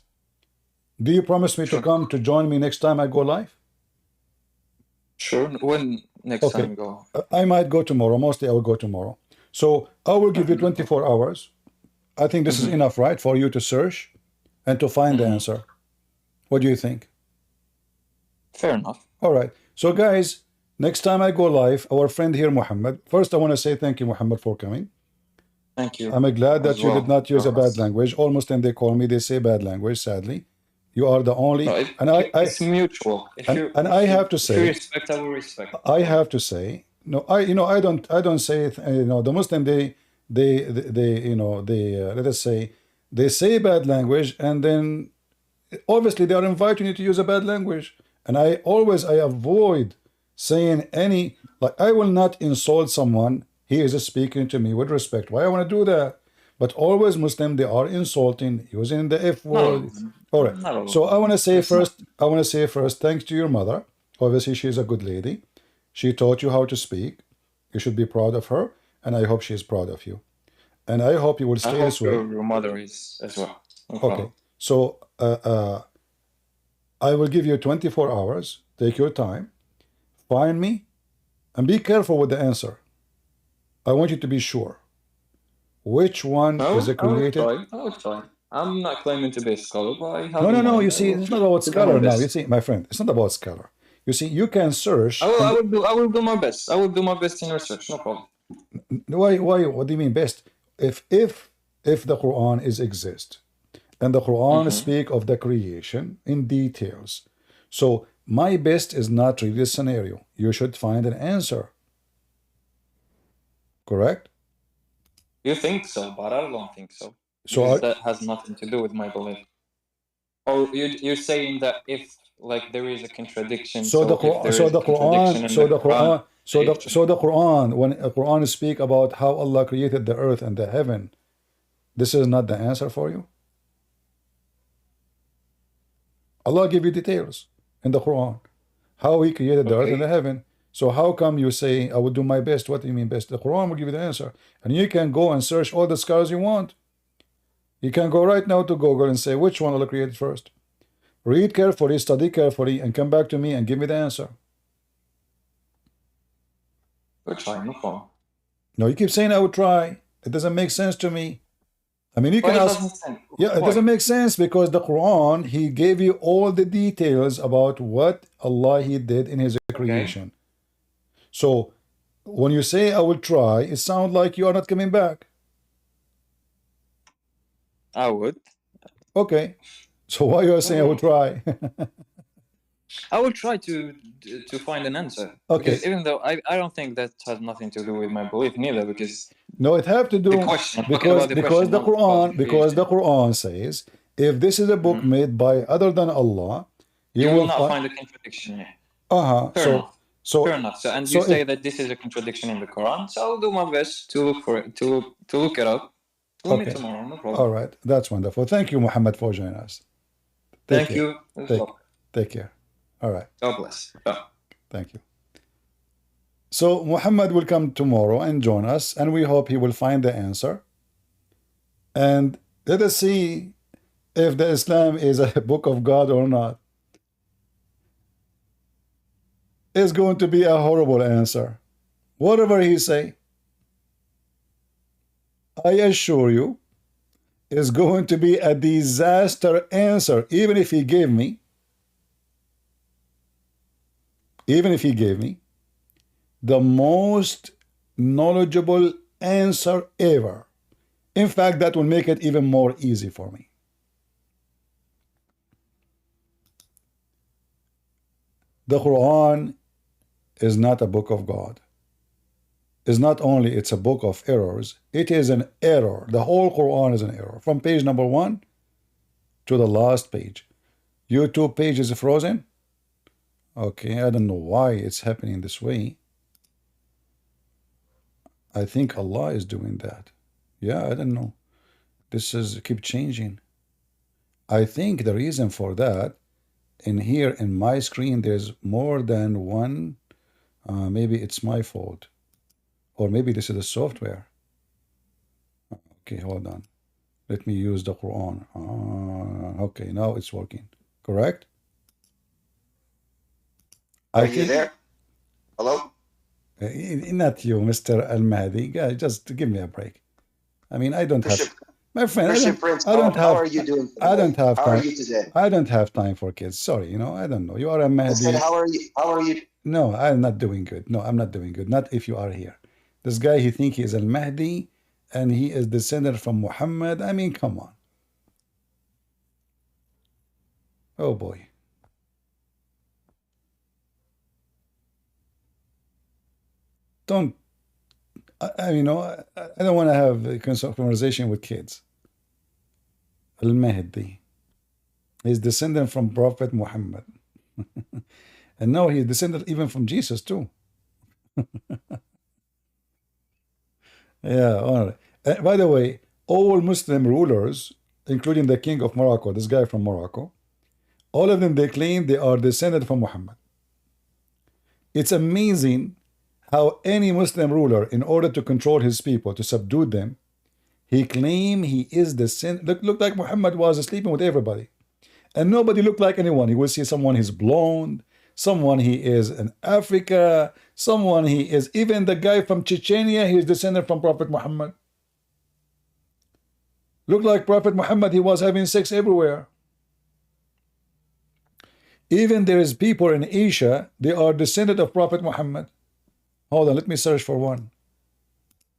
Do you promise me to come to join me next time I go live? Sure. When next time Okay. you go? I might go tomorrow. Mostly I will go tomorrow. So I will give you 24 hours. I think this is enough, right, for you to search and to find the answer. What do you think? Fair enough. All right. So guys, next time I go live, our friend here, Muhammad. First, I want to say thank you, Muhammad, for coming. Thank you. I'm glad that as you did well. not use a bad language. All Muslims, they call me, they say bad language, sadly. You are the only, No, and it's mutual. If you I have to if you say, respect, I will respect. I have to say, no, I don't say it. The Muslim, let us say, they say bad language, and then obviously they are inviting you to use a bad language. And I avoid saying any, like, I will not insult someone. He is speaking to me with respect. Why I want to do that? But always Muslim, they are insulting, using the F word. All right. So I want to say first, thanks to your mother. Obviously, she is a good lady. She taught you how to speak. You should be proud of her, and I hope she is proud of you. And I hope you will stay this way. Your mother is as well. No Okay. problem. So I will give you 24 hours. Take your time. Find me, and be careful with the answer. I want you to be sure. Which one is it created? I will try. I'm not claiming to be a scholar, but I have No. You see, it's not about scholar now. You see, my friend, it's not about scholar. You see, you can search. I will do my best. I will do my best in research. No problem. Why? What do you mean best? If the Quran is exist, and the Quran speak of the creation in details, so my best is not really a scenario. You should find an answer. Correct? You think so, but I don't think so. So that has nothing to do with my belief. Or you're saying that if like there is a contradiction, so the Quran, when the Quran speak about how Allah created the earth and the heaven, this is not the answer for you. Allah give you details in the Quran how He created the earth and the heaven. So how come you say I will do my best? What do you mean best? The Quran will give you the answer, and you can go and search all the scholars you want. You can go right now to Google and say which one Allah created first. Read carefully, study carefully, and come back to me and give me the answer. We'll try, no problem. No, you keep saying I will try. It doesn't make sense to me. I mean, you can ask. Yeah, it doesn't make sense because the Quran, He gave you all the details about what Allah He did in His creation. So when you say I will try, it sounds like you are not coming back. I would. Okay. So why you are saying I will try? I will try to find an answer. Okay. Because even though I don't think that has nothing to do with my belief neither, because no, it have to do because the Quran says if this is a book made by other than Allah, you will not find a contradiction here. Fair enough. So, and you say that this is a contradiction in the Quran, so I'll do my best to look for it, to look it up. We'll meet tomorrow, no problem. All right, that's wonderful. Thank you, Muhammad, for joining us. Thank you. Take care. All right. God bless. Thank you. So Muhammad will come tomorrow and join us, and we hope he will find the answer. And let us see if the Islam is a book of God or not. It's going to be a horrible answer. Whatever he say, I assure you, is going to be a disaster answer, even if he gave me the most knowledgeable answer ever. In fact, that will make it even more easy for me. The Quran is not a book of God. It's not only it's a book of errors, it is an error. The whole Quran is an error. From page number 1 to the last page. YouTube page is frozen. Okay, I don't know why it's happening this way. I think Allah is doing that. Yeah, I don't know. This is keep changing. I think the reason for that, in here in my screen, there's more than one. Maybe it's my fault. Or maybe this is the software. Okay, hold on. Let me use the Quran. Okay, now it's working. Correct? Are you there? Hello? Not you, Mr. Al-Mahdi. Guys, just give me a break. I mean, I don't have, Bishop, my friend, Bishop Prince, I don't how have, are you doing I today? don't have How are time. you today? I don't have time for kids. Sorry, I don't know. You are a I said, Mahdi. how are you? How are you? No, I'm not doing good. No, I'm not doing good. Not if you are here. This guy, he think he is Al-Mahdi and he is descended from Muhammad. I mean, come on. Oh boy. Don't, I don't want to have a conversation with kids. Al-Mahdi. He's descendant from Prophet Muhammad. And no, he's descended even from Jesus too. Yeah, all right. By the way, all Muslim rulers, including the king of Morocco, this guy from Morocco, all of them, they claim they are descended from Muhammad. It's amazing how any Muslim ruler, in order to control his people, to subdue them, he claim he is descendant. Look like Muhammad was sleeping with everybody. And nobody looked like anyone. You will see someone he's blonde, someone he is in Africa, someone he is, even the guy from Chechnya, he is descended from Prophet Muhammad. Look like Prophet Muhammad, he was having sex everywhere. Even there is people in Asia, they are descended of Prophet Muhammad. Hold on, let me search for one.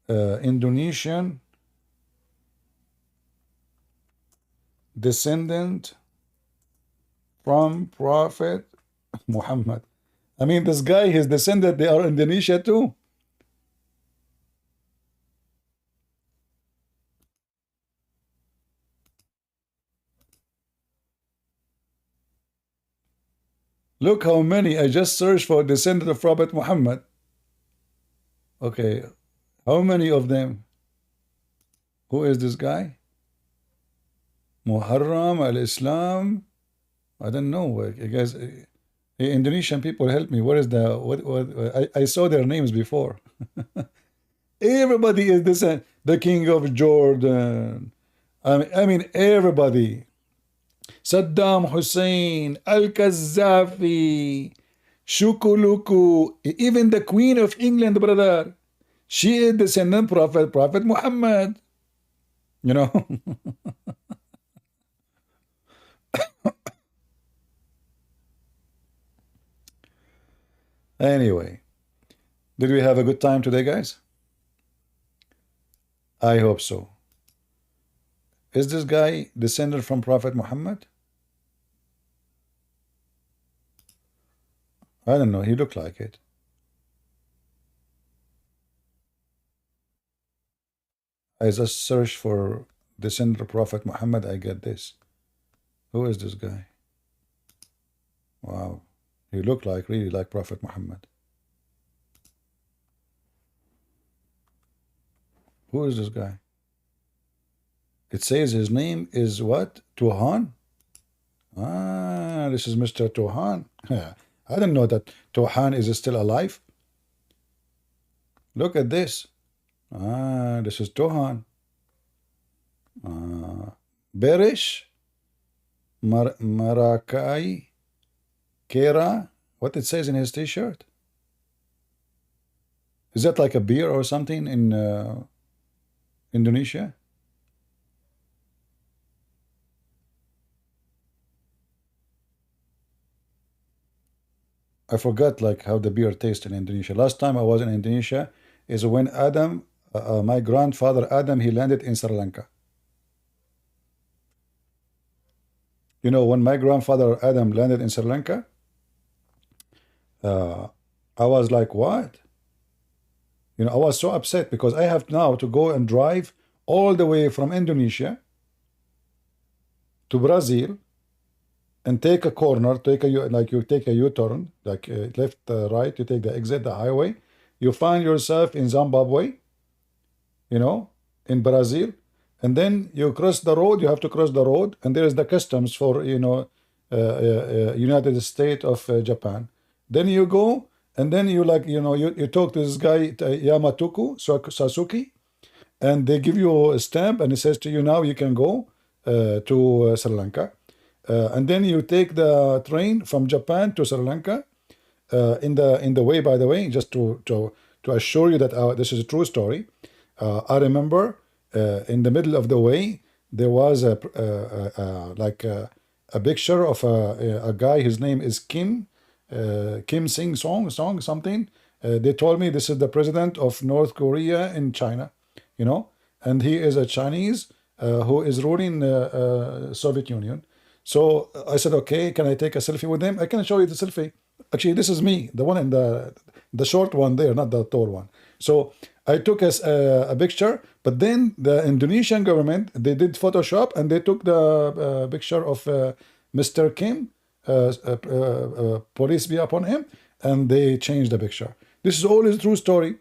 Indonesian descendant from Prophet Muhammad. I mean, this guy, his descendant, they are Indonesia too. Look how many. I just searched for descendant of Prophet Muhammad. Okay, how many of them? Who is this guy? Muharram al-Islam. I don't know. You guys, Indonesian people, help me. What is the what? I saw their names before. Everybody is descendant. The king of Jordan. I mean everybody. Saddam Hussein, Al-Qaddafi, Shukuluku, even the Queen of England, brother. She is descendant Prophet Muhammad. Anyway, did we have a good time today, guys? I hope so. Is this guy descended from Prophet Muhammad? I don't know. He looked like it. I just searched for descendant of Prophet Muhammad. I get this. Who is this guy? Wow. He looked really like Prophet Muhammad. Who is this guy? It says his name is what? Tuhan? Ah, this is Mr. Tuhan. I didn't know that Tuhan is still alive. Look at this. Ah, this is Tuhan. Berish Marakai Kera. What it says in his t-shirt? Is that like a beer or something in Indonesia? I forgot like how the beer tastes in Indonesia. Last time I was in Indonesia is when Adam, my grandfather Adam, he landed in Sri Lanka. When my grandfather Adam landed in Sri Lanka, I was like, what? I was so upset because I have now to go and drive all the way from Indonesia to Brazil and take a corner, you take a U-turn, like left, right, you take the exit, the highway. You find yourself in Zimbabwe, in Brazil, and then you cross the road. You have to cross the road, and there is the customs for United States of Japan. Then you go, and then you you talk to this guy Yamatuku Sasuke, and they give you a stamp, and it says to you now you can go to Sri Lanka. And then you take the train from Japan to Sri Lanka, in the way, by the way, just to assure you that this is a true story. I remember in the middle of the way there was a picture of a guy. His name is Kim Sing Song something. They told me this is the president of North Korea in China, you know, and he is a Chinese who is ruling Soviet Union. So I said, okay, can I take a selfie with him? I can show you the selfie. Actually, this is me, the one in the short one there, not the tall one. So I took a picture, but then the Indonesian government, they did Photoshop and they took the picture of Mr. Kim, police be upon him, and they changed the picture. This is all a true story.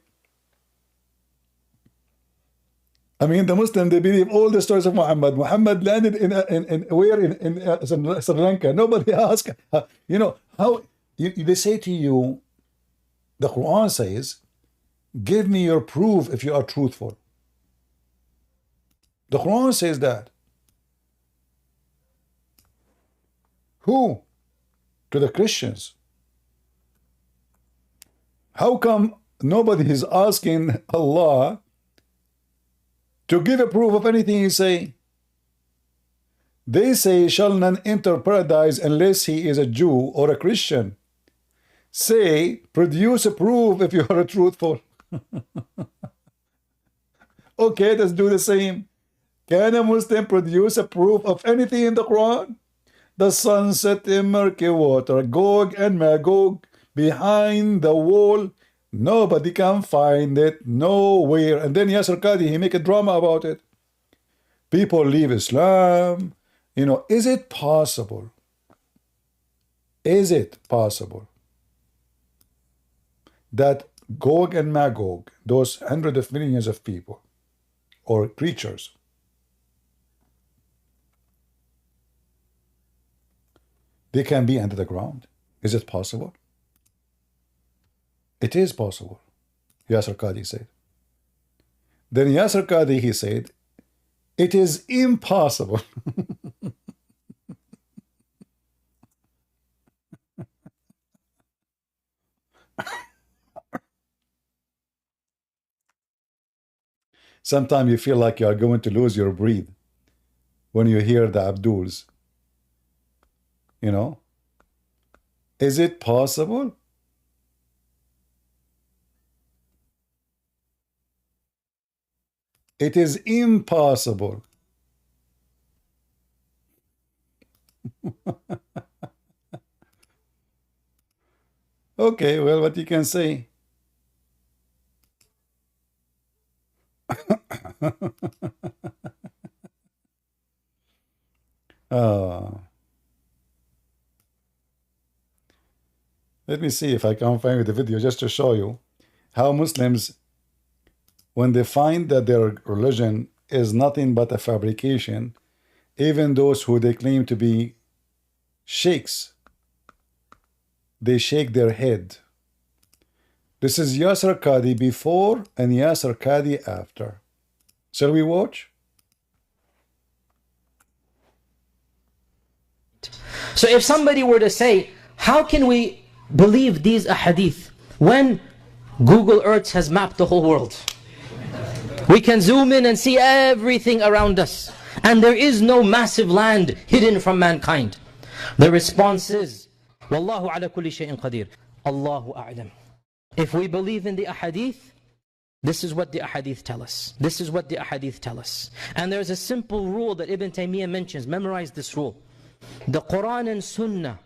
I mean, the Muslim, they believe all the stories of Muhammad. Muhammad landed in Sri Lanka. Nobody asked, you know, how they say to you, the Quran says, give me your proof if you are truthful. The Quran says that. Who? To the Christians. How come nobody is asking Allah to give a proof of anything you say? They say, shall none enter paradise unless he is a Jew or a Christian. Say, produce a proof if you are truthful. Okay, let's do the same. Can a Muslim produce a proof of anything in the Quran? The sun set in murky water, Gog and Magog, behind the wall. Nobody can find it, nowhere. And then Yasser Qadi, he make a drama about it. People leave Islam. You know, is it possible? Is it possible that Gog and Magog, those hundreds of millions of people or creatures, they can be under the ground? Is it possible? It is possible, Yasser Qadi said. Then Yasser Qadi, he said, it is impossible. Sometimes you feel like you are going to lose your breath when you hear the Abduls. You know? Is it possible? It is impossible. Okay, well, what you can say? Let me see if I can find the video just to show you how Muslims, when they find that their religion is nothing but a fabrication, even those who they claim to be sheiks, they shake their head. This is Yasser Qadi before and Yasser Qadi after. Shall we watch? So if somebody were to say, how can we believe these ahadith when Google Earth has mapped the whole world? We can zoom in and see everything around us, and there is no massive land hidden from mankind. The response is, Wallahu ala kulli shay'in qadir. Allahu a'lam. If we believe in the ahadith, this is what the ahadith tell us. This is what the ahadith tell us. And there's a simple rule that Ibn Taymiyyah mentions. Memorize this rule. The Quran and Sunnah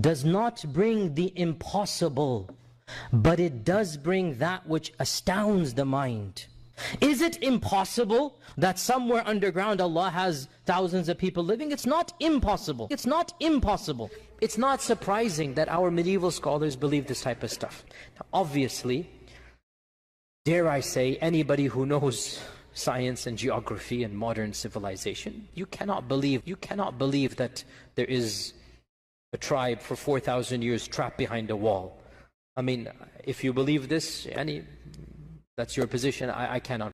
does not bring the impossible, but it does bring that which astounds the mind. Is it impossible that somewhere underground Allah has thousands of people living? It's not impossible. It's not impossible. It's not surprising that our medieval scholars believe this type of stuff. Now, obviously, dare I say, anybody who knows science and geography and modern civilization, you cannot believe that there is a tribe for 4,000 years trapped behind a wall. I mean, if you believe this, that's your position. I cannot.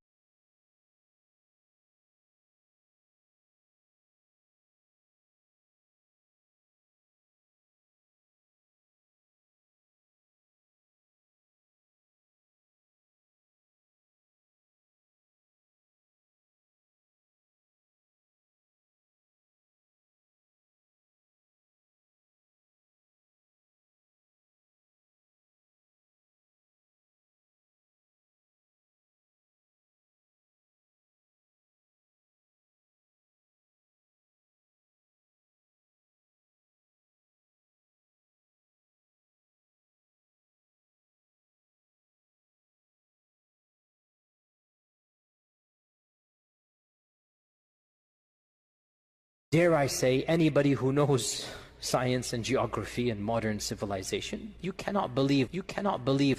dare I say, anybody who knows science and geography and modern civilization, you cannot believe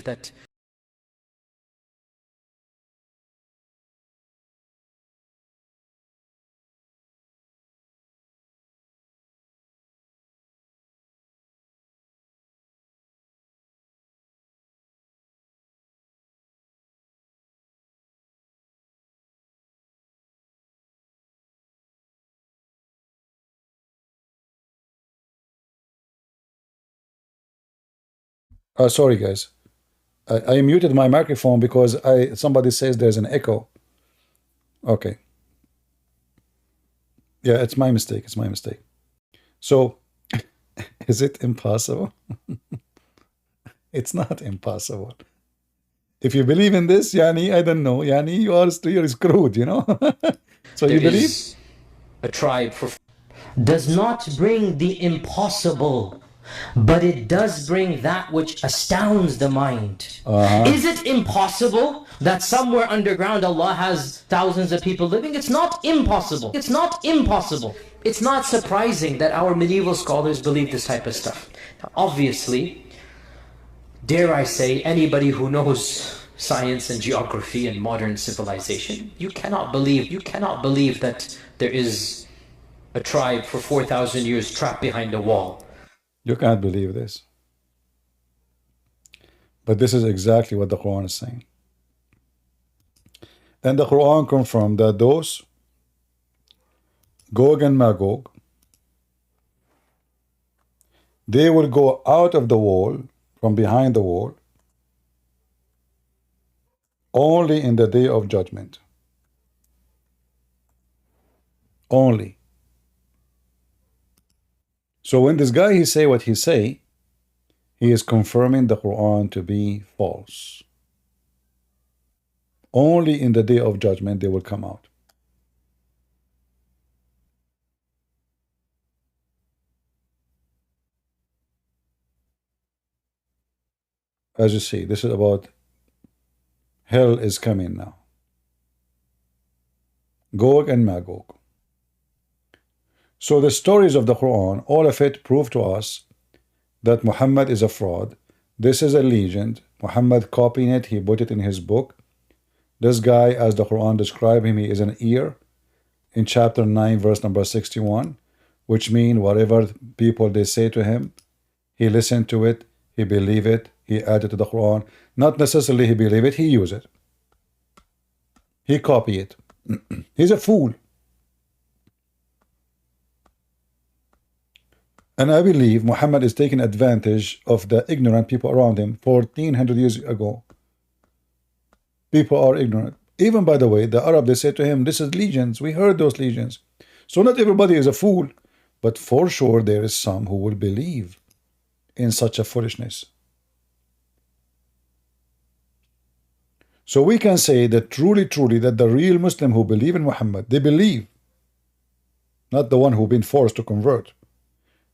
that Sorry, guys. I muted my microphone because somebody says there's an echo. Okay. Yeah, it's my mistake. It's my mistake. So, is it impossible? It's not impossible. If you believe in this, Yani, I don't know, Yani, you're screwed, you know? So you believe? A tribe does not bring the impossible, but it does bring that which astounds the mind. Is it impossible that somewhere underground Allah has thousands of people living? It's not impossible. It's not impossible. It's not surprising that our medieval scholars believe this type of stuff. Now, obviously, dare I say, anybody who knows science and geography and modern civilization, you cannot believe that there is a tribe for 4,000 years trapped behind a wall. You can't believe this. But this is exactly what the Quran is saying. And the Quran confirmed that those, Gog and Magog, they will go out of the wall, from behind the wall, only in the day of judgment. Only. So when this guy he say what he say, he is confirming the Quran to be false. Only in the day of judgment they will come out. As you see, this is about hell is coming now. Gog and Magog. So the stories of the Quran, all of it prove to us that Muhammad is a fraud. This is a legend. Muhammad copying it, he put it in his book. This guy, as the Quran described him, he is an ear in chapter 9, verse number 61, which means whatever people they say to him, he listened to it, he believe it, he added to the Quran. Not necessarily he believe it, he use it. He copy it. He's a fool. And I believe Muhammad is taking advantage of the ignorant people around him 1400 years ago. People are ignorant. Even, by the way, the Arab, they say to him, this is legions. We heard those legions. So not everybody is a fool, but for sure there is some who will believe in such a foolishness. So we can say that truly that the real Muslim who believe in Muhammad, they believe, not the one who've been forced to convert.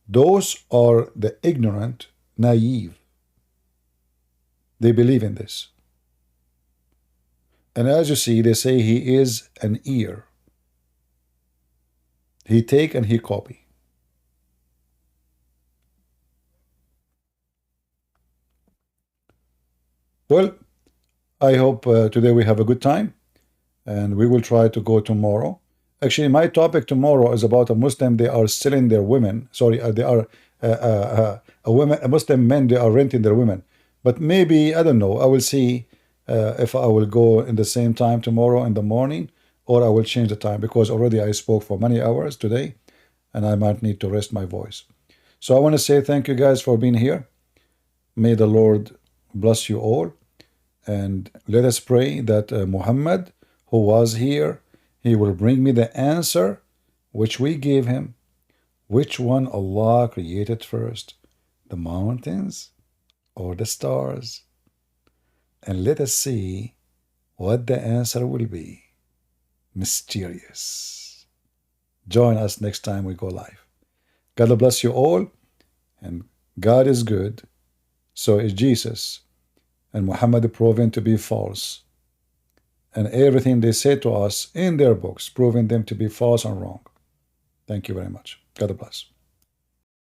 Those are the ignorant, naive. They believe in this. And as you see, they say he is an ear. He take and he copy. Well, I hope today we have a good time, and we will try to go tomorrow. Actually, my topic tomorrow is about a Muslim. They are selling their women. Sorry, they are a Muslim men. They are renting their women. But maybe I don't know. I will see if I will go in the same time tomorrow in the morning, or I will change the time because already I spoke for many hours today, and I might need to rest my voice. So I want to say thank you guys for being here. May the Lord bless you all, and let us pray that Muhammad, who was here, he will bring me the answer which we gave him. Which one Allah created first, the mountains or the stars? And let us see what the answer will be. Mysterious. Join us next time we go live. God bless you all, and God is good, so is Jesus, and Muhammad proven to be false. And everything they say to us in their books, proving them to be false and wrong. Thank you very much. God bless.